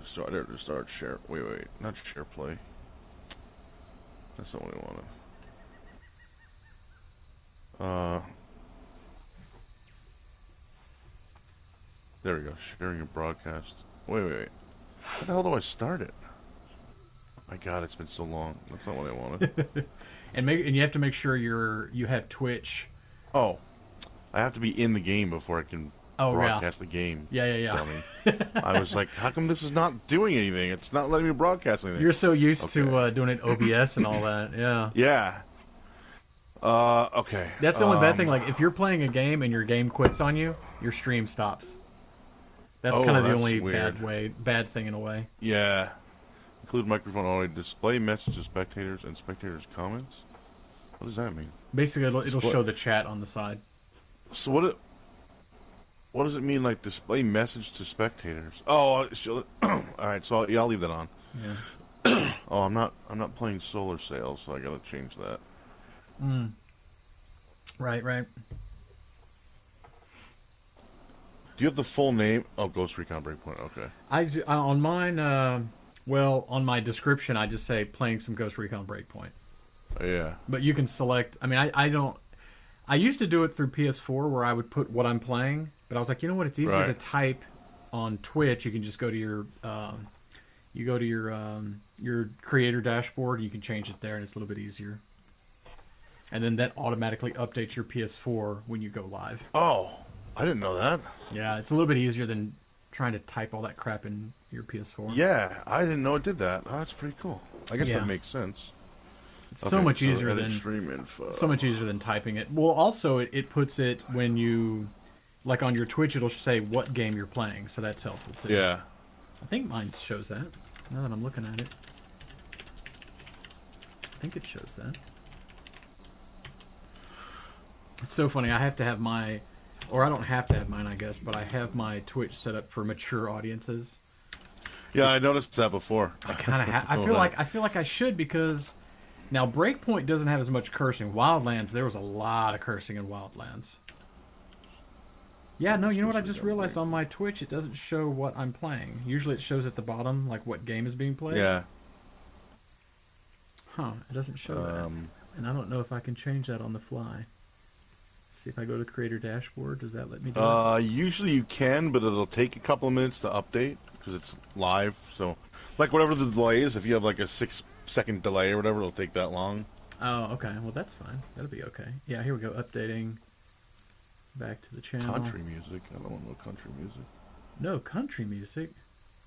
Start share. Wait, not share play. That's not what I wanted. There we go. Sharing your broadcast. Wait. How the hell do I start it? My God, it's been so long. That's not what I wanted. And you have to make sure you have Twitch. Oh, I have to be in the game before I can broadcast the game. Yeah. Dummy. I was like, how come this is not doing anything? It's not letting me broadcast anything. You're so used to doing it OBS and all that. Yeah. Yeah. Okay. That's the only bad thing. Like, if you're playing a game and your game quits on you, your stream stops. That's kind of the only bad thing in a way. Yeah. Include microphone only. Display message to spectators and spectators' comments. What does that mean? Basically, it'll show the chat on the side. So what does it mean? Like display message to spectators? Oh, all right. So I'll leave that on. Yeah. Oh, I'm not playing Solar Sail, so I gotta change that. Right. Do you have the full name? Oh, Ghost Recon Breakpoint. Okay. On mine, well, on my description, I just say playing some Ghost Recon Breakpoint. Yeah. But you can select. I mean, I don't. I used to do it through PS4 where I would put what I'm playing, but I was like, you know what? It's easier to type on Twitch. You can just go to your creator dashboard. You can change it there, and it's a little bit easier. And then that automatically updates your PS4 when you go live. Oh, I didn't know that. Yeah, it's a little bit easier than trying to type all that crap in your PS4. Yeah, I didn't know it did that. Oh, that's pretty cool. I guess Yeah. that makes sense. It's so much easier than stream info. so much easier than typing it. Well, also it puts it when you like on your Twitch, it'll say what game you're playing, so that's helpful too. Yeah. I think mine shows that. Now that I'm looking at it, I think it shows that. It's so funny. I have to have my, or I don't have to have mine, I guess, but I have my Twitch set up for mature audiences. Yeah, I noticed that before. I kind of have. I feel like I should because now Breakpoint doesn't have as much cursing. Wildlands, there was a lot of cursing in Wildlands. Yeah, no, you know what I just realized on my Twitch? It doesn't show what I'm playing. Usually it shows at the bottom, like what game is being played. Yeah. Huh, it doesn't show that. And I don't know if I can change that on the fly. See if I go to the creator dashboard, does that let me do it? Usually you can, but it'll take a couple of minutes to update because it's live. So, like whatever the delay is, if you have like a 6-second delay or whatever, it'll take that long. Oh, okay. Well, that's fine. That'll be okay. Yeah, here we go. Updating. Back to the channel. Country music. I don't want no country music. No country music.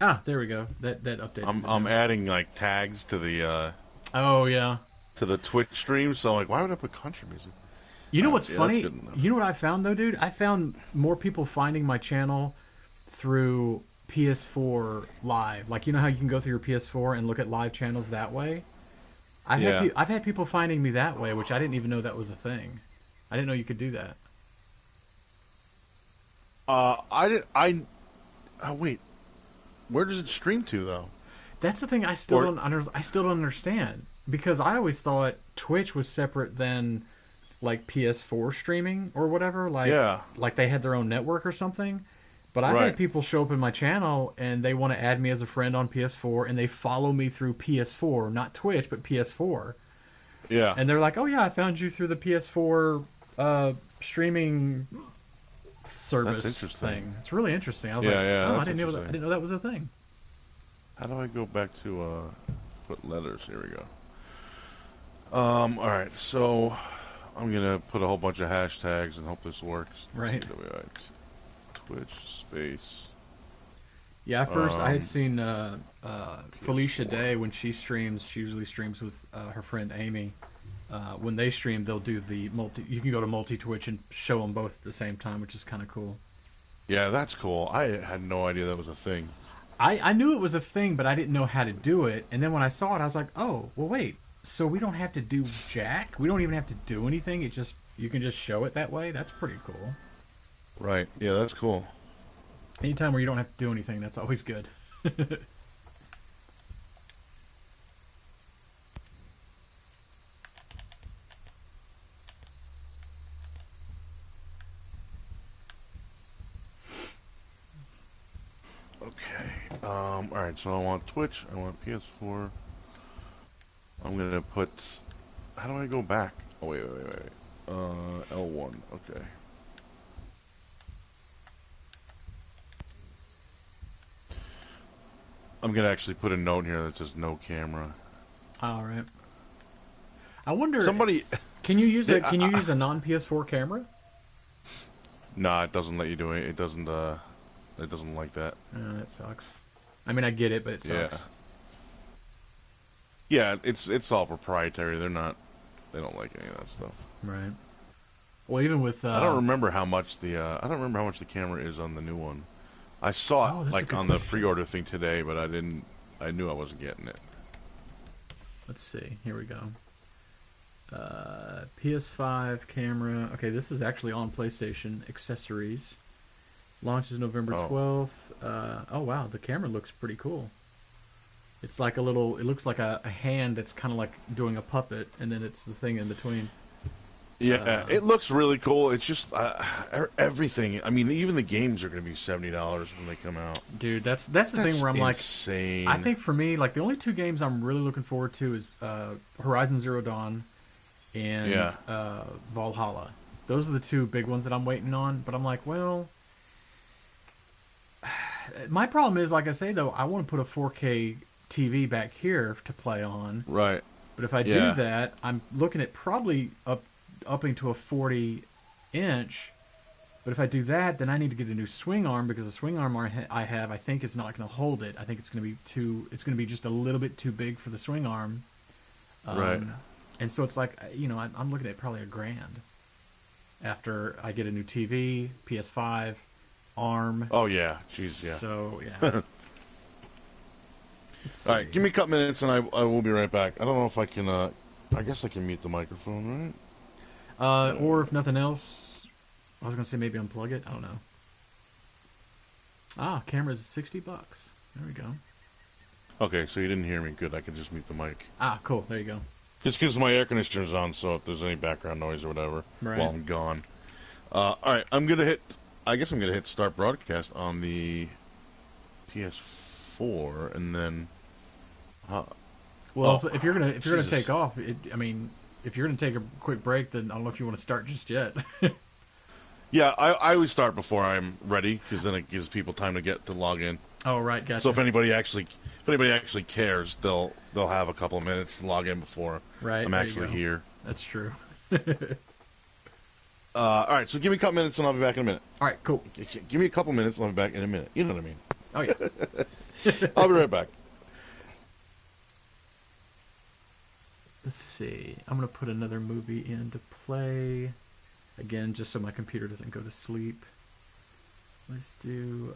Ah, there we go. That updated. I'm adding like tags to the oh yeah, to the Twitch stream. So I'm like, why would I put country music? You know what's funny? That's good enough. You know what I found though, dude? I found more people finding my channel through PS4 Live. Like, you know how you can go through your PS4 and look at live channels that way? I've had people finding me that way, which I didn't even know that was a thing. I didn't know you could do that. Wait. Where does it stream to though? That's the thing I still don't understand, because I always thought Twitch was separate than like PS4 streaming or whatever, like they had their own network or something. But I had people show up in my channel and they want to add me as a friend on PS4 and they follow me through PS4, not Twitch, but PS4. Yeah. And they're like, "Oh yeah, I found you through the PS4 streaming service." That's interesting. Thing. It's really interesting. I was I didn't know that was a thing. How do I go back to put letters? Here we go. All right, so I'm gonna put a whole bunch of hashtags and hope this works. Right. Twitch space. Yeah, at first I had seen Felicia Day when she streams. She usually streams with her friend Amy. When they stream, they'll do the multi. You can go to multi-Twitch and show them both at the same time, which is kind of cool. Yeah, that's cool. I had no idea that was a thing. I knew it was a thing, but I didn't know how to do it. And then when I saw it, I was like, "Oh, well, wait. So we don't have to do jack? We don't even have to do anything. It just you can just show it that way. That's pretty cool." Right. Yeah, that's cool. Anytime where you don't have to do anything, that's always good. Okay. All right. So I want Twitch. I want PS4. I'm gonna put. How do I go back? Oh wait. L1. Okay. I'm gonna actually put a note here that says no camera. All right. I wonder. Somebody. Can you use a use a non PS4 camera? Nah, it doesn't let you do it. It doesn't. It doesn't like that. That sucks. I mean, I get it, but it sucks. Yeah, it's all proprietary. They don't like any of that stuff. Right. Well, even with I don't remember how much the camera is on the new one. I saw it like on the pre-order thing today, but I knew I wasn't getting it. Let's see. Here we go. PS5 camera. Okay, this is actually on PlayStation accessories. Launches November 12th. Oh wow, the camera looks pretty cool. It's like it looks like a hand that's kind of like doing a puppet, and then it's the thing in between. Yeah, it looks really cool. It's just everything. I mean, even the games are going to be $70 when they come out. Dude, that's the thing where I'm insane. like, I think for me, like the only two games I'm really looking forward to is Horizon Zero Dawn and Valhalla. Those are the two big ones that I'm waiting on. But I'm like, well, my problem is, like I say though, I want to put a 4K TV back here to play on. Right. But if I do that, I'm looking at probably upping to a 40-inch. But if I do that, then I need to get a new swing arm because the swing arm I have, I think, is not going to hold it. I think it's going to be it's going to be just a little bit too big for the swing arm. Right. And so it's like, I'm looking at probably $1,000 after I get a new TV, PS5, arm. Oh yeah, jeez, yeah. So yeah. All right, give me a couple minutes and I will be right back. I don't know if I can. I guess I can mute the microphone, right? Or if nothing else, I was gonna say maybe unplug it. I don't know. Ah, camera's $60. There we go. Okay, so you didn't hear me. Good. I can just mute the mic. Ah, cool. There you go. It's because my air conditioner's on, so if there's any background noise or whatever while I'm gone. All right, I guess I'm gonna hit start broadcast on the PS4, and then. Well, if you're gonna take off, if you're gonna take a quick break, then I don't know if you want to start just yet. Yeah, I always start before I'm ready because then it gives people time to log in. Oh right, gotcha. So if anybody actually cares, they'll have a couple of minutes to log in before I'm actually here. That's true. All right, so give me a couple minutes and I'll be back in a minute. All right, cool. Give me a couple minutes and I'll be back in a minute. You know what I mean? Oh yeah. I'll be right back. Let's see. I'm gonna put another movie in to play again, just so my computer doesn't go to sleep. Let's do.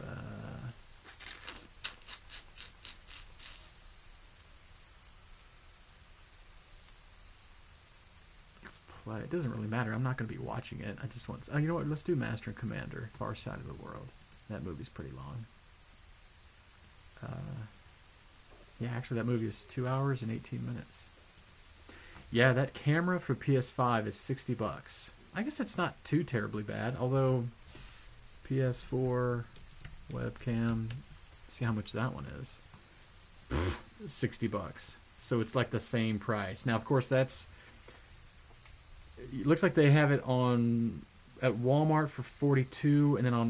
Let's play. It doesn't really matter. I'm not going to be watching it. I just want. Oh, you know what? Let's do Master and Commander: Far Side of the World. That movie's pretty long. Yeah, actually, that movie is 2 hours and 18 minutes. Yeah, that camera for PS5 is $60. I guess it's not too terribly bad, although PS4 webcam, see how much that one is. $60. So it's like the same price. Now, of course, it looks like they have it at Walmart for $42, and then I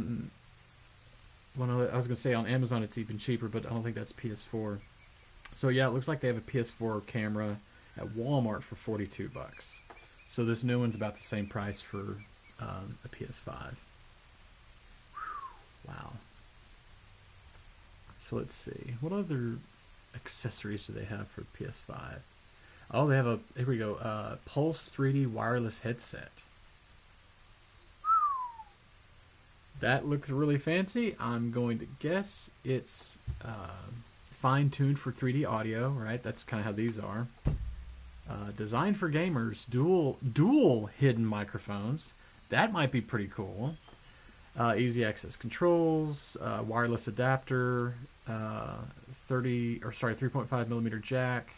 was going to say on Amazon it's even cheaper, but I don't think that's PS4. So yeah, it looks like they have a PS4 camera at Walmart for $42. So this new one's about the same price for a PS5. Wow. So let's see. What other accessories do they have for PS5? Oh, they have here we go, Pulse 3D wireless headset. That looks really fancy. I'm going to guess it's fine-tuned for 3D audio, right? That's kind of how these are. Designed for gamers, dual hidden microphones. That might be pretty cool. Easy access controls, wireless adapter, 3.5 millimeter jack.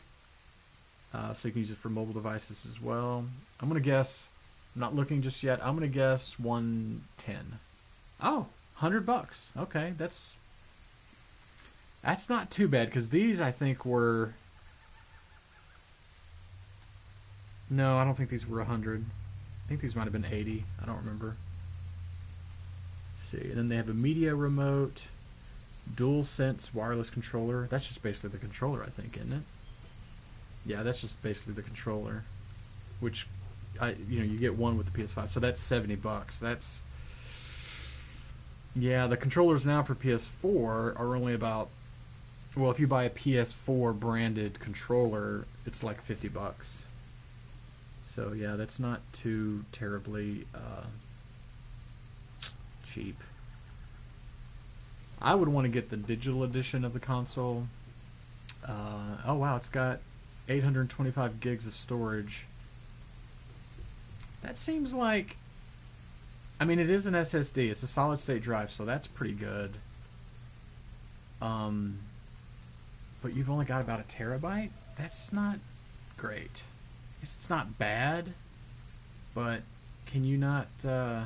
So you can use it for mobile devices as well. I'm gonna guess. I'm not looking just yet. I'm gonna guess 110. Oh, $100. Okay, that's not too bad because these I think were. No, I don't think these were 100. I think these might have been 80. I don't remember. Let's see, and then they have a media remote, DualSense wireless controller. That's just basically the controller, I think, isn't it? Yeah, that's just basically the controller, which you get one with the PS5, so that's $70. That's the controllers now for PS4 are only about. Well, if you buy a PS4 branded controller, it's like $50. So yeah, that's not too terribly cheap. I would want to get the digital edition of the console. Oh wow, it's got 825 gigs of storage. That seems like, I mean, it is an SSD. It's a solid state drive, so that's pretty good. But you've only got about a terabyte? That's not great. It's not bad, but can you not? So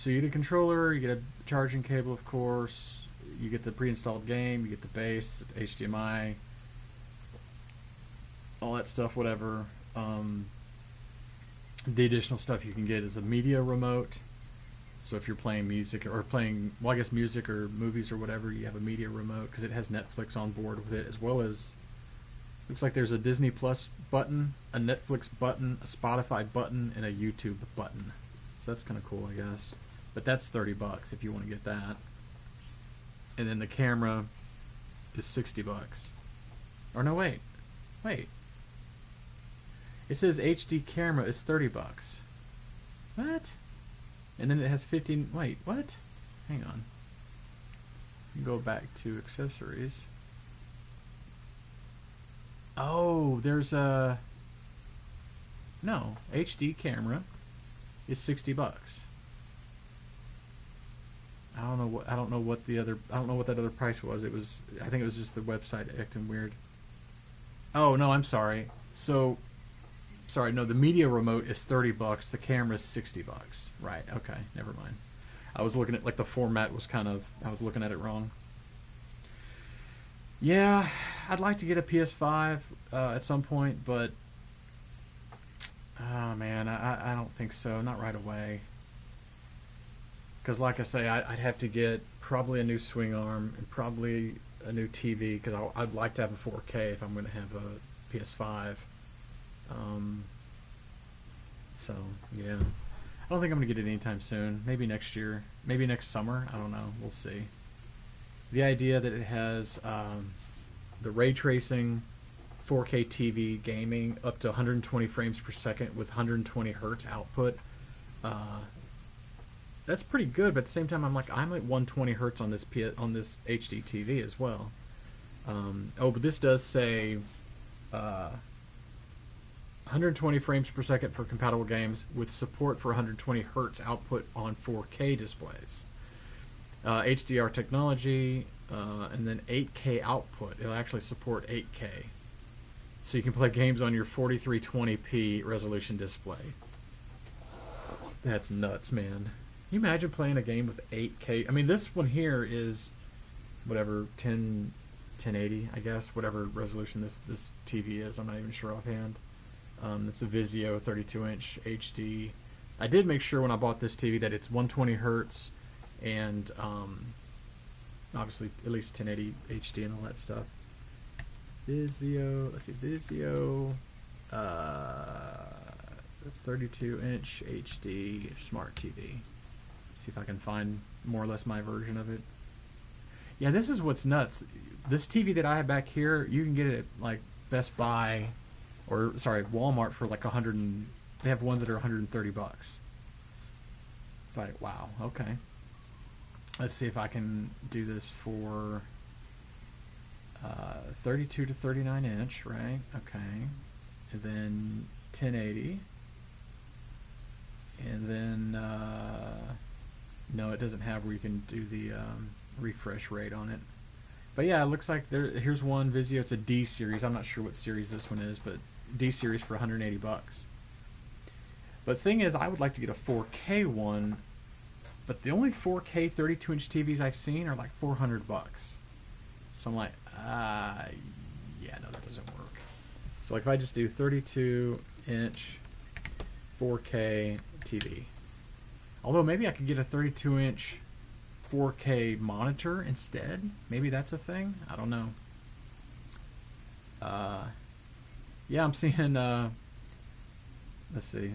you get a controller, you get a charging cable, of course. You get the pre-installed game, you get the base, the HDMI, all that stuff, whatever. The additional stuff you can get is a media remote. So if you're playing music or playing, well, I guess music or movies or whatever, you have a media remote because it has Netflix on board with it, as well as looks like there's a Disney Plus button, a Netflix button, a Spotify button, and a YouTube button. So that's kind of cool, I guess. But that's $30 if you want to get that. And then the camera is $60. Or no, wait. It says HD camera is $30. What? And then it has 15. Wait, what? Hang on. Go back to accessories. Oh, there's a. No, HD camera is $60. I don't know what that other price was. I think it was just the website acting weird. Oh no, I'm sorry. No, the media remote is $30. The camera is $60. Right. Okay. Never mind. I was looking at the format was I was looking at it wrong. Yeah, I'd like to get a PS5 at some point, but oh man, I don't think so. Not right away. Because like I say, I'd have to get probably a new swing arm and probably a new TV because I'd like to have a 4K if I'm going to have a PS5. So yeah, I don't think I'm gonna get it anytime soon. Maybe next year, maybe next summer. I don't know. We'll see. The idea that it has the ray tracing, 4K TV gaming up to 120 frames per second with 120 hertz output. That's pretty good, but at the same time, I'm at 120 hertz on this HD TV as well. But this does say 120 frames per second for compatible games with support for 120 hertz output on 4K displays. HDR technology, and then 8K output. It'll actually support 8K. So you can play games on your 4320p resolution display. That's nuts, man. Can you imagine playing a game with 8K? I mean, this one here is whatever, 1080, I guess, whatever resolution this TV is. I'm not even sure offhand. It's a Vizio 32-inch HD. I did make sure when I bought this TV that it's 120 hertz and obviously at least 1080 HD and all that stuff. Vizio, let's see, Vizio 32-inch HD smart TV. See if I can find more or less my version of it. Yeah, this is what's nuts. This TV that I have back here, you can get it at Best Buy. Or sorry, Walmart for they have ones that are $130. Wow, okay. Let's see if I can do this for 32 to 39 inch, right? Okay. And then 1080. And then no, it doesn't have where you can do the refresh rate on it. But yeah, it looks like here's one Vizio. It's a D series. I'm not sure what series this one is, but D series for $180. But the thing is, I would like to get a 4K one, but the only 4K 32-inch TVs I've seen are $400. So I'm like, yeah, no, that doesn't work. So if I just do 32-inch 4K TV, although maybe I could get a 32-inch 4K monitor instead. Maybe that's a thing. I don't know. Yeah, I'm seeing. Let's see.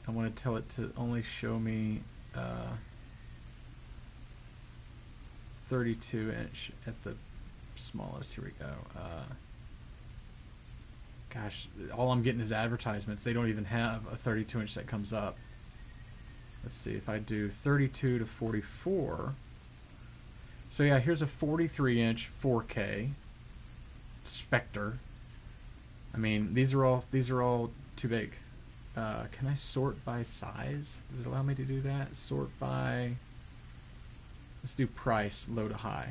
I want to tell it to only show me 32-inch at the smallest. Here we go. Gosh, all I'm getting is advertisements. They don't even have a 32-inch that comes up. Let's see if I do 32 to 44. So yeah, here's a 43-inch 4K Spectre. I mean, these are all too big. Can I sort by size? Does it allow me to do that? Sort by. Let's do price, low to high.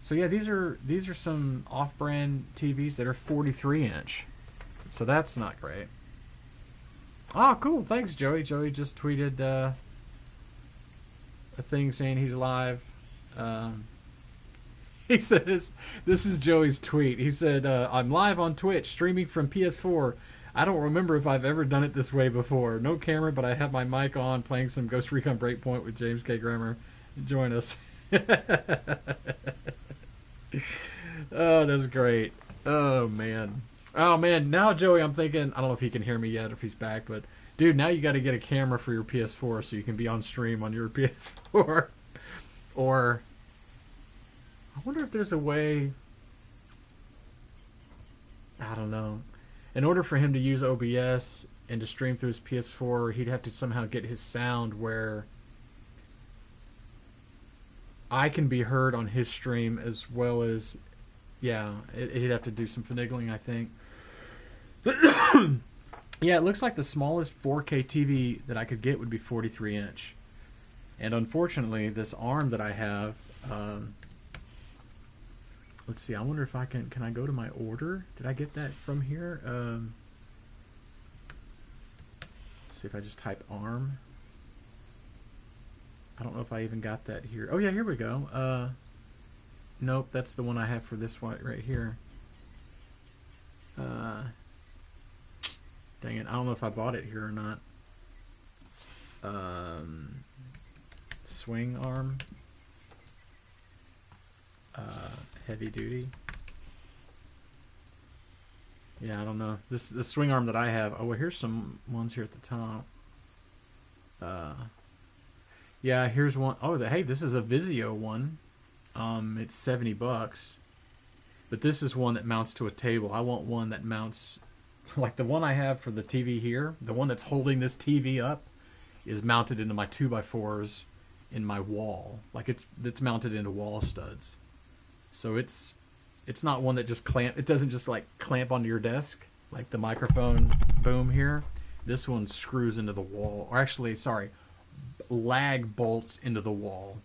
So yeah, these are some off-brand TVs that are 43-inch. So that's not great. Oh, cool. Thanks, Joey. Joey just tweeted a thing saying he's live. He says, this is Joey's tweet. He said, I'm live on Twitch, streaming from PS4. I don't remember if I've ever done it this way before. No camera, but I have my mic on, playing some Ghost Recon Breakpoint with James K. Grammer. Join us. Oh, that's great. Oh, man. Oh, man. Now, Joey, I'm thinking, I don't know if he can hear me yet, if he's back, but, dude, now you got to get a camera for your PS4 so you can be on stream on your PS4. Or... I wonder if there's a way, I don't know. In order for him to use OBS and to stream through his PS4, he'd have to somehow get his sound where I can be heard on his stream as well as, yeah, he'd have to do some finagling, I think. Yeah, it looks like the smallest 4K TV that I could get would be 43 inch. And unfortunately, this arm that I have... let's see, I wonder if I can I go to my order? Did I get that from here? Let's see if I just type ARM. I don't know if I even got that here. Oh yeah, here we go. Nope, that's the one I have for this one right here. Dang it, I don't know if I bought it here or not. Swing arm. Heavy duty. Yeah, I don't know. This swing arm that I have. Oh, well, here's some ones here at the top. Yeah, here's one. Oh, hey, this is a Vizio one. It's $70, but this is one that mounts to a table. I want one that mounts, like the one I have for the TV here. The one that's holding this TV up is mounted into my 2x4s in my wall. Like it's mounted into wall studs. So it's not one that just it doesn't just like clamp onto your desk like the microphone boom here. This one screws into the wall, or actually, sorry, lag bolts into the wall.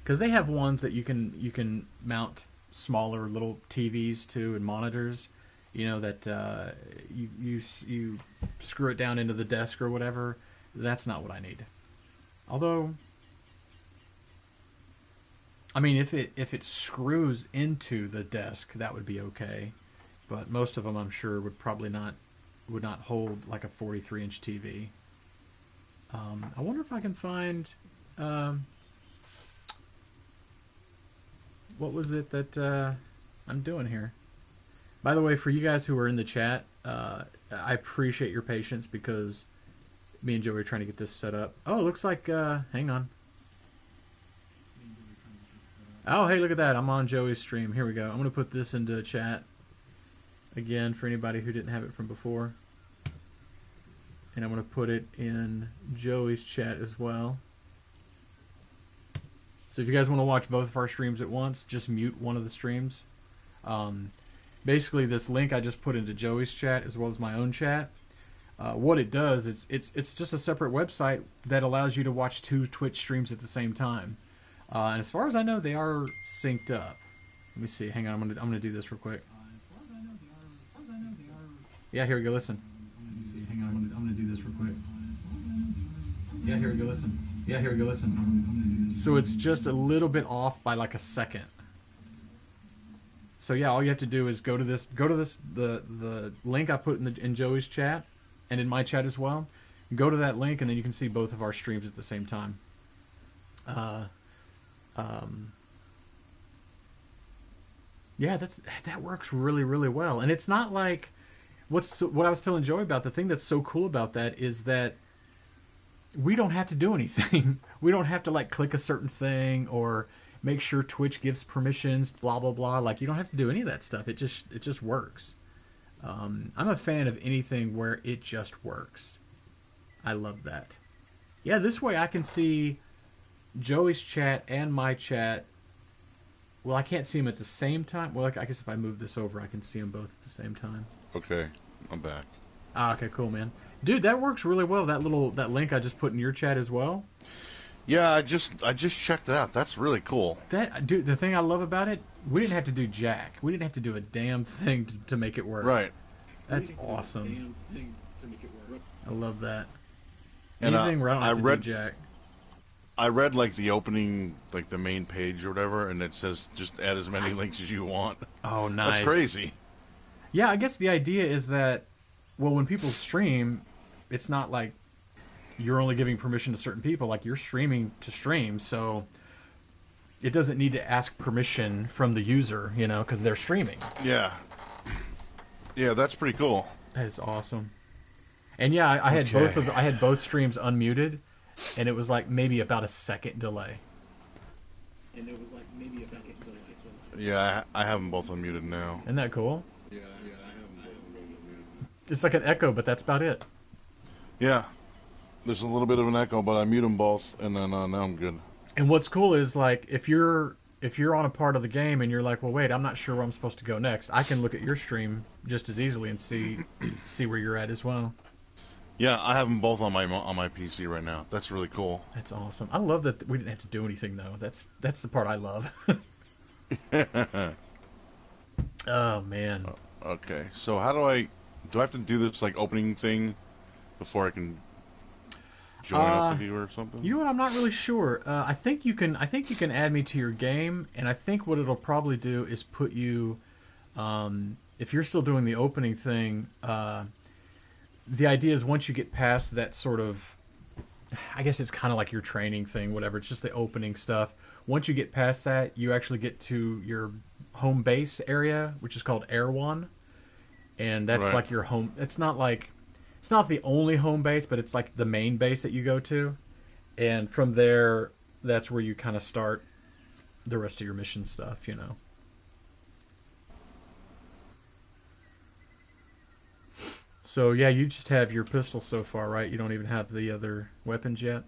Because they have ones that you can mount smaller little TVs to and monitors. You know that you screw it down into the desk or whatever. That's not what I need. Although, I mean, if it screws into the desk, that would be okay. But most of them, I'm sure, would not hold like a 43-inch TV. I wonder if I can find what was it that I'm doing here. By the way, for you guys who are in the chat, I appreciate your patience because me and Joey are trying to get this set up. Oh, it looks like hang on. Oh, hey, look at that. I'm on Joey's stream. Here we go. I'm going to put this into chat again for anybody who didn't have it from before. And I'm going to put it in Joey's chat as well. So if you guys want to watch both of our streams at once, just mute one of the streams. Basically, this link I just put into Joey's chat as well as my own chat. What it does is it's just a separate website that allows you to watch 2 Twitch streams at the same time. And as far as I know, they are synced up. Let me see. Hang on. I'm gonna do this real quick. Yeah, here we go. Listen. Let me see. Hang on. I'm gonna do this real quick. Yeah, here we go. Listen. Yeah, here we go. Listen. So it's just a little bit off by like a second. So yeah, all you have to do is go to the link I put in Joey's chat and in my chat as well. Go to that link and then you can see both of our streams at the same time. Yeah, that works really, really well. And it's not like what I was telling Joey about. The thing that's so cool about that is that we don't have to do anything. We don't have to like click a certain thing or make sure Twitch gives permissions, blah blah blah. Like you don't have to do any of that stuff. It just works. I'm a fan of anything where it just works. I love that. Yeah, this way I can see Joey's chat and my chat. Well, I can't see them at the same time. Well, I guess if I move this over, I can see them both at the same time. Okay, I'm back. Ah, okay, cool, man. Dude, that works really well. That link I just put in your chat as well. Yeah, I just checked it out. That's really cool. That dude, the thing I love about it, we didn't have to do jack. We didn't have to do a damn thing to make it work. Right. That's awesome. I love that. And Anything where I don't have to do jack. I read like the opening, like the main page or whatever, and it says just add as many links as you want. Oh, nice. That's crazy. Yeah, I guess the idea is that, well, when people stream, it's not like you're only giving permission to certain people. Like, you're streaming to stream, so it doesn't need to ask permission from the user, you know, because they're streaming. Yeah. Yeah, that's pretty cool. That is awesome. And yeah, I had both streams unmuted, and it was like maybe about a second delay. Yeah, I have them both unmuted now. Isn't that cool? Yeah, I have them both unmuted. It's like an echo, but that's about it. Yeah. There's a little bit of an echo, but I mute them both, and then now I'm good. And what's cool is, like, if you're on a part of the game and you're like, well, wait, I'm not sure where I'm supposed to go next, I can look at your stream just as easily and see where you're at as well. Yeah, I have them both on my PC right now. That's really cool. That's awesome. I love that we didn't have to do anything, though. That's the part I love. Oh, man. Okay, so how do I have to do this, like, opening thing before I can join up with you or something? You know what? I'm not really sure. I think you can add me to your game, and I think what it'll probably do is put you, if you're still doing the opening thing, the idea is once you get past that sort of, I guess it's kind of like your training thing, whatever. It's just the opening stuff. Once you get past that, you actually get to your home base area, which is called Air One, and that's right. like your home. It's not the only home base, but it's like the main base that you go to, and from there, that's where you kind of start the rest of your mission stuff, you know. So yeah, you just have your pistol so far, right? You don't even have the other weapons yet?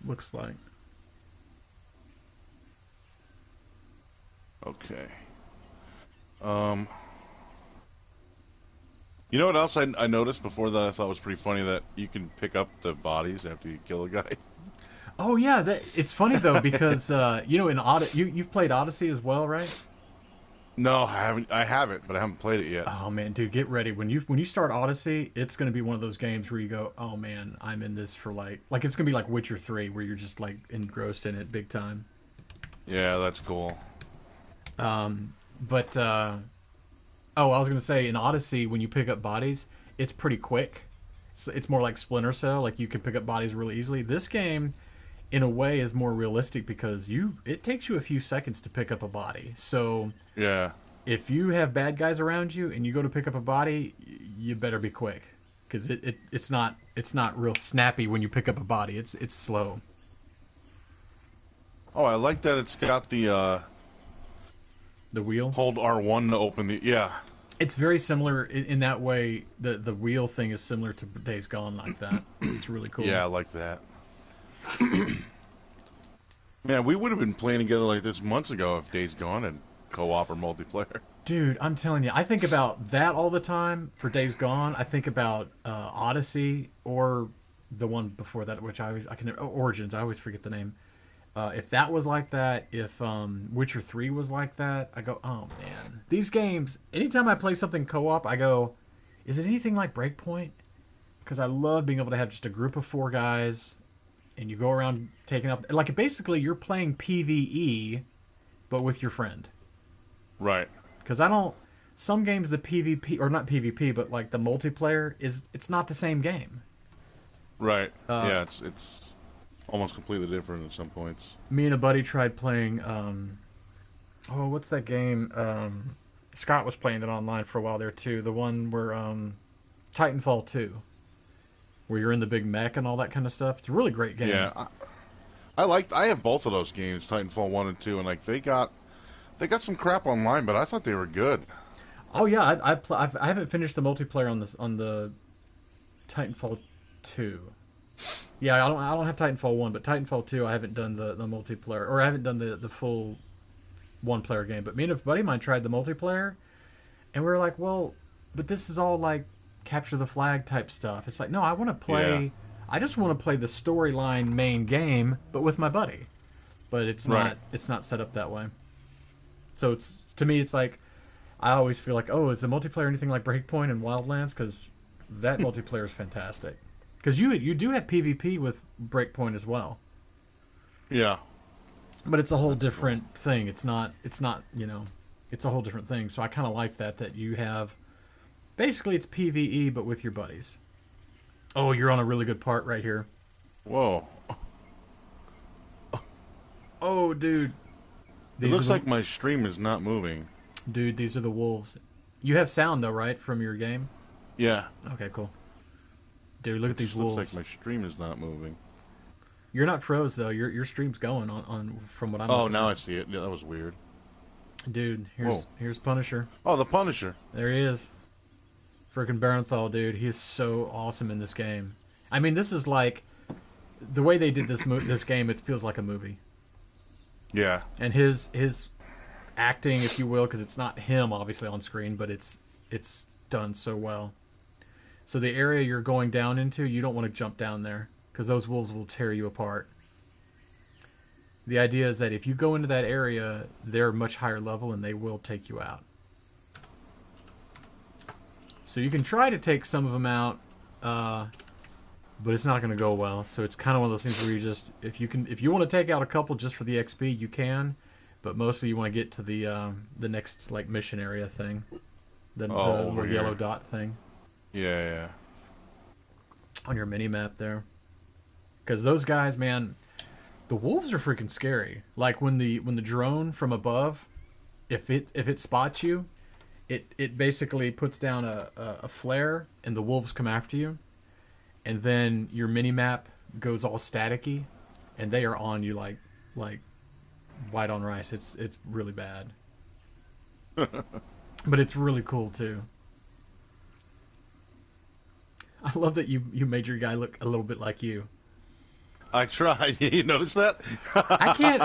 Looks like. Okay. You know what else I noticed before that I thought was pretty funny, that you can pick up the bodies after you kill a guy. Oh yeah, it's funny though because you know, in you've played Odyssey as well, right? No, I haven't, but I haven't played it yet. Oh man, dude, get ready. When you start Odyssey, it's gonna be one of those games where you go, oh man, I'm in this for like it's gonna be like Witcher 3, where you're just like engrossed in it big time. Yeah, that's cool. But I was gonna say, in Odyssey, when you pick up bodies, it's pretty quick. It's more like Splinter Cell, like you can pick up bodies really easily. This game, in a way, is more realistic because it takes you a few seconds to pick up a body. So yeah, if you have bad guys around you and you go to pick up a body, you better be quick, because it's not real snappy when you pick up a body. It's slow. Oh, I like that it's got the wheel. Hold R1 to open the It's very similar in that way. The wheel thing is similar to Days Gone like that. It's really cool. Yeah, I like that. Man, we would have been playing together like this months ago if Days Gone had co-op or multiplayer. Dude, I'm telling you, I think about that all the time for Days Gone. I think about Odyssey, or the one before that, which Origins. I always forget the name. If that was like that, if Witcher 3 was like that, I go, oh man. These games, anytime I play something co-op, I go, is it anything like Breakpoint? Because I love being able to have just a group of 4 guys, and you go around taking up, like, basically you're playing PvE, but with your friend. Right. Because some games, the PvP, or not PvP, but like the multiplayer, it's not the same game. Right. Yeah, it's almost completely different at some points. Me and a buddy tried playing, what's that game? Scott was playing it online for a while there too. The one where, Titanfall 2, where you're in the big mech and all that kind of stuff. It's a really great game. Yeah, I have both of those games, Titanfall 1 and 2, and like they got some crap online, but I thought they were good. Oh yeah, I haven't finished the multiplayer on the Titanfall 2. Yeah, I don't have Titanfall 1, but Titanfall 2 I haven't done the multiplayer, or I haven't done the full one-player game. But me and a buddy of mine tried the multiplayer, and we were like, well, but this is all like capture the flag type stuff. It's like, no, I want to play I just want to play the storyline main game, but with my buddy. But it's Right. not. It's not set up that way. So it's to me, it's like I always feel like, oh, is the multiplayer anything like Breakpoint and Wildlands? Because that multiplayer is fantastic. Because you do have PvP with Breakpoint as well, Yeah. but it's a whole different thing. It's not. It's a whole different thing. So I kind of like that you have. Basically, it's PvE, but with your buddies. Oh, you're on a really good part right here. Whoa. Oh, dude. It looks like my stream is not moving. Dude, these are the wolves. You have sound, though, right, from your game? Yeah. Okay, cool. Dude, look at these wolves. Looks like my stream is not moving. You're not froze, though. Your stream's going on from what I'm Oh, looking now at. I see it. Yeah, that was weird. Dude, Whoa. here's Punisher. Oh, the Punisher. There he is. Frickin' Barenthal, dude. He is so awesome in this game. I mean, this is like... The way they did this game, it feels like a movie. Yeah. And his acting, if you will, because it's not him, obviously, on screen, but it's done so well. So the area you're going down into, you don't want to jump down there, because those wolves will tear you apart. The idea is that if you go into that area, they're much higher level, and they will take you out. So you can try to take some of them out, but it's not going to go well. So it's kind of one of those things where you just, if you want to take out a couple just for the XP, you can, but mostly you want to get to the next like mission area thing, the over little yellow here. dot thing Yeah. on your mini map there. Because those guys, man, the wolves are freaking scary. Like when the drone from above, if it spots you, it basically puts down a flare and the wolves come after you. And then your mini-map goes all staticky, and they are on you like white on rice. It's really bad. But it's really cool, too. I love that you made your guy look a little bit like you. I tried. You notice that? I can't.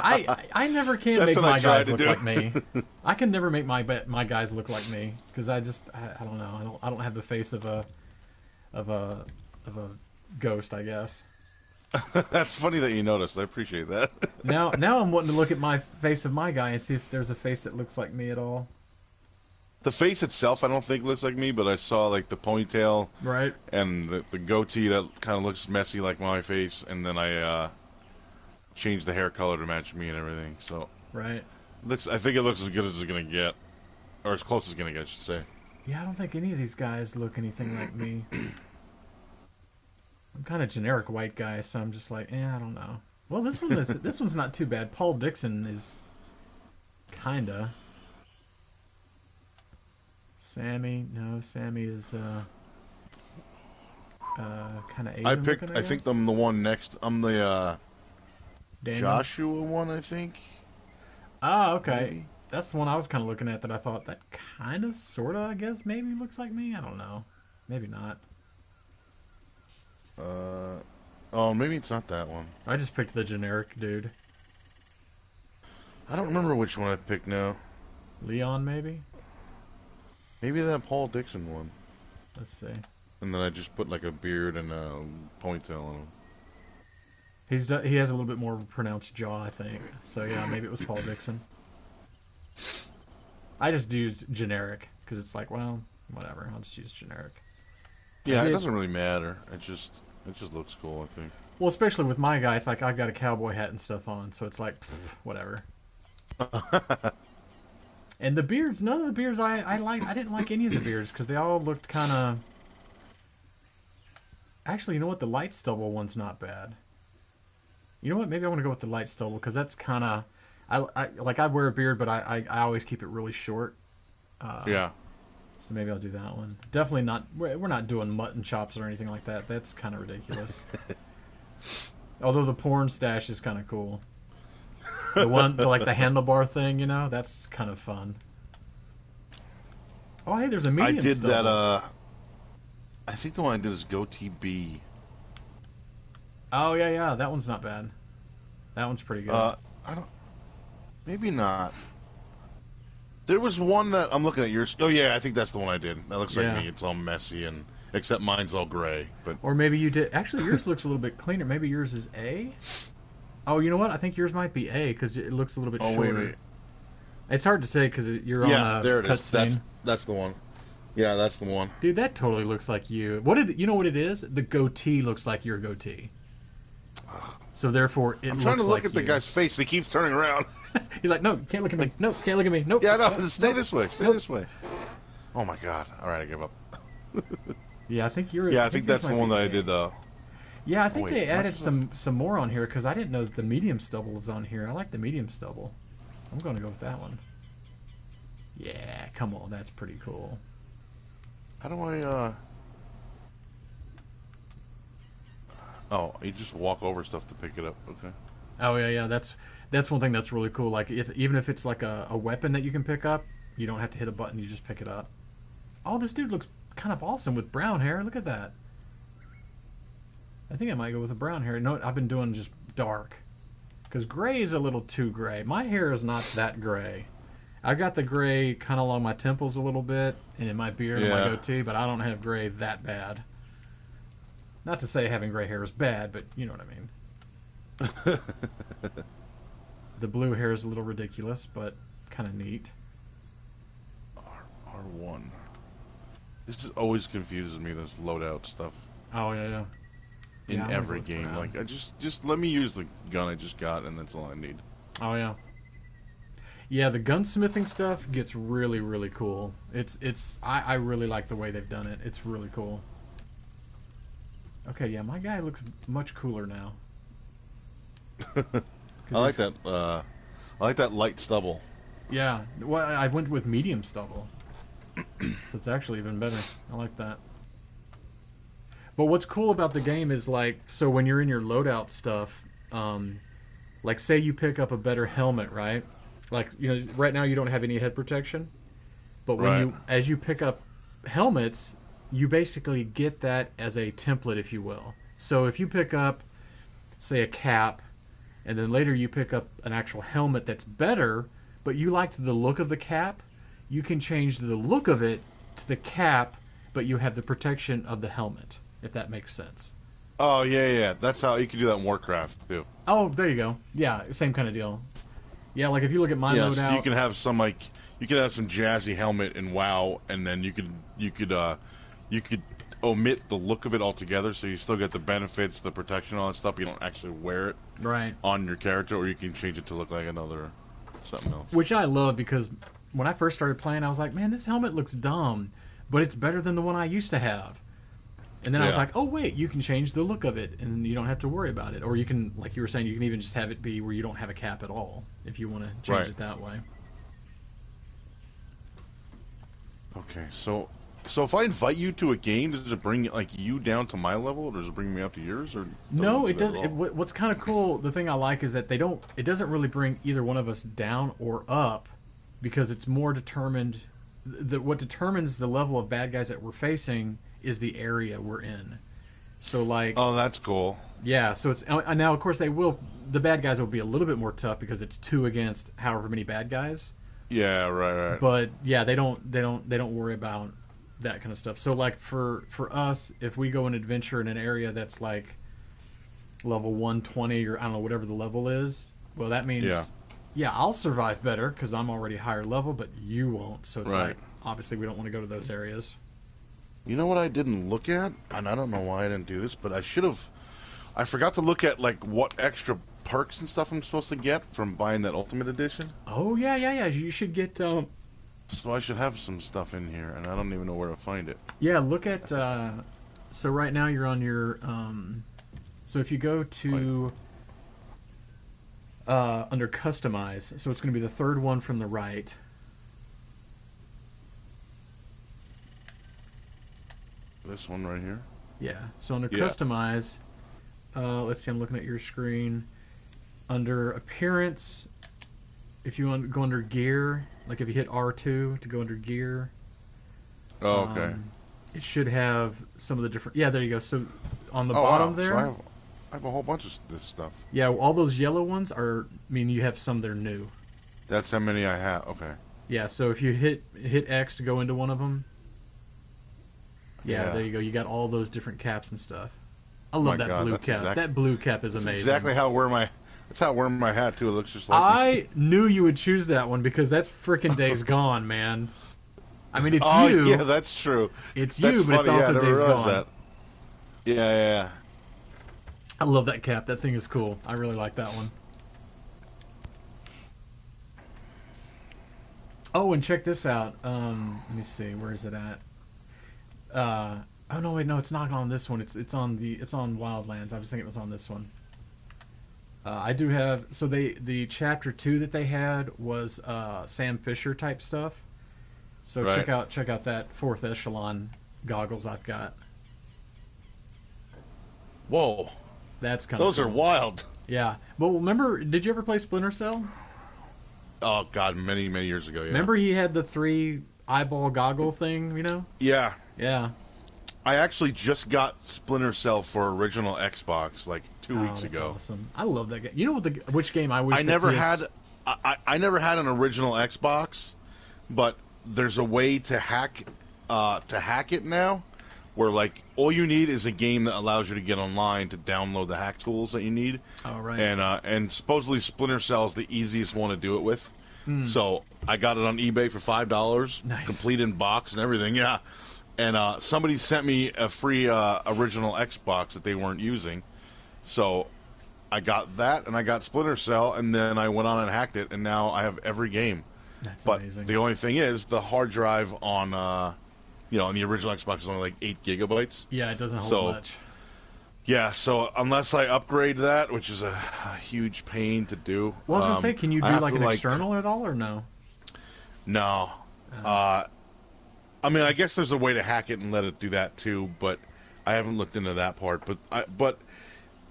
I never can That's make what I my tried guys to look do. like me. I can never make my guys look like me because I don't know. I don't have the face of a ghost, I guess. That's funny that you noticed. I appreciate that. Now I'm wanting to look at my face of my guy and see if there's a face that looks like me at all. The face itself, I don't think looks like me, but I saw like the ponytail, Right. and the goatee that kind of looks messy like my face, and then I changed the hair color to match me and everything. So Right. I think it looks as good as it's gonna get, or as close as it's gonna get, I should say. Yeah, I don't think any of these guys look anything like me. I'm kind of generic white guy, so I'm just like, I don't know. Well, this one's not too bad. Paul Dixon is kinda. Sammy is kind of Asian. I picked. looking, I think guess. I'm the one next. I'm the Daniel? Joshua one, I think. Oh, okay. Maybe. That's the one I was kind of looking at that I thought that kind of, sort of, I guess, maybe looks like me. I don't know. Maybe not. Oh, maybe it's not that one. I just picked the generic dude. I don't remember which one I picked now. Leon, maybe? Maybe that Paul Dixon one. Let's see. And then I just put like a beard and a ponytail on him. He has a little bit more pronounced jaw, I think. So yeah, maybe it was Paul Dixon. I just used generic because it's like, well, whatever. I'll just use generic. Yeah, it did- doesn't really matter. It just looks cool, I think. Well, especially with my guy, it's like I've got a cowboy hat and stuff on, so it's like, whatever. And the beards, none of the beards I didn't like any of the beards because they all looked kind of. Actually, you know what? The light stubble one's not bad. You know what? Maybe I want to go with the light stubble because that's kind of. I wear a beard, but I always keep it really short. Yeah. So maybe I'll do that one. Definitely not. We're not doing mutton chops or anything like that. That's kind of ridiculous. Although the porn stash is kind of cool. Like the handlebar thing, you know, that's kind of fun. Oh, hey, there's a medium. I did stubble. that. I think the one I did is Goatee B. Oh yeah, that one's not bad. That one's pretty good. I don't. Maybe not. There was one that I'm looking at yours. Oh yeah, I think that's the one I did. That looks like Yeah. me. It's all messy and except mine's all gray. But Or maybe you did. Actually, yours looks a little bit cleaner. Maybe yours is A. Oh, you know what? I think yours might be A because it looks a little bit shorter. wait. It's hard to say because you're Yeah, on a there it is. cutscene. That's the one. Yeah, that's the one. Dude, that totally looks like you. You know what it is? The goatee looks like your goatee. So therefore, it I'm looks trying to look like at the you. guy's face. He keeps turning around. He's like, no, can't look at me. No, can't look at me. Nope. Yeah, no, Nope. stay this way. Stay this way. Oh my god! All right, I give up. Yeah, I think you're. Yeah, I think that's yours the might one be that I A. did. Yeah, I think wait, they added what's some more on here because I didn't know that the medium stubble is on here. I like the medium stubble. I'm going to go with that one. Yeah, come on, that's pretty cool. How do I? Oh, you just walk over stuff to pick it up. Okay. Oh yeah, that's one thing that's really cool. Like even if it's like a weapon that you can pick up, you don't have to hit a button. You just pick it up. Oh, this dude looks kind of awesome with brown hair. Look at that. I think I might go with the brown hair. No, I've been doing just dark because gray is a little too gray. My hair is not that gray. I've got the gray kind of along my temples a little bit and in my beard and my Yeah. goatee, but I don't have gray that bad. Not to say having gray hair is bad, but you know what I mean. The blue hair is a little ridiculous, but kind of neat. R1. This just always confuses me. This loadout stuff Oh yeah. in Yeah, I'm every gonna go with game. brown. Like, I just let me use the gun I just got, and that's all I need. Oh yeah. Yeah, the gunsmithing stuff gets really, really cool. I really like the way they've done it. It's really cool. Okay, yeah, my guy looks much cooler now. I like that. I like that light stubble. Yeah, well, I went with medium stubble, so it's actually even better. I like that. But what's cool about the game is like, so when you're in your loadout stuff, like say you pick up a better helmet, right? Like, you know, right now you don't have any head protection, but when Right. as you pick up helmets, you basically get that as a template, if you will. So if you pick up, say, a cap, and then later you pick up an actual helmet that's better, but you liked the look of the cap, you can change the look of it to the cap, but you have the protection of the helmet, if that makes sense. Oh yeah. That's how you can do that in Warcraft too. Oh, there you go. Yeah, same kind of deal. Yeah, like if you look at my Yeah, loadout, so you can have some some jazzy helmet in WoW, and then you could omit the look of it altogether, so you still get the benefits, the protection, all that stuff. You don't actually wear it right? on your character, or you can change it to look like another something else. Which I love because when I first started playing, I was like, man, this helmet looks dumb, but it's better than the one I used to have. And then I was Yeah. like, oh wait, you can change the look of it, and you don't have to worry about it. Or you can, like you were saying, you can even just have it be where you don't have a cap at all, if you want to change Right. it that way. Okay, so if I invite you to a game, does it bring like you down to my level, or does it bring me up to yours? Or No, do it that doesn't. at all? What's kind of cool, the thing I like is that it doesn't really bring either one of us down or up, because it's more determined. What determines the level of bad guys that we're facing is the area we're in. So like, Oh, that's cool. yeah. So it's now, of course, the bad guys will be a little bit more tough because it's 2 against however many bad guys. Yeah, right. But yeah, they don't worry about that kind of stuff. So like for us, if we go an adventure in an area that's like level 120 or I don't know whatever the level is, well that means yeah I'll survive better because I'm already higher level, but you won't. So it's Right. like obviously we don't want to go to those areas. You know what I didn't look at, and I don't know why I didn't do this, but I should have. I forgot to look at like what extra perks and stuff I'm supposed to get from buying that Ultimate Edition. Oh yeah. You should get So I should have some stuff in here, and I don't even know where to find it. yeah. Look at so right now you're on your so if you go to under customize, so it's going to be the third one from the right. This one right here. Yeah. So under Yeah. customize, let's see. I'm looking at your screen. Under appearance, if you want to go under gear, like if you hit R2 to go under gear, Oh, okay. it should have some of the different. Yeah, there you go. So on the Oh, bottom wow. there, So I have a whole bunch of this stuff. yeah, all those yellow ones are. I mean, you have some that are new. That's how many I have. Okay. Yeah. So if you hit X to go into one of them, Yeah, Yeah. there you go. You got all those different caps and stuff. I love My that God, blue that's cap. That blue cap is amazing. Exactly how I wear my. That's how I wear my hat too. It looks just like me. I knew you would choose that one because that's frickin' Days Gone, man. I mean, it's Oh you. yeah, that's true. It's That's you, but it's funny. Yeah, I also never Days realized Gone. that. Yeah. I love that cap. That thing is cool. I really like that one. Oh, and check this out. Let me see. Where is it at? Oh no, wait, no, it's not on this one. It's on Wildlands. I was thinking it was on this one. I do have the chapter 2 that they had was Sam Fisher type stuff. So Right. check out that 4th echelon goggles I've got. Whoa, That's kind those of are cool. wild. Yeah. Well, remember, did you ever play Splinter Cell? Oh God, many years ago. Yeah. Remember he had the 3 eyeball goggle thing, you know? Yeah. Yeah. I actually just got Splinter Cell for original Xbox like 2 weeks that's ago. Awesome. I love that game. You know which game I wish I never had an original Xbox, but there's a way to hack it now, where like all you need is a game that allows you to get online to download the hack tools that you need. Oh, right. And supposedly Splinter Cell is the easiest one to do it with. So I got it on eBay for $5, Nice. complete in box and everything. Yeah. And somebody sent me a free original Xbox that they weren't using. So I got that, and I got Splinter Cell, and then I went on and hacked it, and now I have every game. That's But amazing. the only thing is, the hard drive on, on the original Xbox is only like 8 gigabytes. Yeah, it doesn't hold So- much. Yeah, so unless I upgrade that, which is a huge pain to do. Well, I was gonna say, can you do I have like to, an external at all, or no? No. I mean, I guess there's a way to hack it and let it do that too, but I haven't looked into that part. But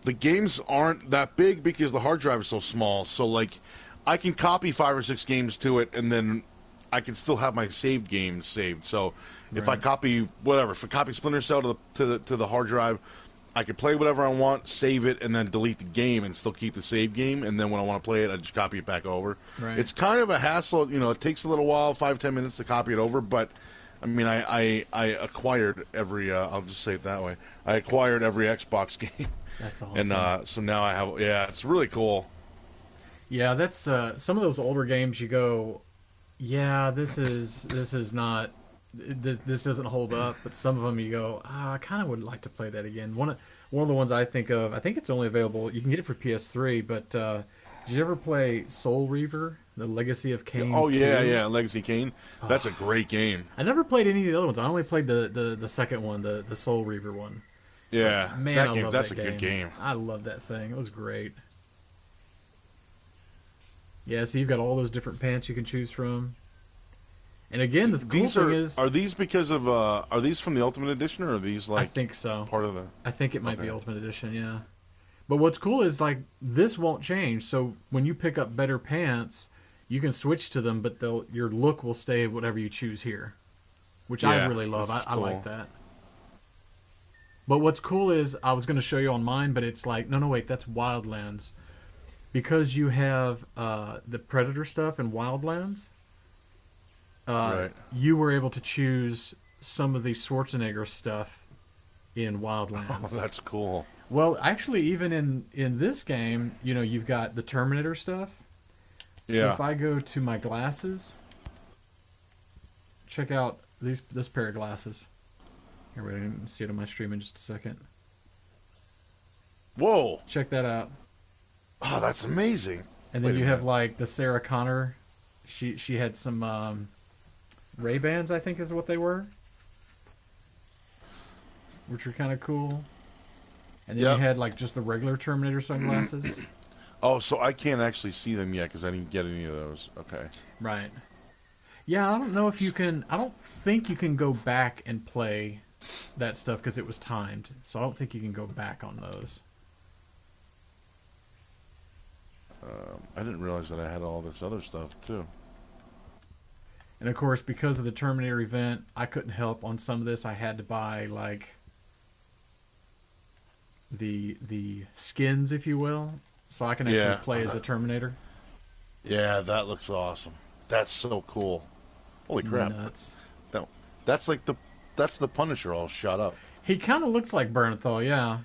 the games aren't that big because the hard drive is so small. So like, I can copy 5 or 6 games to it, and then I can still have my saved games saved. So if I copy Splinter Cell to the hard drive, I can play whatever I want, save it, and then delete the game and still keep the save game. And then when I want to play it, I just copy it back over. Right. It's kind of a hassle. It takes a little while, 5-10 minutes to copy it over. But I mean, I acquired every. I'll just say it that way. I acquired every Xbox game. That's awesome. And so now I have. Yeah, it's really cool. Yeah, that's some of those older games. You go, yeah, this is not. This doesn't hold up, but some of them you go, I kind of would like to play that again. One of the ones I think of, I think it's only available. You can get it for PS3, but did you ever play Soul Reaver, The Legacy of Kain? Oh 2? yeah, Legacy Kane. That's a great game. I never played any of the other ones. I only played the second one, the Soul Reaver one. Yeah, Man, that I game. love That's that a good game. I love that thing. It was great. Yeah, so you've got all those different pants you can choose from. And again, the cool These thing is, are these because of are these from the Ultimate Edition, or are these like I think so. part of the? I think it might be Okay. Ultimate Edition, yeah. But what's cool is like this won't change. So when you pick up better pants, you can switch to them, but your look will stay whatever you choose here, which I Yeah, really love. that's I like cool. that. But what's cool is I was going to show you on mine, but it's like no, wait, that's Wildlands, because you have the Predator stuff in Wildlands. Right. You were able to choose some of the Schwarzenegger stuff in Wildlands. Oh, that's cool. Well, actually, even in this game, you've got the Terminator stuff. So Yeah. if I go to my glasses, check out this pair of glasses. Here, wait, I didn't see it on my stream in just a second. Whoa. Check that out. Oh, that's amazing. And then Wait a you have minute. like the Sarah Connor. She had some Ray-Bans, I think is what they were, which were kind of cool. And then Yep. you had like just the regular Terminator sunglasses. Oh, so I can't actually see them yet because I didn't get any of those. Okay. Right. Yeah, I don't know if you can. I don't think you can go back and play that stuff because it was timed. So I don't think you can go back on those. I didn't realize that I had all this other stuff too. And of course, because of the Terminator event, I couldn't help on some of this. I had to buy like the skins, if you will, so I can actually Yeah. play as a Terminator. Yeah, that looks awesome. That's so cool. Holy crap. Nuts. That's like that's the Punisher all shot up. He kind of looks like Bernthal, yeah.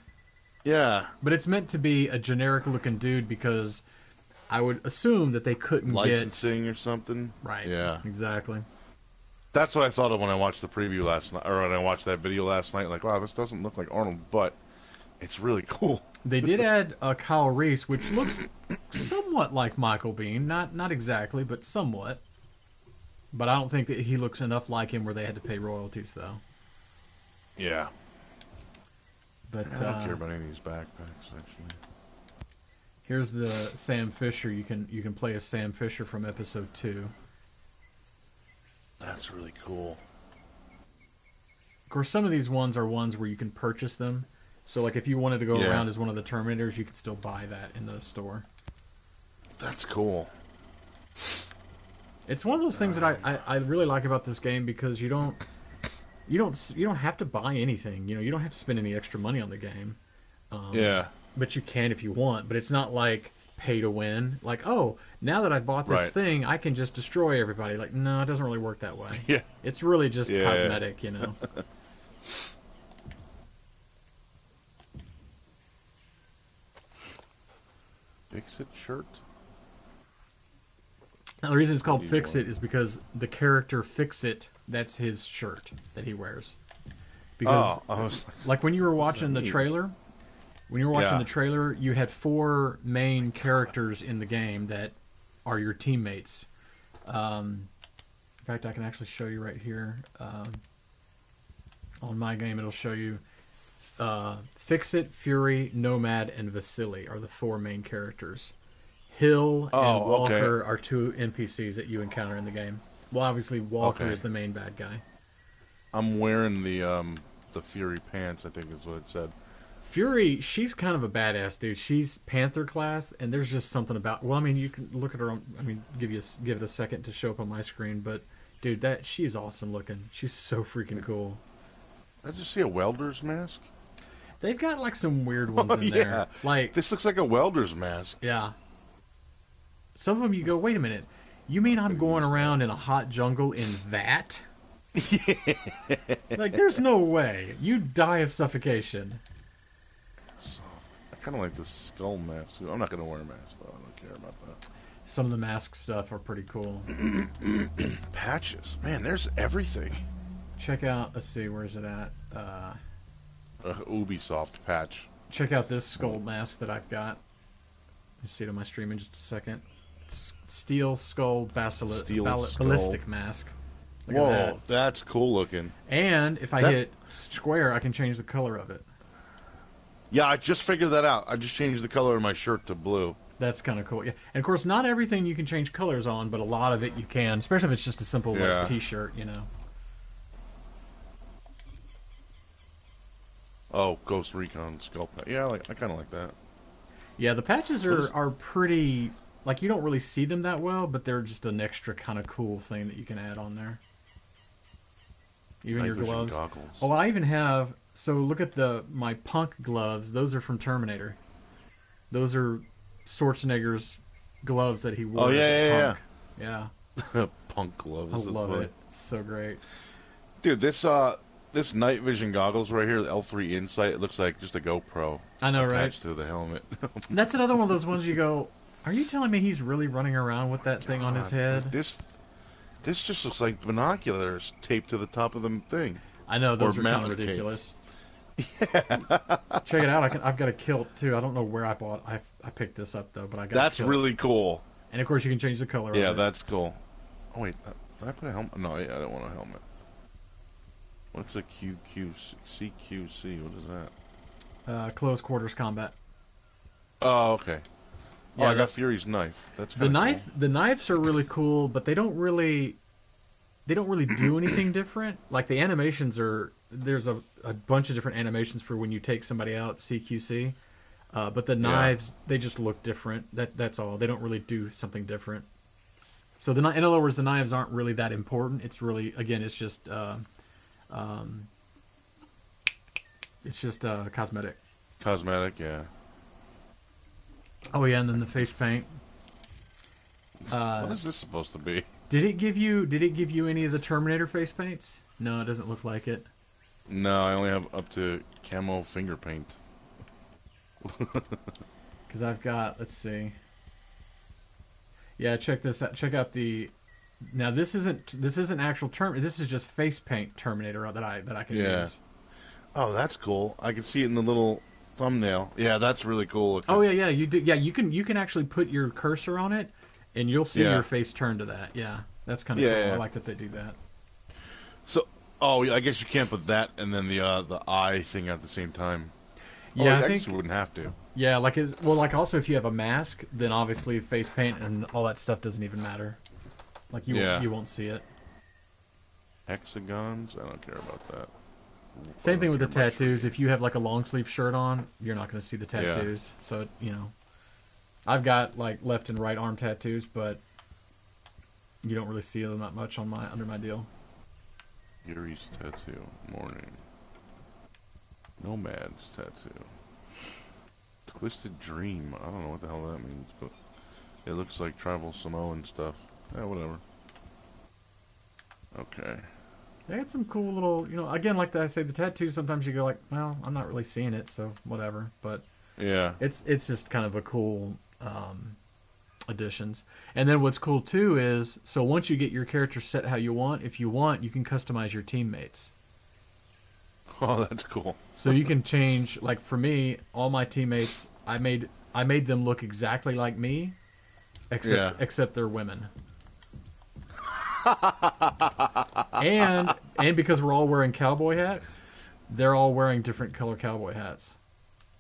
Yeah. But it's meant to be a generic-looking dude because I would assume that they couldn't Licensing or something. Right. Yeah. Exactly. That's what I thought of when I watched the preview last night, or when I watched that video last night. Like, wow, this doesn't look like Arnold, but it's really cool. They did add Kyle Reese, which looks somewhat like Michael Biehn. Not exactly, but somewhat. But I don't think that he looks enough like him where they had to pay royalties, though. Yeah. But I don't care about any of these backpacks, actually. Here's the Sam Fisher. You can play as Sam Fisher from episode 2. That's really cool. Of course, some of these ones are ones where you can purchase them. So, like, if you wanted to go around as one of the Terminators, you could still buy that in the store. That's cool. It's one of those things that I really like about this game because you don't have to buy anything. You don't have to spend any extra money on the game. Yeah. But you can if you want. But it's not like pay to win. Like, oh, now that I've bought this thing, I can just destroy everybody. Like, no, it doesn't really work that way. Yeah. It's really just cosmetic, Fix-It shirt? Now, the reason it's called Fix-It is because the character Fix-It, that's his shirt that he wears. Because, I was like when you were watching the trailer, you had 4 main characters in the game that are your teammates. In fact, I can actually show you right here. On my game, it'll show you Fix-It, Fury, Nomad, and Vasily are the 4 main characters. Hill and Walker are 2 NPCs that you encounter in the game. Well, obviously, Walker is the main bad guy. I'm wearing the Fury pants, I think is what it said. Fury, she's kind of a badass, dude. She's Panther class, and there's just something about... Well, I mean, you can look at her... give it a second to show up on my screen, but, dude, she's awesome looking. She's so freaking cool. I just see a welder's mask. They've got, like, some weird ones in there. Like, this looks like a welder's mask. Yeah. Some of them you go, wait a minute. You mean I'm going around in a hot jungle in that? Like, there's no way. You'd die of suffocation. I kind of like the skull mask. I'm not going to wear a mask, though. I don't care about that. Some of the mask stuff are pretty cool. Patches. Man, there's everything. Check out, let's see, where is it at? Ubisoft patch. Check out this skull mask that I've got. You see it on my stream in just a second. It's Steel Skull Ballistic Mask. Look Whoa, at that. That's cool looking. And if I hit square, I can change the color of it. Yeah, I just figured that out. I just changed the color of my shirt to blue. That's kind of cool. Yeah, and of course, not everything you can change colors on, but a lot of it you can, especially if it's just a simple like, T-shirt, Oh, Ghost Recon skull patch. Yeah, I kind of like that. Yeah, the patches are pretty... Like, you don't really see them that well, but they're just an extra kind of cool thing that you can add on there. Even your gloves. Goggles. Oh, I even have... So, look at my punk gloves. Those are from Terminator. Those are Schwarzenegger's gloves that he wore as a punk. Yeah. Punk gloves. I love it. It's so great. Dude, this night vision goggles right here, the L3 Insight, it looks like just a GoPro. I know, right? Attached to the helmet. That's another one of those ones you go... Are you telling me he's really running around with that thing on his head? This just looks like binoculars taped to the top of the thing. I know, those are kind of ridiculous. Yeah. Check it out. I've got a kilt too. I don't know where I bought. I picked this up though, but I got. That's a kilt. really cool. And of course, you can change the color. Yeah, of it. that's cool. Oh wait, did I put a helmet? No, I don't want a helmet. What's a CQC? What is that? Close quarters combat. Oh, okay. Oh, Yeah, I got Fury's knife. That's the knife. Cool. The knives are really cool, but they don't really do anything different. Like the animations are. There's a bunch of different animations for when you take somebody out. CQC. But the knives, they just look different. That's all. They don't really do something different. So in other words, the knives aren't really that important. It's really, again, it's just cosmetic. Cosmetic, yeah. Oh yeah, and then the face paint. What is this supposed to be? Did it give you any of the Terminator face paints? No, it doesn't look like it. No, I only have up to camo finger paint. Because I've got, let's see. Yeah, check this out. Check out the. Now this isn't actual term. This is just face paint Terminator that I can use. Oh, that's cool. I can see it in the little thumbnail. Yeah, that's really cool looking. Oh yeah, you do. Yeah, you can actually put your cursor on it, and you'll see your face turn to that. Yeah, that's kind of cool. Yeah. I like that they do that. So, I guess you can't put that and then the eye thing at the same time. Yeah, I guess you wouldn't have to. Yeah, like also if you have a mask, then obviously face paint and all that stuff doesn't even matter. Like you won't see it. Hexagons? I don't care about that. Same thing with the tattoos. If you have like a long sleeve shirt on, you're not going to see the tattoos. Yeah. So I've got like left and right arm tattoos, but you don't really see them that much on under my deal. Yuri's tattoo. Morning. Nomad's tattoo. Twisted Dream. I don't know what the hell that means, but it looks like tribal Samoan stuff. Yeah, whatever. Okay. They had some cool little, again, like I say, the tattoos, sometimes you go like, well, I'm not really seeing it, so whatever. But yeah, it's just kind of a cool additions. And then what's cool, too, is, so once you get your character set how you want, if you want, you can customize your teammates. Oh, that's cool. So you can change, like for me, all my teammates, I made them look exactly like me, except they're women. and because we're all wearing cowboy hats, they're all wearing different color cowboy hats.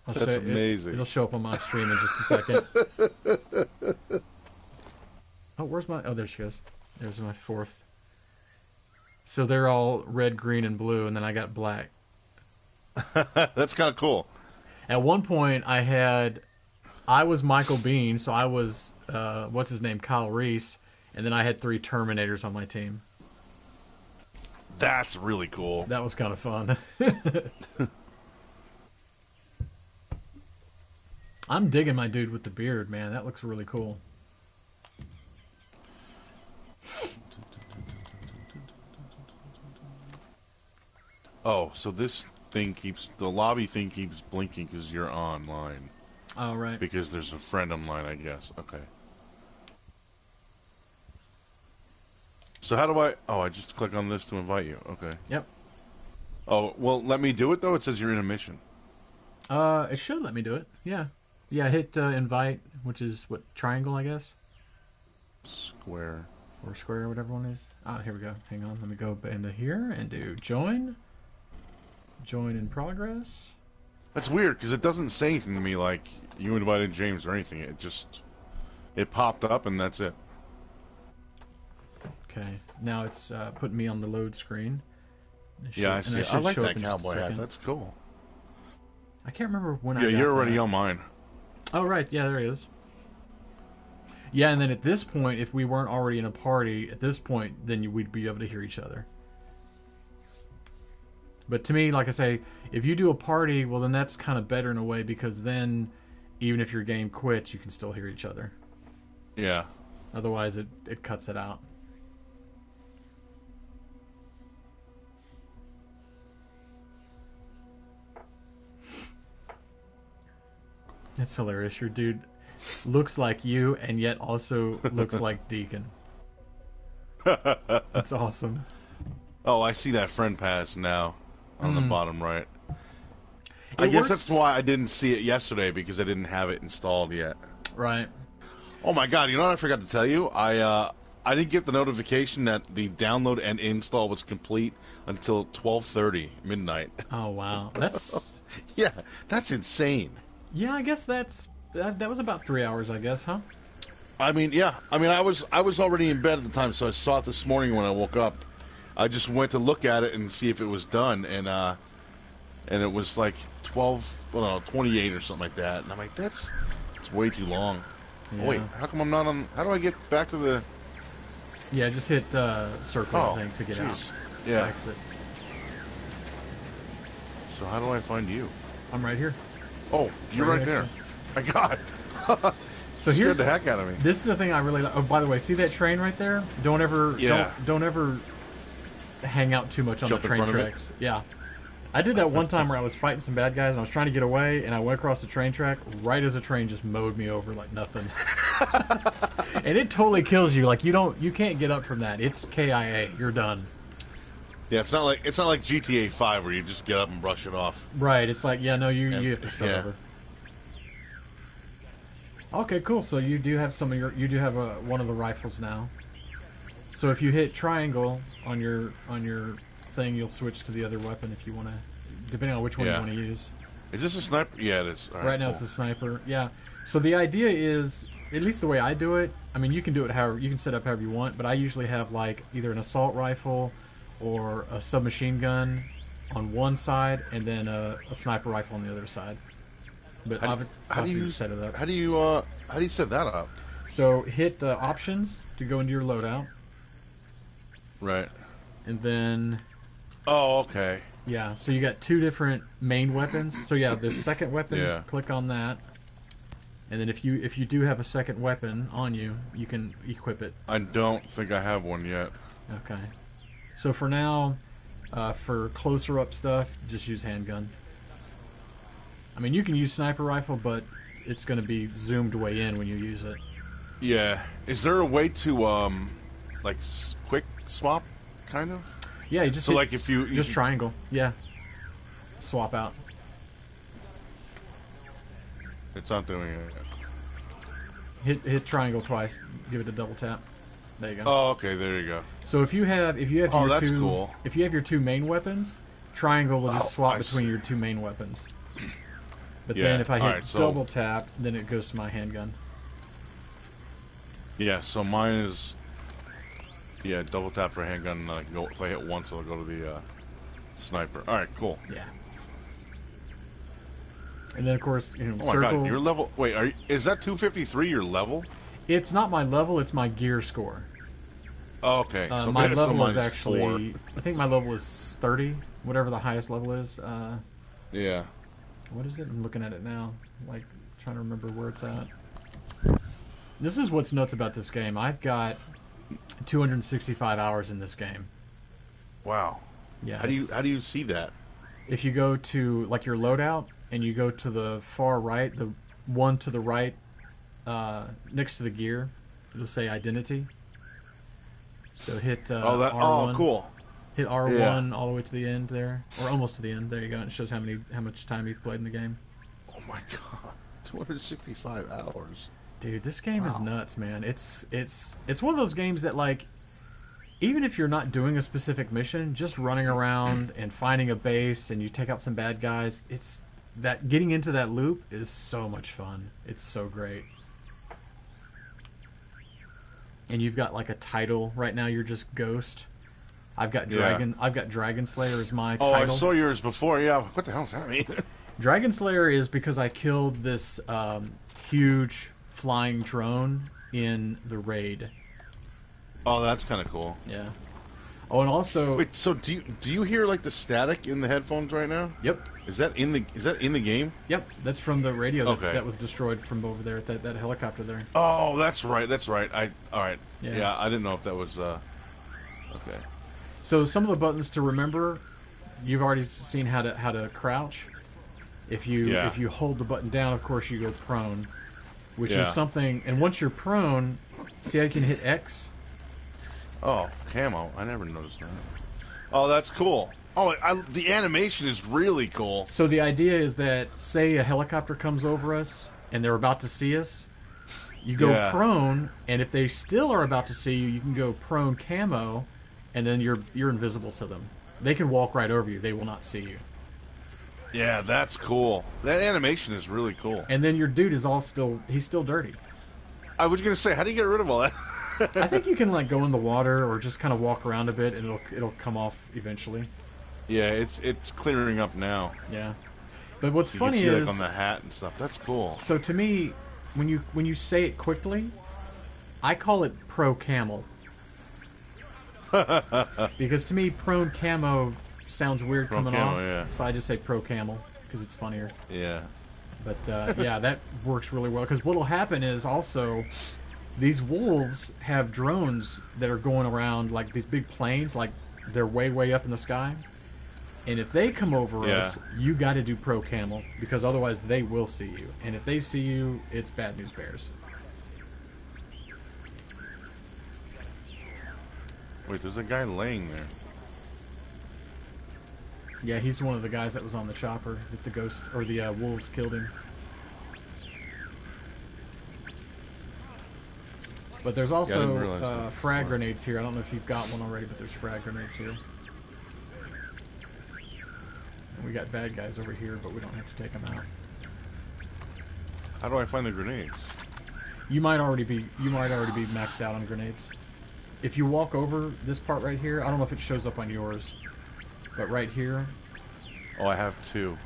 That's amazing. It'll show up on my stream in just a second. Oh, where's my... Oh, there she goes. There's my fourth. So they're all red, green, and blue, and then I got black. That's kind of cool. At one point, I was Michael Bean, so I was, what's his name, Kyle Reese, and then I had 3 Terminators on my team. That's really cool. That was kind of fun. I'm digging my dude with the beard, man. That looks really cool. Oh, so this thing the lobby thing keeps blinking because you're online. Oh, right. Because there's a friend online, I guess. Okay. So how do I just click on this to invite you. Okay. Yep. Oh, well, let me do it, though? It says you're in a mission. It should let me do it. Yeah. Yeah, hit invite, which is, what, triangle, I guess? Square. Or square, whatever one is. Ah, here we go. Hang on. Let me go into here and do join. Join in progress. That's weird, because it doesn't say anything to me like you invited James or anything. It popped up, and that's it. Okay. Now it's putting me on the load screen. Yeah, I see. I like that cowboy hat. That's cool. I can't remember when I got you're already that. on mine. Oh, right. Yeah, there he is. Yeah, and then at this point, if we weren't already in a party, at this point, then we'd be able to hear each other. But to me, like I say, if you do a party, well, then that's kind of better in a way, because then even if your game quits, you can still hear each other. Yeah. Otherwise, it cuts it out. That's hilarious. Your dude looks like you and yet also looks like Deacon. That's awesome. Oh, I see that friend pass now on the bottom right. I It guess works. that's why I didn't see it yesterday, because I didn't have it installed yet. Right. Oh my god, you know what I forgot to tell you? I didn't get the notification that the download and install was complete until 12:30 midnight. Oh, wow. That's... Yeah, that's insane. Yeah, I guess that was about 3 hours, I guess, huh? I mean, yeah. I mean, I was already in bed at the time, so I saw it this morning when I woke up. I just went to look at it and see if it was done, and it was like 28 or something like that. And I'm like, it's way too long. Yeah. Oh, wait, how come I'm not on? How do I get back to the? Yeah, just hit circle, I think, to get out. Yeah. Exit. So how do I find you? I'm right here. Oh, you're right there. My God. So scared the heck out of me. This is the thing I really like. Oh, by the way, see that train right there? Don't ever hang out too much on Jump the in train front of it? tracks. Yeah. I did that one time where I was fighting some bad guys and I was trying to get away, and I went across the train track right as the train just mowed me over like nothing. And it totally kills you. Like you can't get up from that. It's KIA. You're done. Yeah, it's not like GTA 5 where you just get up and brush it off. Right. It's like, yeah, no, you have to start over. Okay, cool. So you do have one of the rifles now. So if you hit triangle on your thing, you'll switch to the other weapon if you want to, depending on which one you want to use. Is this a sniper? Yeah, it is. All right now, cool. It's a sniper. Yeah. So the idea is, at least the way I do it. I mean, you can do it however you can set up however you want, but I usually have like either an assault rifle or a submachine gun on one side, and then a sniper rifle on the other side. But how do you set it up? How do you set that up? So hit options to go into your loadout. Right. And then. Oh, okay. Yeah. So you got two different main weapons. So yeah, the second weapon. Click on that. And then if you do have a second weapon on you, you can equip it. I don't think I have one yet. Okay. So for now, for closer up stuff, just use handgun. I mean, you can use sniper rifle, but it's going to be zoomed way in when you use it. Yeah. Is there a way to like quick swap, kind of? Yeah, you just like if you just triangle. Yeah. Swap out. It's not doing it. Hit triangle twice. Give it a double tap. There you go. Oh, okay, there you go. So if you have your that's two, cool. If you have your two main weapons, triangle will just swap between your two main weapons. But then if I hit double tap, then it goes to my handgun. Yeah, so mine is double tap for handgun. If I hit once, it'll go to the sniper. All right, cool. Yeah. And then of course, oh my circle. God, your level. Wait, is that 253 your level? It's not my level, it's my gear score. Oh, okay. So my level is actually 4. I think my level is 30, whatever the highest level is. Yeah. What is it? I'm looking at it now. Like, trying to remember where it's at. This is what's nuts about this game. I've got 265 hours in this game. Wow. Yeah. How do you see that? If you go to like your loadout and you go to the far right, the one to the right, next to the gear, it'll say identity. So hit R1. Oh, cool. Hit R1 all the way to the end there, or almost to the end. There you go. It shows how much time you've played in the game. Oh my God, 265 hours. Dude, this game is nuts, man. It's one of those games that, like, even if you're not doing a specific mission, just running around and finding a base and you take out some bad guys, it's that getting into that loop is so much fun. It's so great. And you've got like a title right now. You're just Ghost. I've got Dragon Slayer as my title. Oh, I saw yours before. Yeah. What the hell does that mean? Dragon Slayer is because I killed this huge flying drone in the raid. Oh, that's kind of cool. Yeah. Oh, and also. Wait. So do you hear like the static in the headphones right now? Yep. Is that in the game? Yep. That's from the radio that was destroyed from over there at that helicopter there. Oh, that's right. That's right. All right. Yeah. I didn't know if that was. Okay. So some of the buttons to remember, you've already seen how to crouch. If you hold the button down, of course you go prone, which is something. And once you're prone, see how you can hit X. Oh, camo! I never noticed that. Oh, that's cool. Oh, the animation is really cool. So the idea is that, say a helicopter comes over us and they're about to see us, you go prone, and if they still are about to see you, you can go prone camo, and then you're invisible to them. They can walk right over you. They will not see you. Yeah, that's cool. That animation is really cool. And then your dude is he's still dirty. I was gonna say, how do you get rid of all that? I think you can like go in the water or just kind of walk around a bit, and it'll come off eventually. Yeah, it's clearing up now. Yeah, but what's funny you can see, is like, on the hat and stuff. That's cool. So to me, when you say it quickly, I call it pro camel. Because to me, prone camo sounds weird coming off, so I just say pro camel because it's funnier. Yeah. But yeah, that works really well because what'll happen is also these wolves have drones that are going around like these big planes, like they're way up in the sky. And if they come over Yeah. us, you got to do pro camel because otherwise they will see you. And if they see you, it's bad news bears. Wait, there's a guy laying there. Yeah, he's one of the guys that was on the chopper that the ghost or the wolves killed him. But there's Yeah, I didn't also realize that frag before. grenades here. I don't know if you've got one already, but there's frag grenades here. And we got bad guys over here, but we don't have to take them out. How do I find the grenades? You might already be maxed out on grenades. If you walk over this part right here, I don't know if it shows up on yours, but right here, Oh, I have 2.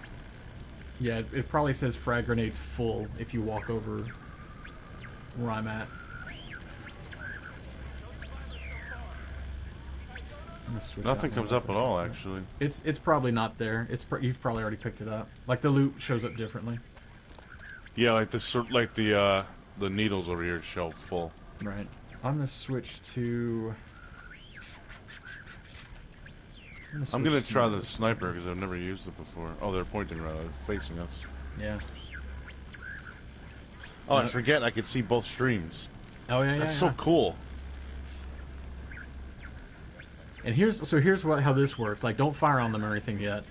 yeah, it probably says frag grenades full if you walk over where I'm at. I'm gonna switch Nothing out my comes up at weapons all, real quick. actually. It's probably not there. You've probably already picked it up. Like the loot shows up differently. Yeah, like the needles over here show full. Right. I'm gonna switch to. I'm gonna try the sniper because I've never used it before. Oh, they're pointing right, facing us. Yeah. Oh, I forget I could see both streams. Oh yeah, yeah. That's yeah. so cool. And here's how this works. Like, don't fire on them or anything yet.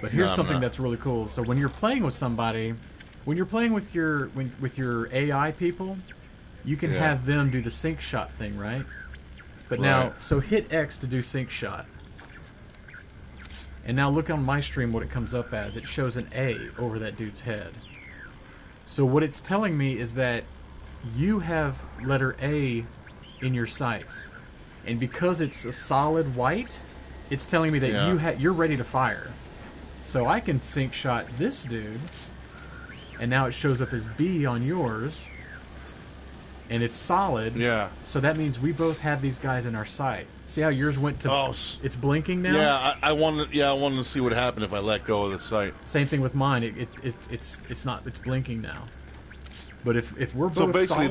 But here's No, I'm something not. that's really cool. So when you're playing with somebody, when you're playing with your AI people, you can Yeah. have them do the sync shot thing, right? But now, Right. so hit X to do sync shot. And now look on my stream what it comes up as. It shows an A over that dude's head. So what it's telling me is that you have letter A in your sights. And because it's a solid white, it's telling me that Yeah. you're ready to fire. So I can sync shot this dude, and now it shows up as B on yours, and it's solid. Yeah. So that means we both have these guys in our sight. See how yours went to? Oh, it's blinking now. Yeah, I wanted to see what happened if I let go of the sight. Same thing with mine. It's not. It's blinking now. But if we're both So basically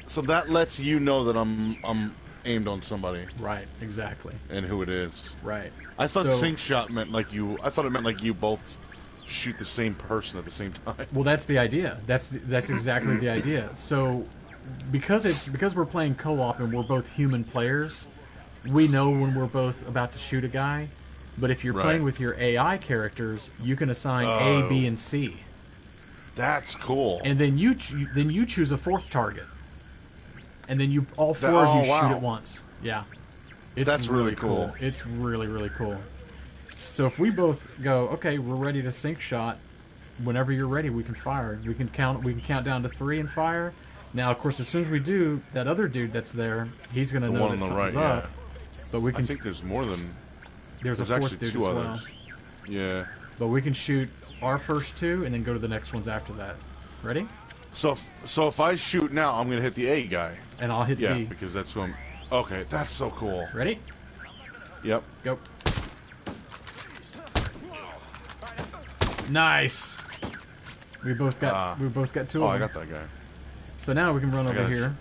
solid, that lets you know that I'm aimed on somebody right, exactly, and who it is. right. I thought So- sync shot meant like you. I thought it meant like you both shoot the same person at the same time. Well, that's the idea. That's exactly the idea. So, because we're playing co-op and we're both human players, we know when we're both about to shoot a guy. But if you're Right. playing with your AI characters, you can assign Oh. A, B, and C, That's cool. and then you choose a fourth target, and then you all four That- of you oh, wow. shoot at once. Yeah, it's That's really cool. It's really cool. So if we both go, okay, we're ready to sync shot. Whenever you're ready, we can fire. We can count down to 3 and fire. Now, of course, as soon as we do, that other dude that's there, he's going to The know one that on the something's right, up. yeah. But we I can. think there's more than. There's a There's fourth actually dude 2 as others. well. Yeah. But we can shoot our first 2 and then go to the next ones after that. Ready? So if I shoot now, I'm gonna hit the A guy. And I'll hit Yeah, B. because that's who I'm. Okay, that's so cool. Ready? Yep. Go. Nice. We both got 2 Oh, of I them. got that guy. So now we can run over got it. here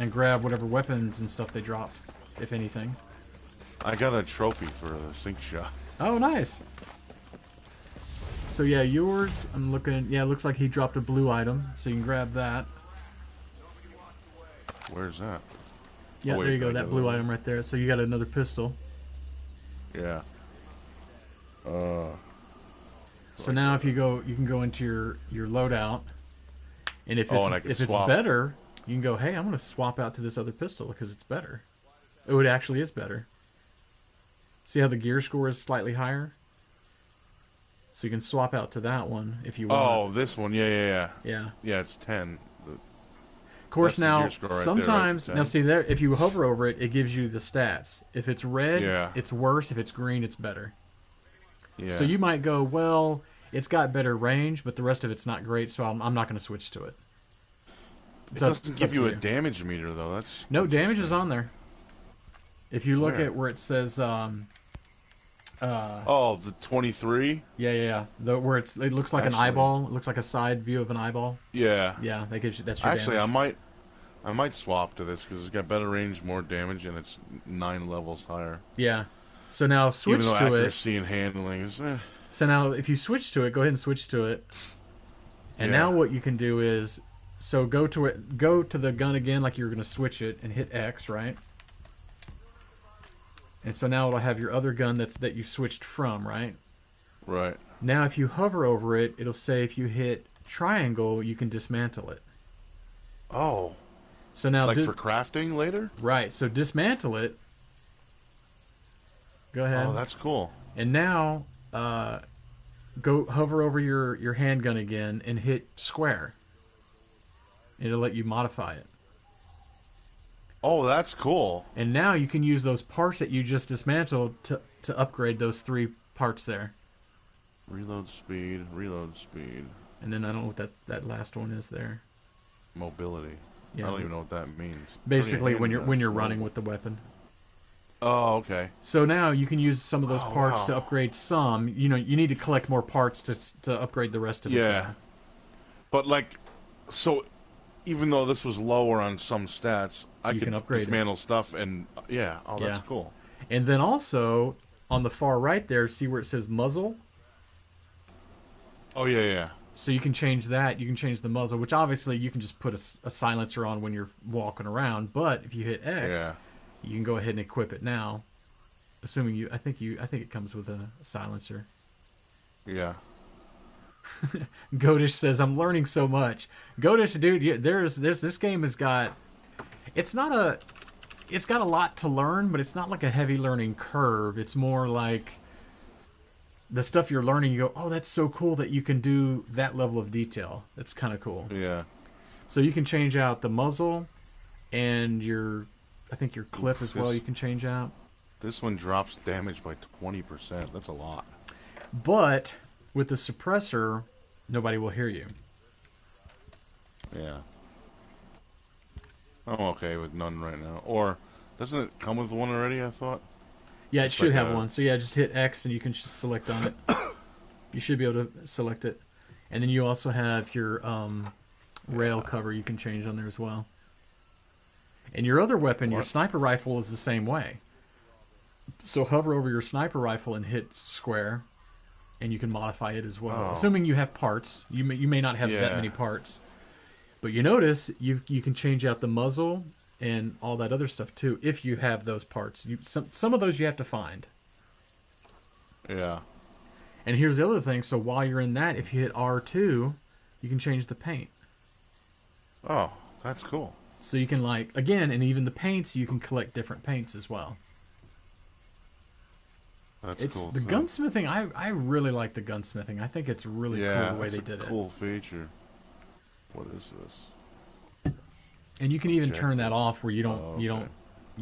and grab whatever weapons and stuff they dropped, if anything. I got a trophy for the sync shot. Oh, nice. So yeah, yours, I'm looking, yeah, it looks like he dropped a blue item, so you can grab that. Where's that? Yeah, Oh, wait, there you go, I that got blue it. item right there. So you got another pistol. Yeah. So now if you go, you can go into your loadout, and if Oh, it's, and I can if it's swap. better, you can go, hey, I'm going to swap out to this other pistol because it's better. Oh, it actually is better. See how the gear score is slightly higher? So you can swap out to that one if you want. Oh, this one. Yeah. Yeah. Yeah, it's 10. Of course, That's the now gear score right there, sometimes right to now 10. see there, if you hover over it, it gives you the stats. If it's red, Yeah. it's worse. If it's green, it's better. Yeah. So you might go, well, it's got better range, but the rest of it's not great, so I'm not going to switch to it. It doesn't give you a damage meter though. That's No, damage is on there. If you look Where? at where it says, oh, the 23. yeah, it looks like an Actually- eyeball. It looks like a side view of an eyeball. Yeah. Yeah, that gives you that's your Actually, damage. I might swap to this because it's got better range, more damage, and it's 9 levels higher. Yeah. So now switch Even though to it. accuracy and handling is. So now if you switch to it, go ahead and switch to it. And Yeah. now what you can do is, so go to the gun again like you're going to switch it and hit X, right? And so now it'll have your other gun that you switched from, right? Right. Now if you hover over it, it'll say if you hit triangle, you can dismantle it. Oh. So now Like for crafting later? right, so dismantle it. Go ahead. Oh, that's cool. And now go hover over your handgun again and hit square. It'll let you modify it. Oh, that's cool. And now you can use those parts that you just dismantled to upgrade those 3 parts there. Reload speed, reload speed. And then I don't know what that last one is there. Mobility. Yeah. I don't even know what that means. Basically when you're Turning a running handgun with the weapon. Oh, okay. So now you can use some of those parts wow. to upgrade some. You know, you need to collect more parts to upgrade the rest of it. Yeah. But like, so even though this was lower on some stats, I You could can upgrade dismantle stuff and yeah. Oh, that's Yeah. cool. And then also on the far right there, see where it says muzzle? Oh yeah, yeah. So you can change that. You can change the muzzle, which obviously you can just put a silencer on when you're walking around. But if you hit X, Yeah. you can go ahead and equip it now. Assuming I think it comes with a silencer. Yeah. Godish says, "I'm learning so much." Godish, dude, there's this game has got. It's got a lot to learn, but it's not like a heavy learning curve. It's more like the stuff you're learning. You go, "Oh, that's so cool that you can do that level of detail." That's kind of cool. Yeah. So you can change out the muzzle and I think your clip as well. You can change out. This one drops damage by 20%. That's a lot. But with the suppressor, nobody will hear you. Yeah. I'm okay with none right now. Or doesn't it come with one already? I thought. Yeah, it Just should like have a- one. So yeah, just hit X and you can just select on it. You should be able to select it. And then you also have your rail cover you can change on there as well. And your other weapon, your sniper rifle, is the same way. So hover over your sniper rifle and hit square, and you can modify it as well. Oh. Assuming you have parts. You may not have that Yeah. many parts. But you notice you can change out the muzzle and all that other stuff too if you have those parts. Some of those you have to find. Yeah. And here's the other thing. So while you're in that, if you hit R2, you can change the paint. Oh, that's cool. So you can again, and even the paints, you can collect different paints as well. That's It's cool. the too. gunsmithing. I really like the gunsmithing. I think it's really Yeah, cool the way that's they a did cool feature. What is this? it. And you can even Check turn that this. off where you don't Oh, you okay.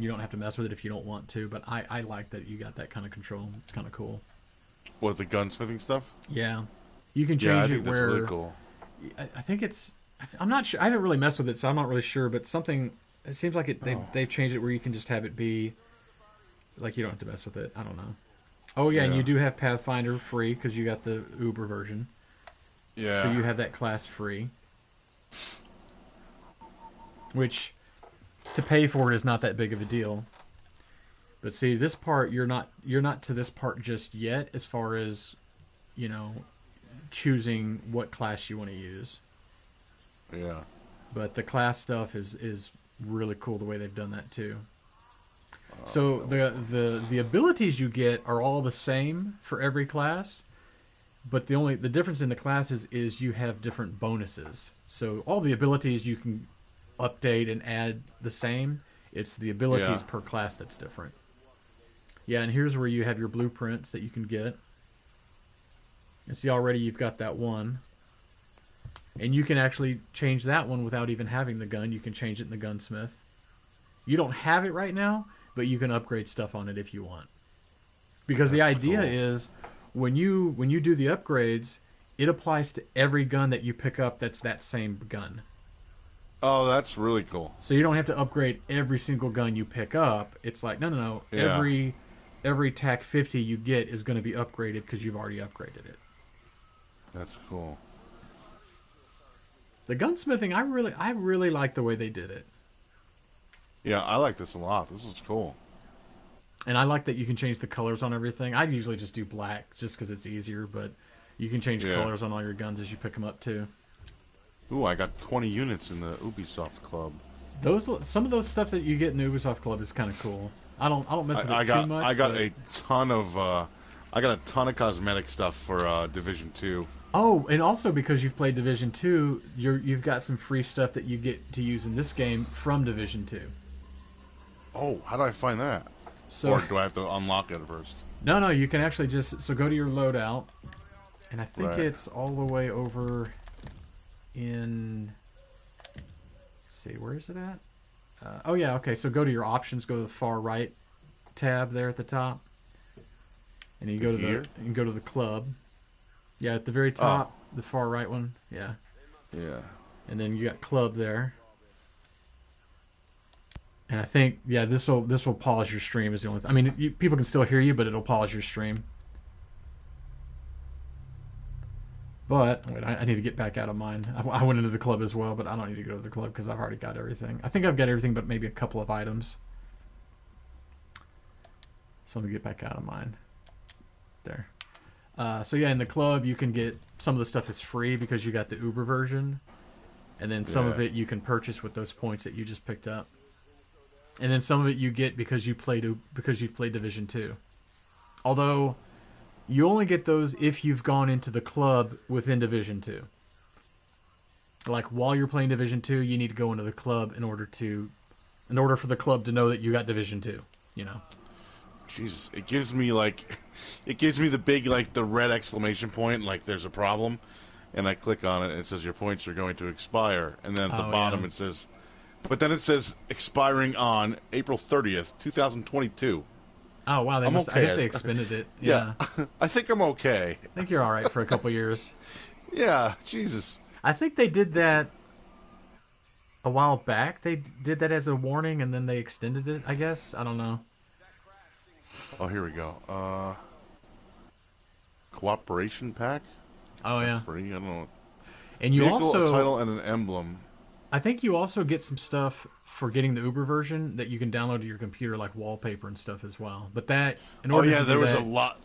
don't have to mess with it if you don't want to. But I like that you got that kind of control. It's kind of cool. What, the gunsmithing stuff? Yeah, you can change Yeah, I it think that's where really cool. I think it's. I'm not sure. I haven't really messed with it, so I'm not really sure. But something. It seems like they've changed it where you can just have it be. Like you don't have to mess with it. I don't know. Oh yeah, and Yeah. you do have Pathfinder free because you got the Uber version. Yeah. So you have that class free. Which, to pay for it is not that big of a deal. But see, this part you're not to this part just yet, as far as, choosing what class you want to use. Yeah. But the class stuff is really cool the way they've done that too. So the abilities you get are all the same for every class, but the difference in the classes is you have different bonuses. So all the abilities you can update and add the same. It's the abilities per class that's different. Yeah, and here's where you have your blueprints that you can get. And see, already you've got that one. And you can actually change that one without even having the gun. You can change it in the gunsmith. You don't have it right now, but you can upgrade stuff on it if you want. Because the idea is when you do the upgrades, it applies to every gun that you pick up that's that same gun. Oh, that's really cool. So you don't have to upgrade every single gun you pick up. It's like, no. Yeah. Every TAC 50 you get is going to be upgraded because you've already upgraded it. That's cool. The gunsmithing, I really like the way they did it. Yeah, I like this a lot. This is cool. And I like that you can change the colors on everything. I usually just do black just because it's easier, but you can change colors on all your guns as you pick them up too. Ooh, I got 20 units in the Ubisoft Club. Some of those stuff that you get in the Ubisoft Club is kind of cool. I don't mess with it too much. I got a ton of cosmetic stuff for Division 2. Oh, and also because you've played Division 2, you've got some free stuff that you get to use in this game from Division 2. Oh, how do I find that? So, or do I have to unlock it first? No, you can actually just go to your loadout, and I think it's all the way over in. Let's see, where is it at? Oh yeah, okay. So go to your options, go to the far right tab there at the top, and you go to the club. Yeah, at the very top, the far right one. Yeah. Yeah. And then you got club there. And I think, this will pause your stream is the only thing. I mean, people can still hear you, but it'll pause your stream. But wait, I need to get back out of mine. I went into the club as well, but I don't need to go to the club because I've already got everything. I think I've got everything, but maybe a couple of items. So let me get back out of mine. There. So yeah, in the club you can get some of the stuff is free because you got the Uber version, and then some of it you can purchase with those points that you just picked up. And then some of it you get because you've played Division 2. Although, you only get those if you've gone into the club within Division 2. Like, while you're playing Division 2, you need to go into the club in order for the club to know that you got Division 2, you know? Jesus, it gives me the big, like, the red exclamation point, like there's a problem. And I click on it, and it says your points are going to expire. And then at the bottom it says... But then it says expiring on April 30th, 2022. Oh, wow. I guess they expended it. Yeah. I think I'm okay. I think you're all right for a couple years. Yeah, Jesus. I think they did that a while back. They did that as a warning, and then they extended it, I guess. I don't know. Oh, here we go. Cooperation pack? Oh, yeah. Free? I don't know. And you Vehicle, also... a title, and an emblem. I think you also get some stuff for getting the Uber version that you can download to your computer, like wallpaper and stuff as well. But that, in order to there was that, a lot.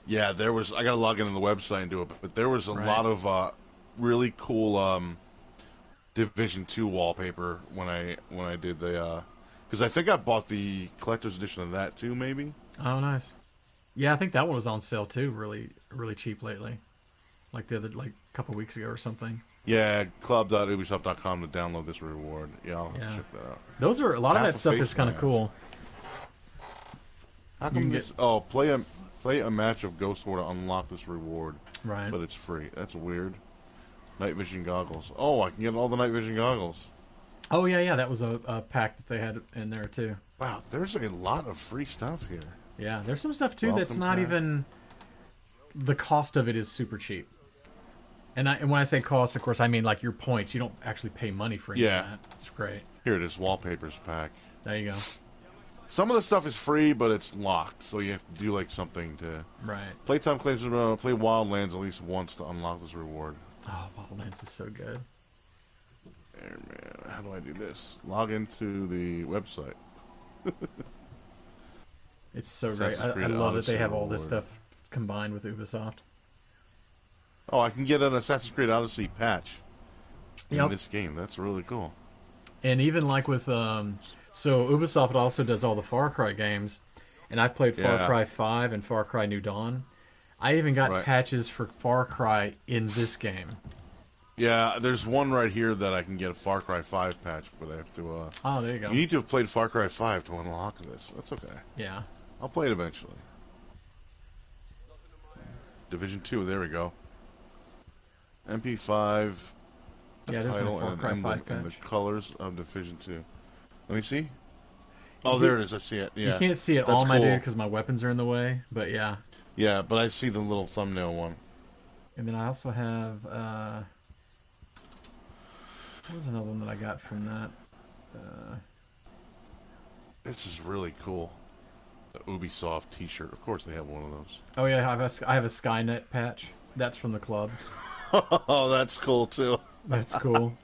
Yeah, there was. I got to log into the website and do it, but there was a lot of really cool Division 2 wallpaper when I did the. Because I think I bought the collector's edition of that too, maybe. Oh, nice. Yeah, I think that one was on sale too, really, really cheap lately, like a couple weeks ago or something. Yeah, club.ubisoft.com to download this reward. Yeah, I'll check that out. Those are a lot of that stuff is kind of cool. How come this? Oh, play a match of Ghost War to unlock this reward. Right. But it's free. That's weird. Night vision goggles. Oh, I can get all the night vision goggles. Oh yeah, that was a pack that they had in there too. Wow, there's a lot of free stuff here. Yeah, there's some stuff too that's not even. The cost of it is super cheap. And when I say cost, of course, I mean like your points. You don't actually pay money for any of that. It's great. Here it is, wallpapers pack. There you go. Some of the stuff is free, but it's locked, so you have to do like something to. Right. Playtime claims play Wildlands at least once to unlock this reward. Oh, Wildlands is so good. There, man. How do I do this? Log into the website. It's so great. I love that they have all this stuff combined with Ubisoft. Oh, I can get an Assassin's Creed Odyssey patch in this game. That's really cool. And even like with, so Ubisoft also does all the Far Cry games, and I've played Far Cry 5 and Far Cry New Dawn. I even got patches for Far Cry in this game. Yeah, there's one right here that I can get a Far Cry 5 patch, but I have to... oh, there you go. You need to have played Far Cry 5 to unlock this. That's okay. Yeah. I'll play it eventually. Division 2, there we go. MP5, title, and an emblem, and the colors of Division 2. Let me see. Oh, there it is. I see it. Yeah. You can't see it all, my dude, because my weapons are in the way, but yeah. Yeah, but I see the little thumbnail one. And then I also have, what was another one that I got from that? This is really cool. The Ubisoft t-shirt. Of course they have one of those. Oh, yeah, I have a Skynet patch. That's from the club. Oh, that's cool, too. That's cool.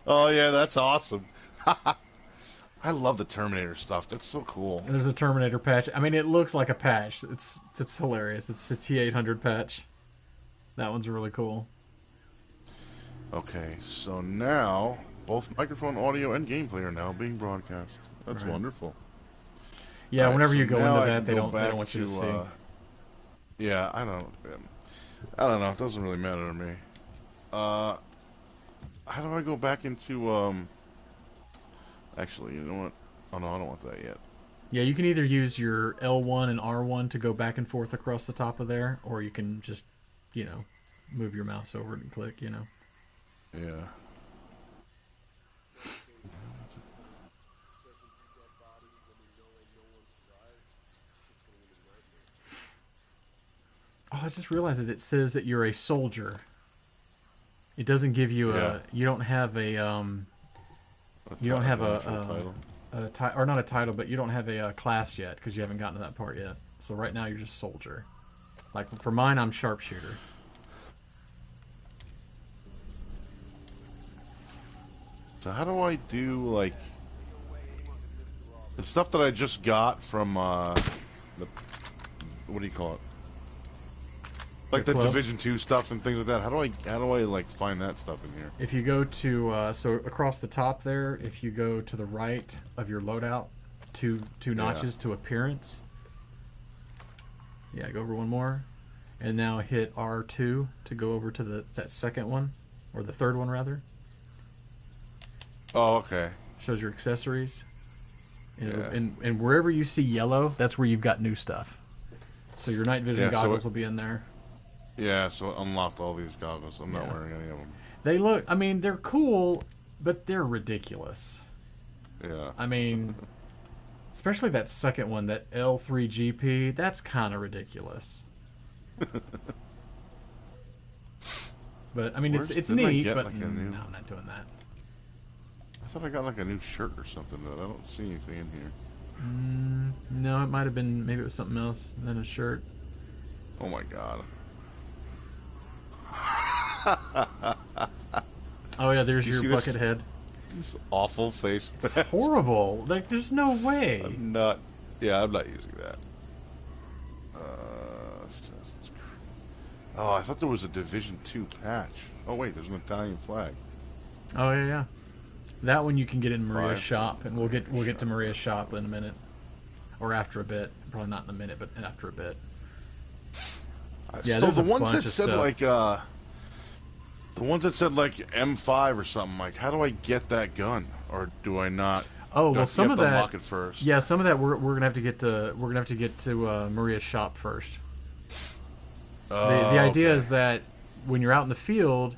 Oh, yeah, that's awesome. I love the Terminator stuff. That's so cool. And there's a Terminator patch. I mean, it looks like a patch. It's hilarious. It's a T800 patch. That one's really cool. Okay, so now both microphone, audio, and gameplay are now being broadcast. That's Right. wonderful. Yeah, Alright, whenever so you go now into I that, can they go don't back want you to see. Yeah, I don't know. It doesn't really matter to me. How do I go back into Actually, you know what? Oh no, I don't want that yet. Yeah, you can either use your L1 and R1 to go back and forth across the top of there, or you can just, you know, move your mouse over it and click, you know. Yeah. Oh, I just realized that it says that you're a soldier. It doesn't give you Yeah. you don't have a you don't have title. or not a title, but you don't have a class yet because you haven't gotten to that part yet. So right now you're just soldier. Like for mine, I'm sharpshooter. So how do I do like the stuff that I just got from the what do you call it? Like the club? Division 2 stuff and things like that. How do I like find that stuff in here? If you go to so across the top there, if you go to the right of your loadout, two notches to appearance. Yeah, go over one more, and now hit R2 to go over to that second one, or the third one rather. Oh, okay. Shows your accessories, and, Yeah. and wherever you see yellow, that's where you've got new stuff. So your night vision Yeah, so goggles it- will be in there. Yeah, so it unlocked all these goggles. I'm not Yeah. wearing any of them. They look, I mean, they're cool, but they're ridiculous. Yeah. I mean, especially that second one, that L3GP, that's kind of ridiculous. But I mean, it's Didn't I neat, get, but like, a new- no, I'm not doing that. I thought I got like a new shirt or something, but I don't see anything in here. No, it might have been, maybe it was something else than a shirt. Oh my god. Oh yeah, there's You your see this? bucket head. This awful face. It's horrible. Like, there's no way. I'm not using that. Assassin's Creed. Oh, I thought there was a Division 2 patch. Oh wait, there's an Italian flag. Oh yeah, yeah. That one you can get in Maria's Five. shop, and we'll get to Maria's shop in a minute, or after a bit. Probably not in a minute, but after a bit. Yeah, So there's the a ones bunch that of said stuff. like the ones that said like M5 or something, like how do I get that gun, or do I not? Oh Do I well, some have of to that. unlock it first. Yeah, some of that we're gonna have to get to Maria's shop first. The idea okay. is that when you're out in the field,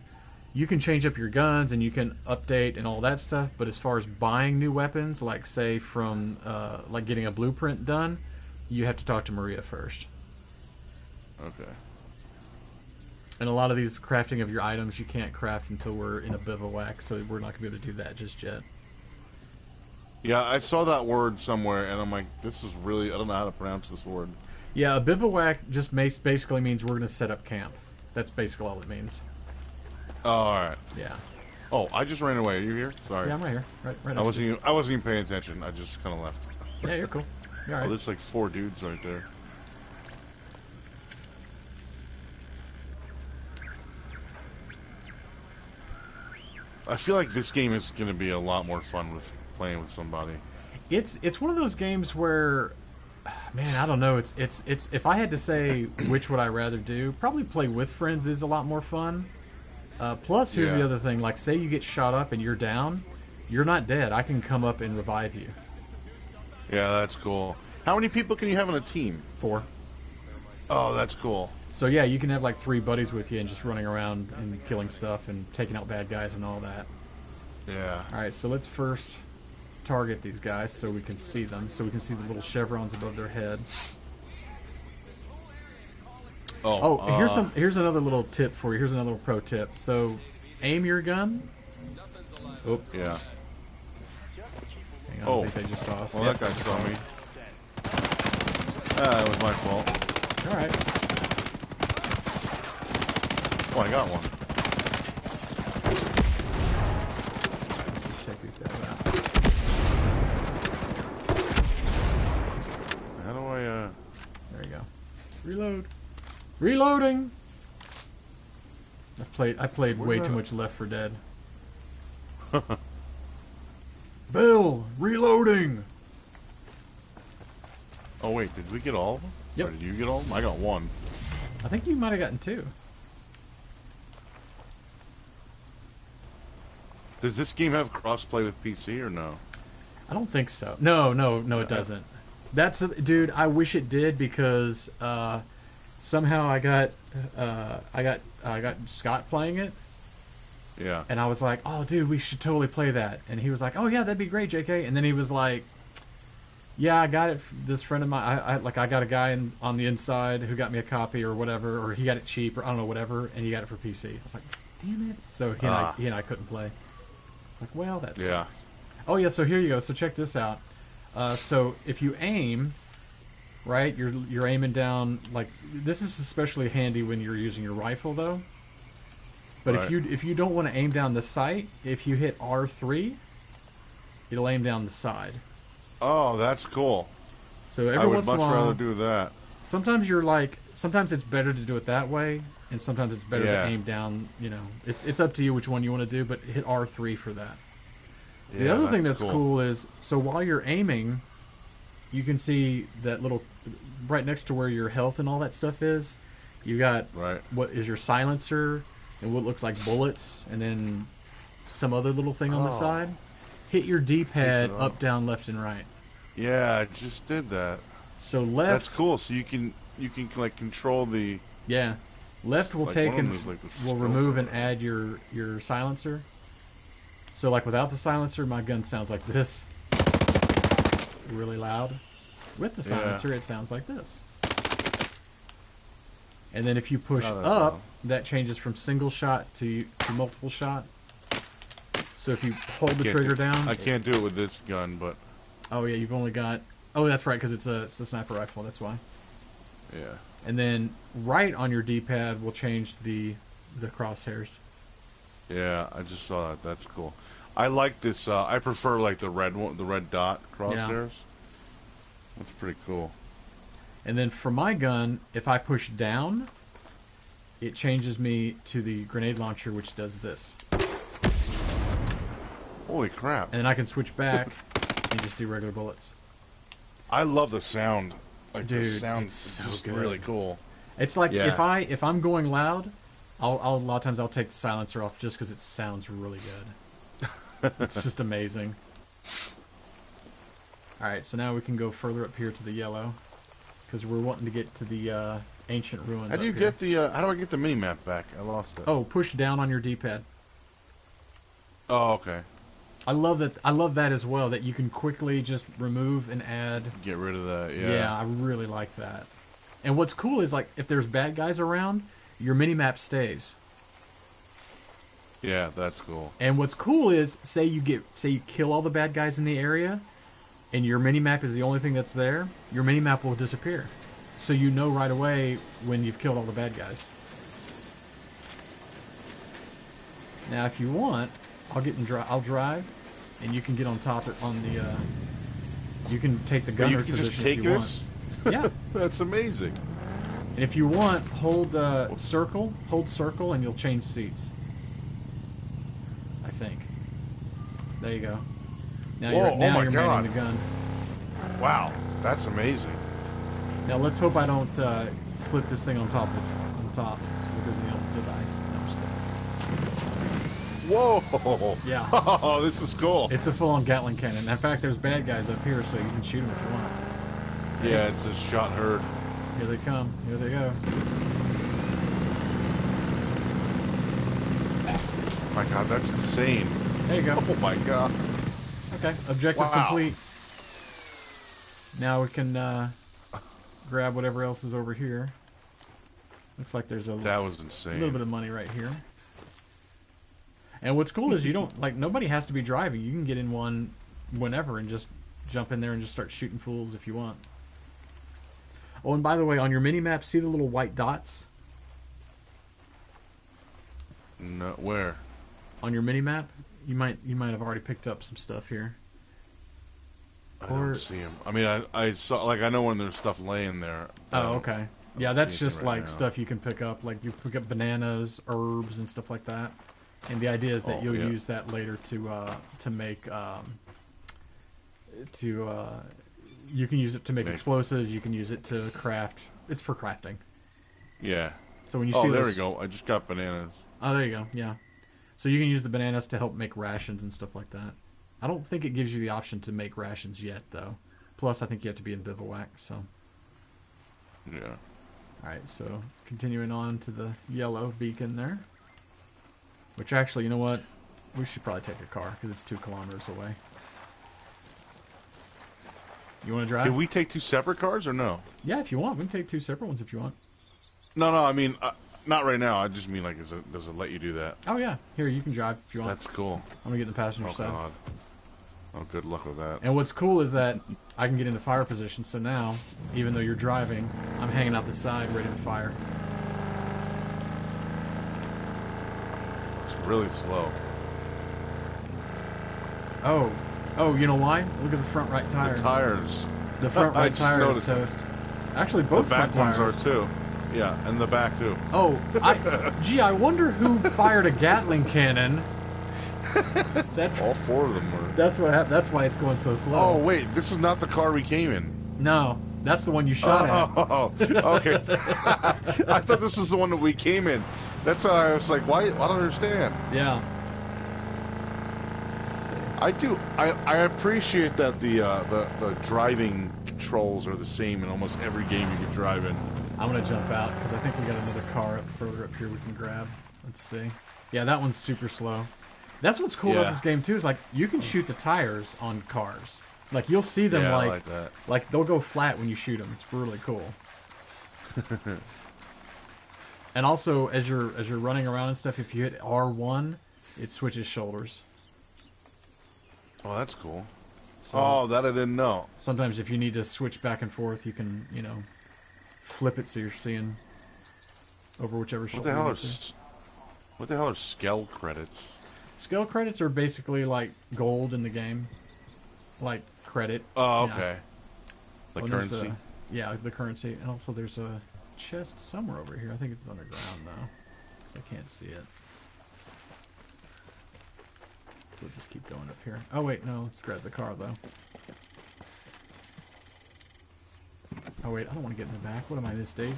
you can change up your guns and you can update and all that stuff. But as far as buying new weapons, like say from like getting a blueprint done, you have to talk to Maria first. Okay. And a lot of these crafting of your items you can't craft until we're in a bivouac, so we're not gonna be able to do that just yet. Yeah, I saw that word somewhere, and I'm like, this is really, I don't know how to pronounce this word. Yeah, a bivouac just basically means we're gonna set up camp. That's basically all it means. Oh, all right. Yeah. Oh, I just ran away. Are you here? Sorry. Yeah, I'm right here. Right I next to you. wasn't even paying attention. I just kind of left. Yeah, you're cool. You're Oh, alright. there's like 4 dudes right there. I feel like this game is going to be a lot more fun with playing with somebody. It's one of those games where, man, I don't know. It's if I had to say which would I rather do, probably play with friends is a lot more fun. Plus, here's Yeah. the other thing: like, say you get shot up and you're down, you're not dead. I can come up and revive you. Yeah, that's cool. How many people can you have on a team? 4. Oh, that's cool. So yeah, you can have like 3 buddies with you and just running around and killing stuff and taking out bad guys and all that. Yeah. All right, so let's first target these guys so we can see them, so we can see the little chevrons above their head. Oh, here's another little tip for you. Here's another pro tip. So, aim your gun. Oh, Yeah. hang on, Oh. I think they just saw us. Well, that guy saw me. That was my fault. All right. Oh, I got one. Let's check these guys out. Reloading. I played way Where's too that? much Left 4 Dead. Bill, reloading. Oh wait, did we get all of them? Yep. Or did you get all of them? I got one. I think you might have gotten 2. Does this game have crossplay with PC or no? I don't think so. No, it doesn't. Dude. I wish it did because somehow I got Scott playing it, Yeah. and I was like, "Oh, dude, we should totally play that." And he was like, "Oh yeah, that'd be great, JK." And then he was like, "Yeah, I got it. This friend of mine, I got a guy on the inside who got me a copy or whatever, or he got it cheap or I don't know whatever, and he got it for PC." I was like, "Damn it!" So he and I couldn't play. It's like, well, that sucks. Yeah. Oh yeah, so here you go. So check this out. So if you aim, right, you're aiming down like this is especially handy when you're using your rifle though. But Right. if you don't want to aim down the sight, if you hit R3, it'll aim down the side. Oh, that's cool. So every I would once in much a while, rather do that. sometimes sometimes it's better to do it that way, and sometimes it's better Yeah. to aim down. You know, it's up to you which one you want to do, but hit R3 for that. The Yeah, other thing that's cool. cool is, so while you're aiming, you can see that little, right next to where your health and all that stuff is, you got Right. what is your silencer and what looks like bullets, and then some other little thing on the Oh. side. Hit your D-pad Takes it up, off. down, left, and right. Yeah, I just did that. So left, That's cool. So you can like control the. yeah, left will Like, take one of them and is like the will scope remove or and add your silencer. So like without the silencer, my gun sounds like this, really loud. With the Yeah. silencer, it sounds like this. And then if you push Oh, that's up, loud. that changes from single shot to multiple shot. So if you hold the Can't trigger do- down, I can't do it with this gun, but oh yeah, you've only got. Oh, that's right, because it's a sniper rifle. That's why. yeah. And then right on your D-pad will change the crosshairs. Yeah, I just saw that. That's cool. I like this. I prefer like the red one, the red dot crosshairs. That's pretty cool. And then for my gun, if I push down, it changes me to the grenade launcher, which does this. Holy crap! And then I can switch back and just do regular bullets. I love the sound. Like the Dude, sound it's is so just good. really cool. It's like Yeah. if I'm going loud, a lot of times I'll take the silencer off just because it sounds really good. It's just amazing. All right, so now we can go further up here to the yellow because we're wanting to get to the ancient ruins. How do you up here. get the? How do I get the mini map back? I lost it. Oh, push down on your D-pad. Oh, okay. I love that. I love that as well. That you can quickly just remove and add. Get rid of that. Yeah. Yeah, I really like that. And what's cool is like if there's bad guys around, your mini map stays. Yeah, that's cool. And what's cool is say you kill all the bad guys in the area, and your mini map is the only thing that's there. Your mini map will disappear, so you know right away when you've killed all the bad guys. Now, if you want, I'll drive, and you can get on top on the. You can take the But you gunner's can position just take if you this. want. Yeah. That's amazing. And if you want, hold circle, and you'll change seats. I think. There you go. Now Whoa, you're, now oh my you're God. manning the gun. Wow, that's amazing. Now let's hope I don't flip this thing on top. It's on top because the did I? No, I'm just kidding. Whoa. Yeah. Oh, this is cool. It's a full-on Gatling cannon. In fact, there's bad guys up here, so you can shoot them if you want. Yeah, it's a shot heard. Here they come. Here they go. My God, that's insane. There you go. Oh my God. Okay, objective Wow. complete. Now we can grab whatever else is over here. Looks like there's a That was little insane. bit of money right here. And what's cool is you don't nobody has to be driving. You can get in one whenever and just jump in there and just start shooting fools if you want. Oh, and by the way, on your mini map, see the little white dots No, where? on your mini map? You might have already picked up some stuff here. I Or- don't see him. I mean, I saw, like, I know when there's stuff laying there. Oh, okay. Yeah, don't that's see just anything right like now. stuff you can pick up. Like you pick up bananas, herbs, and stuff like that. And the idea is that you'll yeah. use that later to make you can use it to make explosives. You can use it to craft. It's for crafting. Yeah. So when you Oh, see there those, we go. I just got bananas. Oh, there you go. Yeah. So you can use the bananas to help make rations and stuff like that. I don't think it gives you the option to make rations yet, though. Plus, I think you have to be in bivouac. So. Yeah. All right. So continuing on to the yellow beacon there. Which actually, you know what? We should probably take a car because it's 2 kilometers away. You want to drive? Can we take 2 separate cars or no? Yeah, if you want. We can take 2 separate ones if you want. No, I mean, not right now. I just mean, like, does it let you do that? Oh, yeah. Here, you can drive if you want. That's cool. I'm going to get in the passenger Oh, side. God. Oh, good luck with that. And what's cool is that I can get into fire position, so now, even though you're driving, I'm hanging out the side ready to fire. It's really slow. Oh, you know why? Look at the front right tire. The tires. The front I right just tire is noticed. toast. Actually, both The back front ones tires. are too. Yeah, and the back too. Oh, gee, I wonder who fired a Gatling cannon. That's All 4 of them were. that's what happened. That's why it's going so slow. Oh, wait. This is not the car we came in. No, that's the one you shot at. Oh, okay. I thought this was the one that we came in. That's why I was like, why? I don't understand. Yeah. Let's see. I do. I appreciate that the driving controls are the same in almost every game you can drive in. I'm gonna jump out because I think we got another car further up here we can grab. Let's see. Yeah, that one's super slow. That's what's cool about Yeah. this game too. Is like you can shoot the tires on cars. Like you'll see them Yeah, I like like that. like they'll go flat when you shoot them. It's really cool. And also as you're running around and stuff, if you hit R1, it switches shoulders. Oh, that's cool. So Oh, that I didn't know. sometimes if you need to switch back and forth, you can flip it so you're seeing over whichever shoulder. What the hell are scale credits? Skill credits are basically like gold in the game, like credit. Oh, Yeah. okay. Like Oh, there's currency. Yeah, the currency, and also there's a chest somewhere over here. I think it's underground though, 'cause I can't see it. So we'll just keep going up here. Oh wait, no, let's grab the car though. Oh wait, I don't want to get in the back. What am I, this Daisy?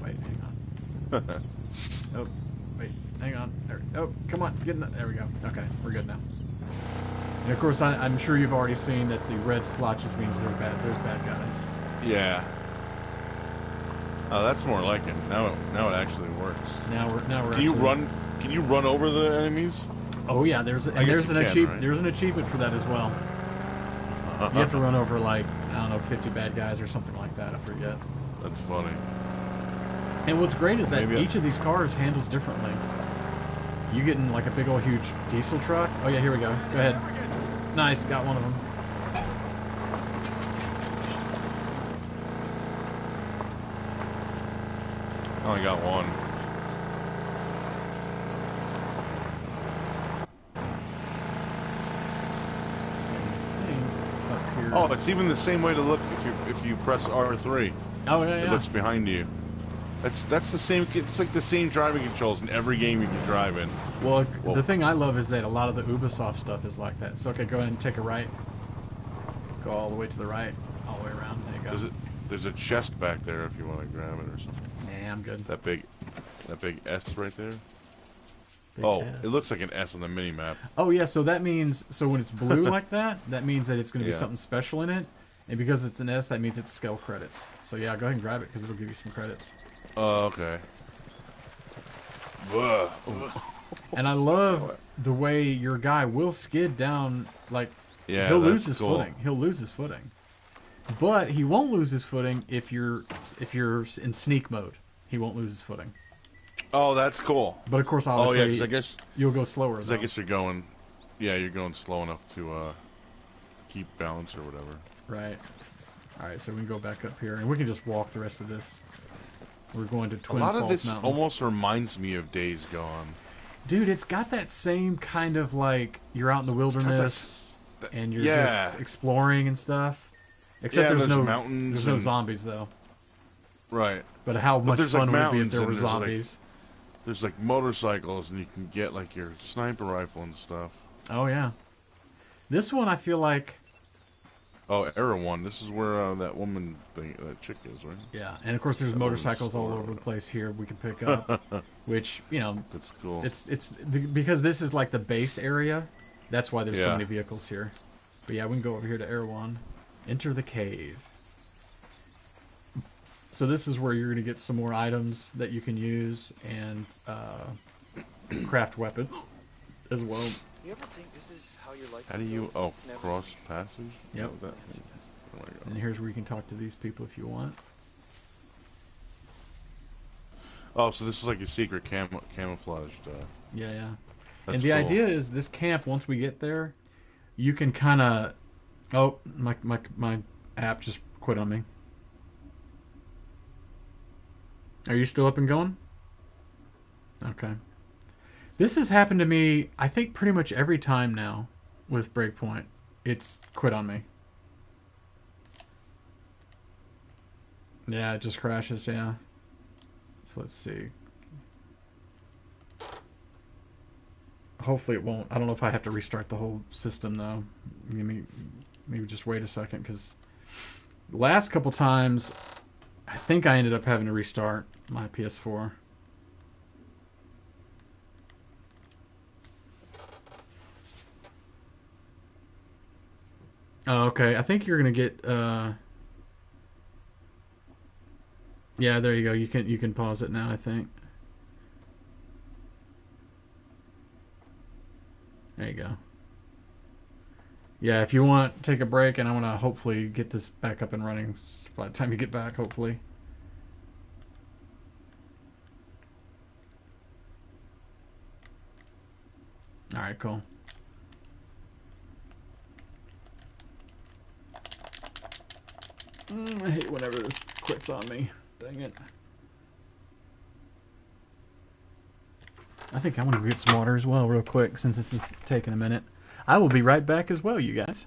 Wait, hang on. Oh, wait, hang on. There. Oh, come on, get in the. There we go. Okay, we're good now. And of course, I'm sure you've already seen that the red splotches means they're bad. There's bad guys. Yeah. Oh, that's more like it. Now it actually works. Now we're. Can you actually- run? Can you run over the enemies? Oh yeah, there's I guess you can, right? there's an achievement for that as well. You have to run over like I don't know 50 bad guys or something like that. I forget. That's funny. And what's great is that Maybe each of these cars handles differently. You get in like a big old huge diesel truck. Oh yeah, here we go. Go ahead. Nice, got one of them. I only got one. Up here. Oh, it's even the same way to look if you press R3. Oh yeah, It yeah. looks behind you. That's the same. It's like the same driving controls in every game you can drive in. Well, Well- the thing I love is that a lot of the Ubisoft stuff is like that. So okay, go ahead and take a right. Go all the way to the right, all the way around. There you go. There's a chest back there if you want to grab it or something. Nah, I'm good. That big S right there. Big Oh, ass. it looks like an S on the mini map. Oh yeah, so that means when it's blue like that, that means that it's going to be Yeah. something special in it, and because it's an S, that means it's skill credits. So yeah, go ahead and grab it because it'll give you some credits. Oh, okay. Ugh. And I love the way your guy will skid down, like Yeah, he'll that's lose his cool. footing. He'll lose his footing, but he won't lose his footing if you're in sneak mode. He won't lose his footing. Oh, that's cool. But of course, Oh obviously, yeah, because I guess you'll go slower. 'cause I guess you're going. Yeah, you're going slow enough to keep balance or whatever. Right. All right, so we can go back up here, and we can just walk the rest of this. We're going to A Twin lot Falls of this Mountain. almost reminds me of Days Gone. Dude, it's got that same kind of like you're out in the wilderness and you're yeah. just exploring and stuff. Except Yeah, there's there's no mountains there's no and- zombies though. Right. But how much there's, fun like, would it be if mountains there and were there's, like, zombies? There's like motorcycles, and you can get like your sniper rifle and stuff. Oh yeah. This one I feel like. Oh, Erewhon. This is where that woman thing, that chick is, right? Yeah, and of course there's That motorcycles all woman's over the place here we can pick up, which That's cool. It's because this is like the base area. That's why there's so Yeah. many vehicles here. But yeah, we can go over here to Erewhon. Enter the cave. So this is where you're going to get some more items that you can use and craft weapons as well. You ever think this is how your life How do would you? go? Oh, Never. cross passage. Yep. What was that? Oh my And god. here's where you can talk to these people if you want. Oh, so this is like a secret camouflaged. Yeah, yeah. That's And the cool. idea is this camp, once we get there, you can kind of... Oh, my app just quit on me. Are you still up and going? Okay. This has happened to me, I think, pretty much every time now with Breakpoint. It's quit on me. Yeah, it just crashes, yeah. So let's see. Hopefully it won't. I don't know if I have to restart the whole system, though. Maybe just wait a second, because the last couple times, I think I ended up having to restart my PS4. Oh, okay. I think you're gonna get. Yeah, there you go. You can pause it now, I think. There you go. Yeah, if you want, take a break, and I want to hopefully get this back up and running by the time you get back, hopefully. Alright, cool. I hate whenever this quits on me. Dang it. I think I want to get some water as well real quick since this is taking a minute. I will be right back as well, you guys.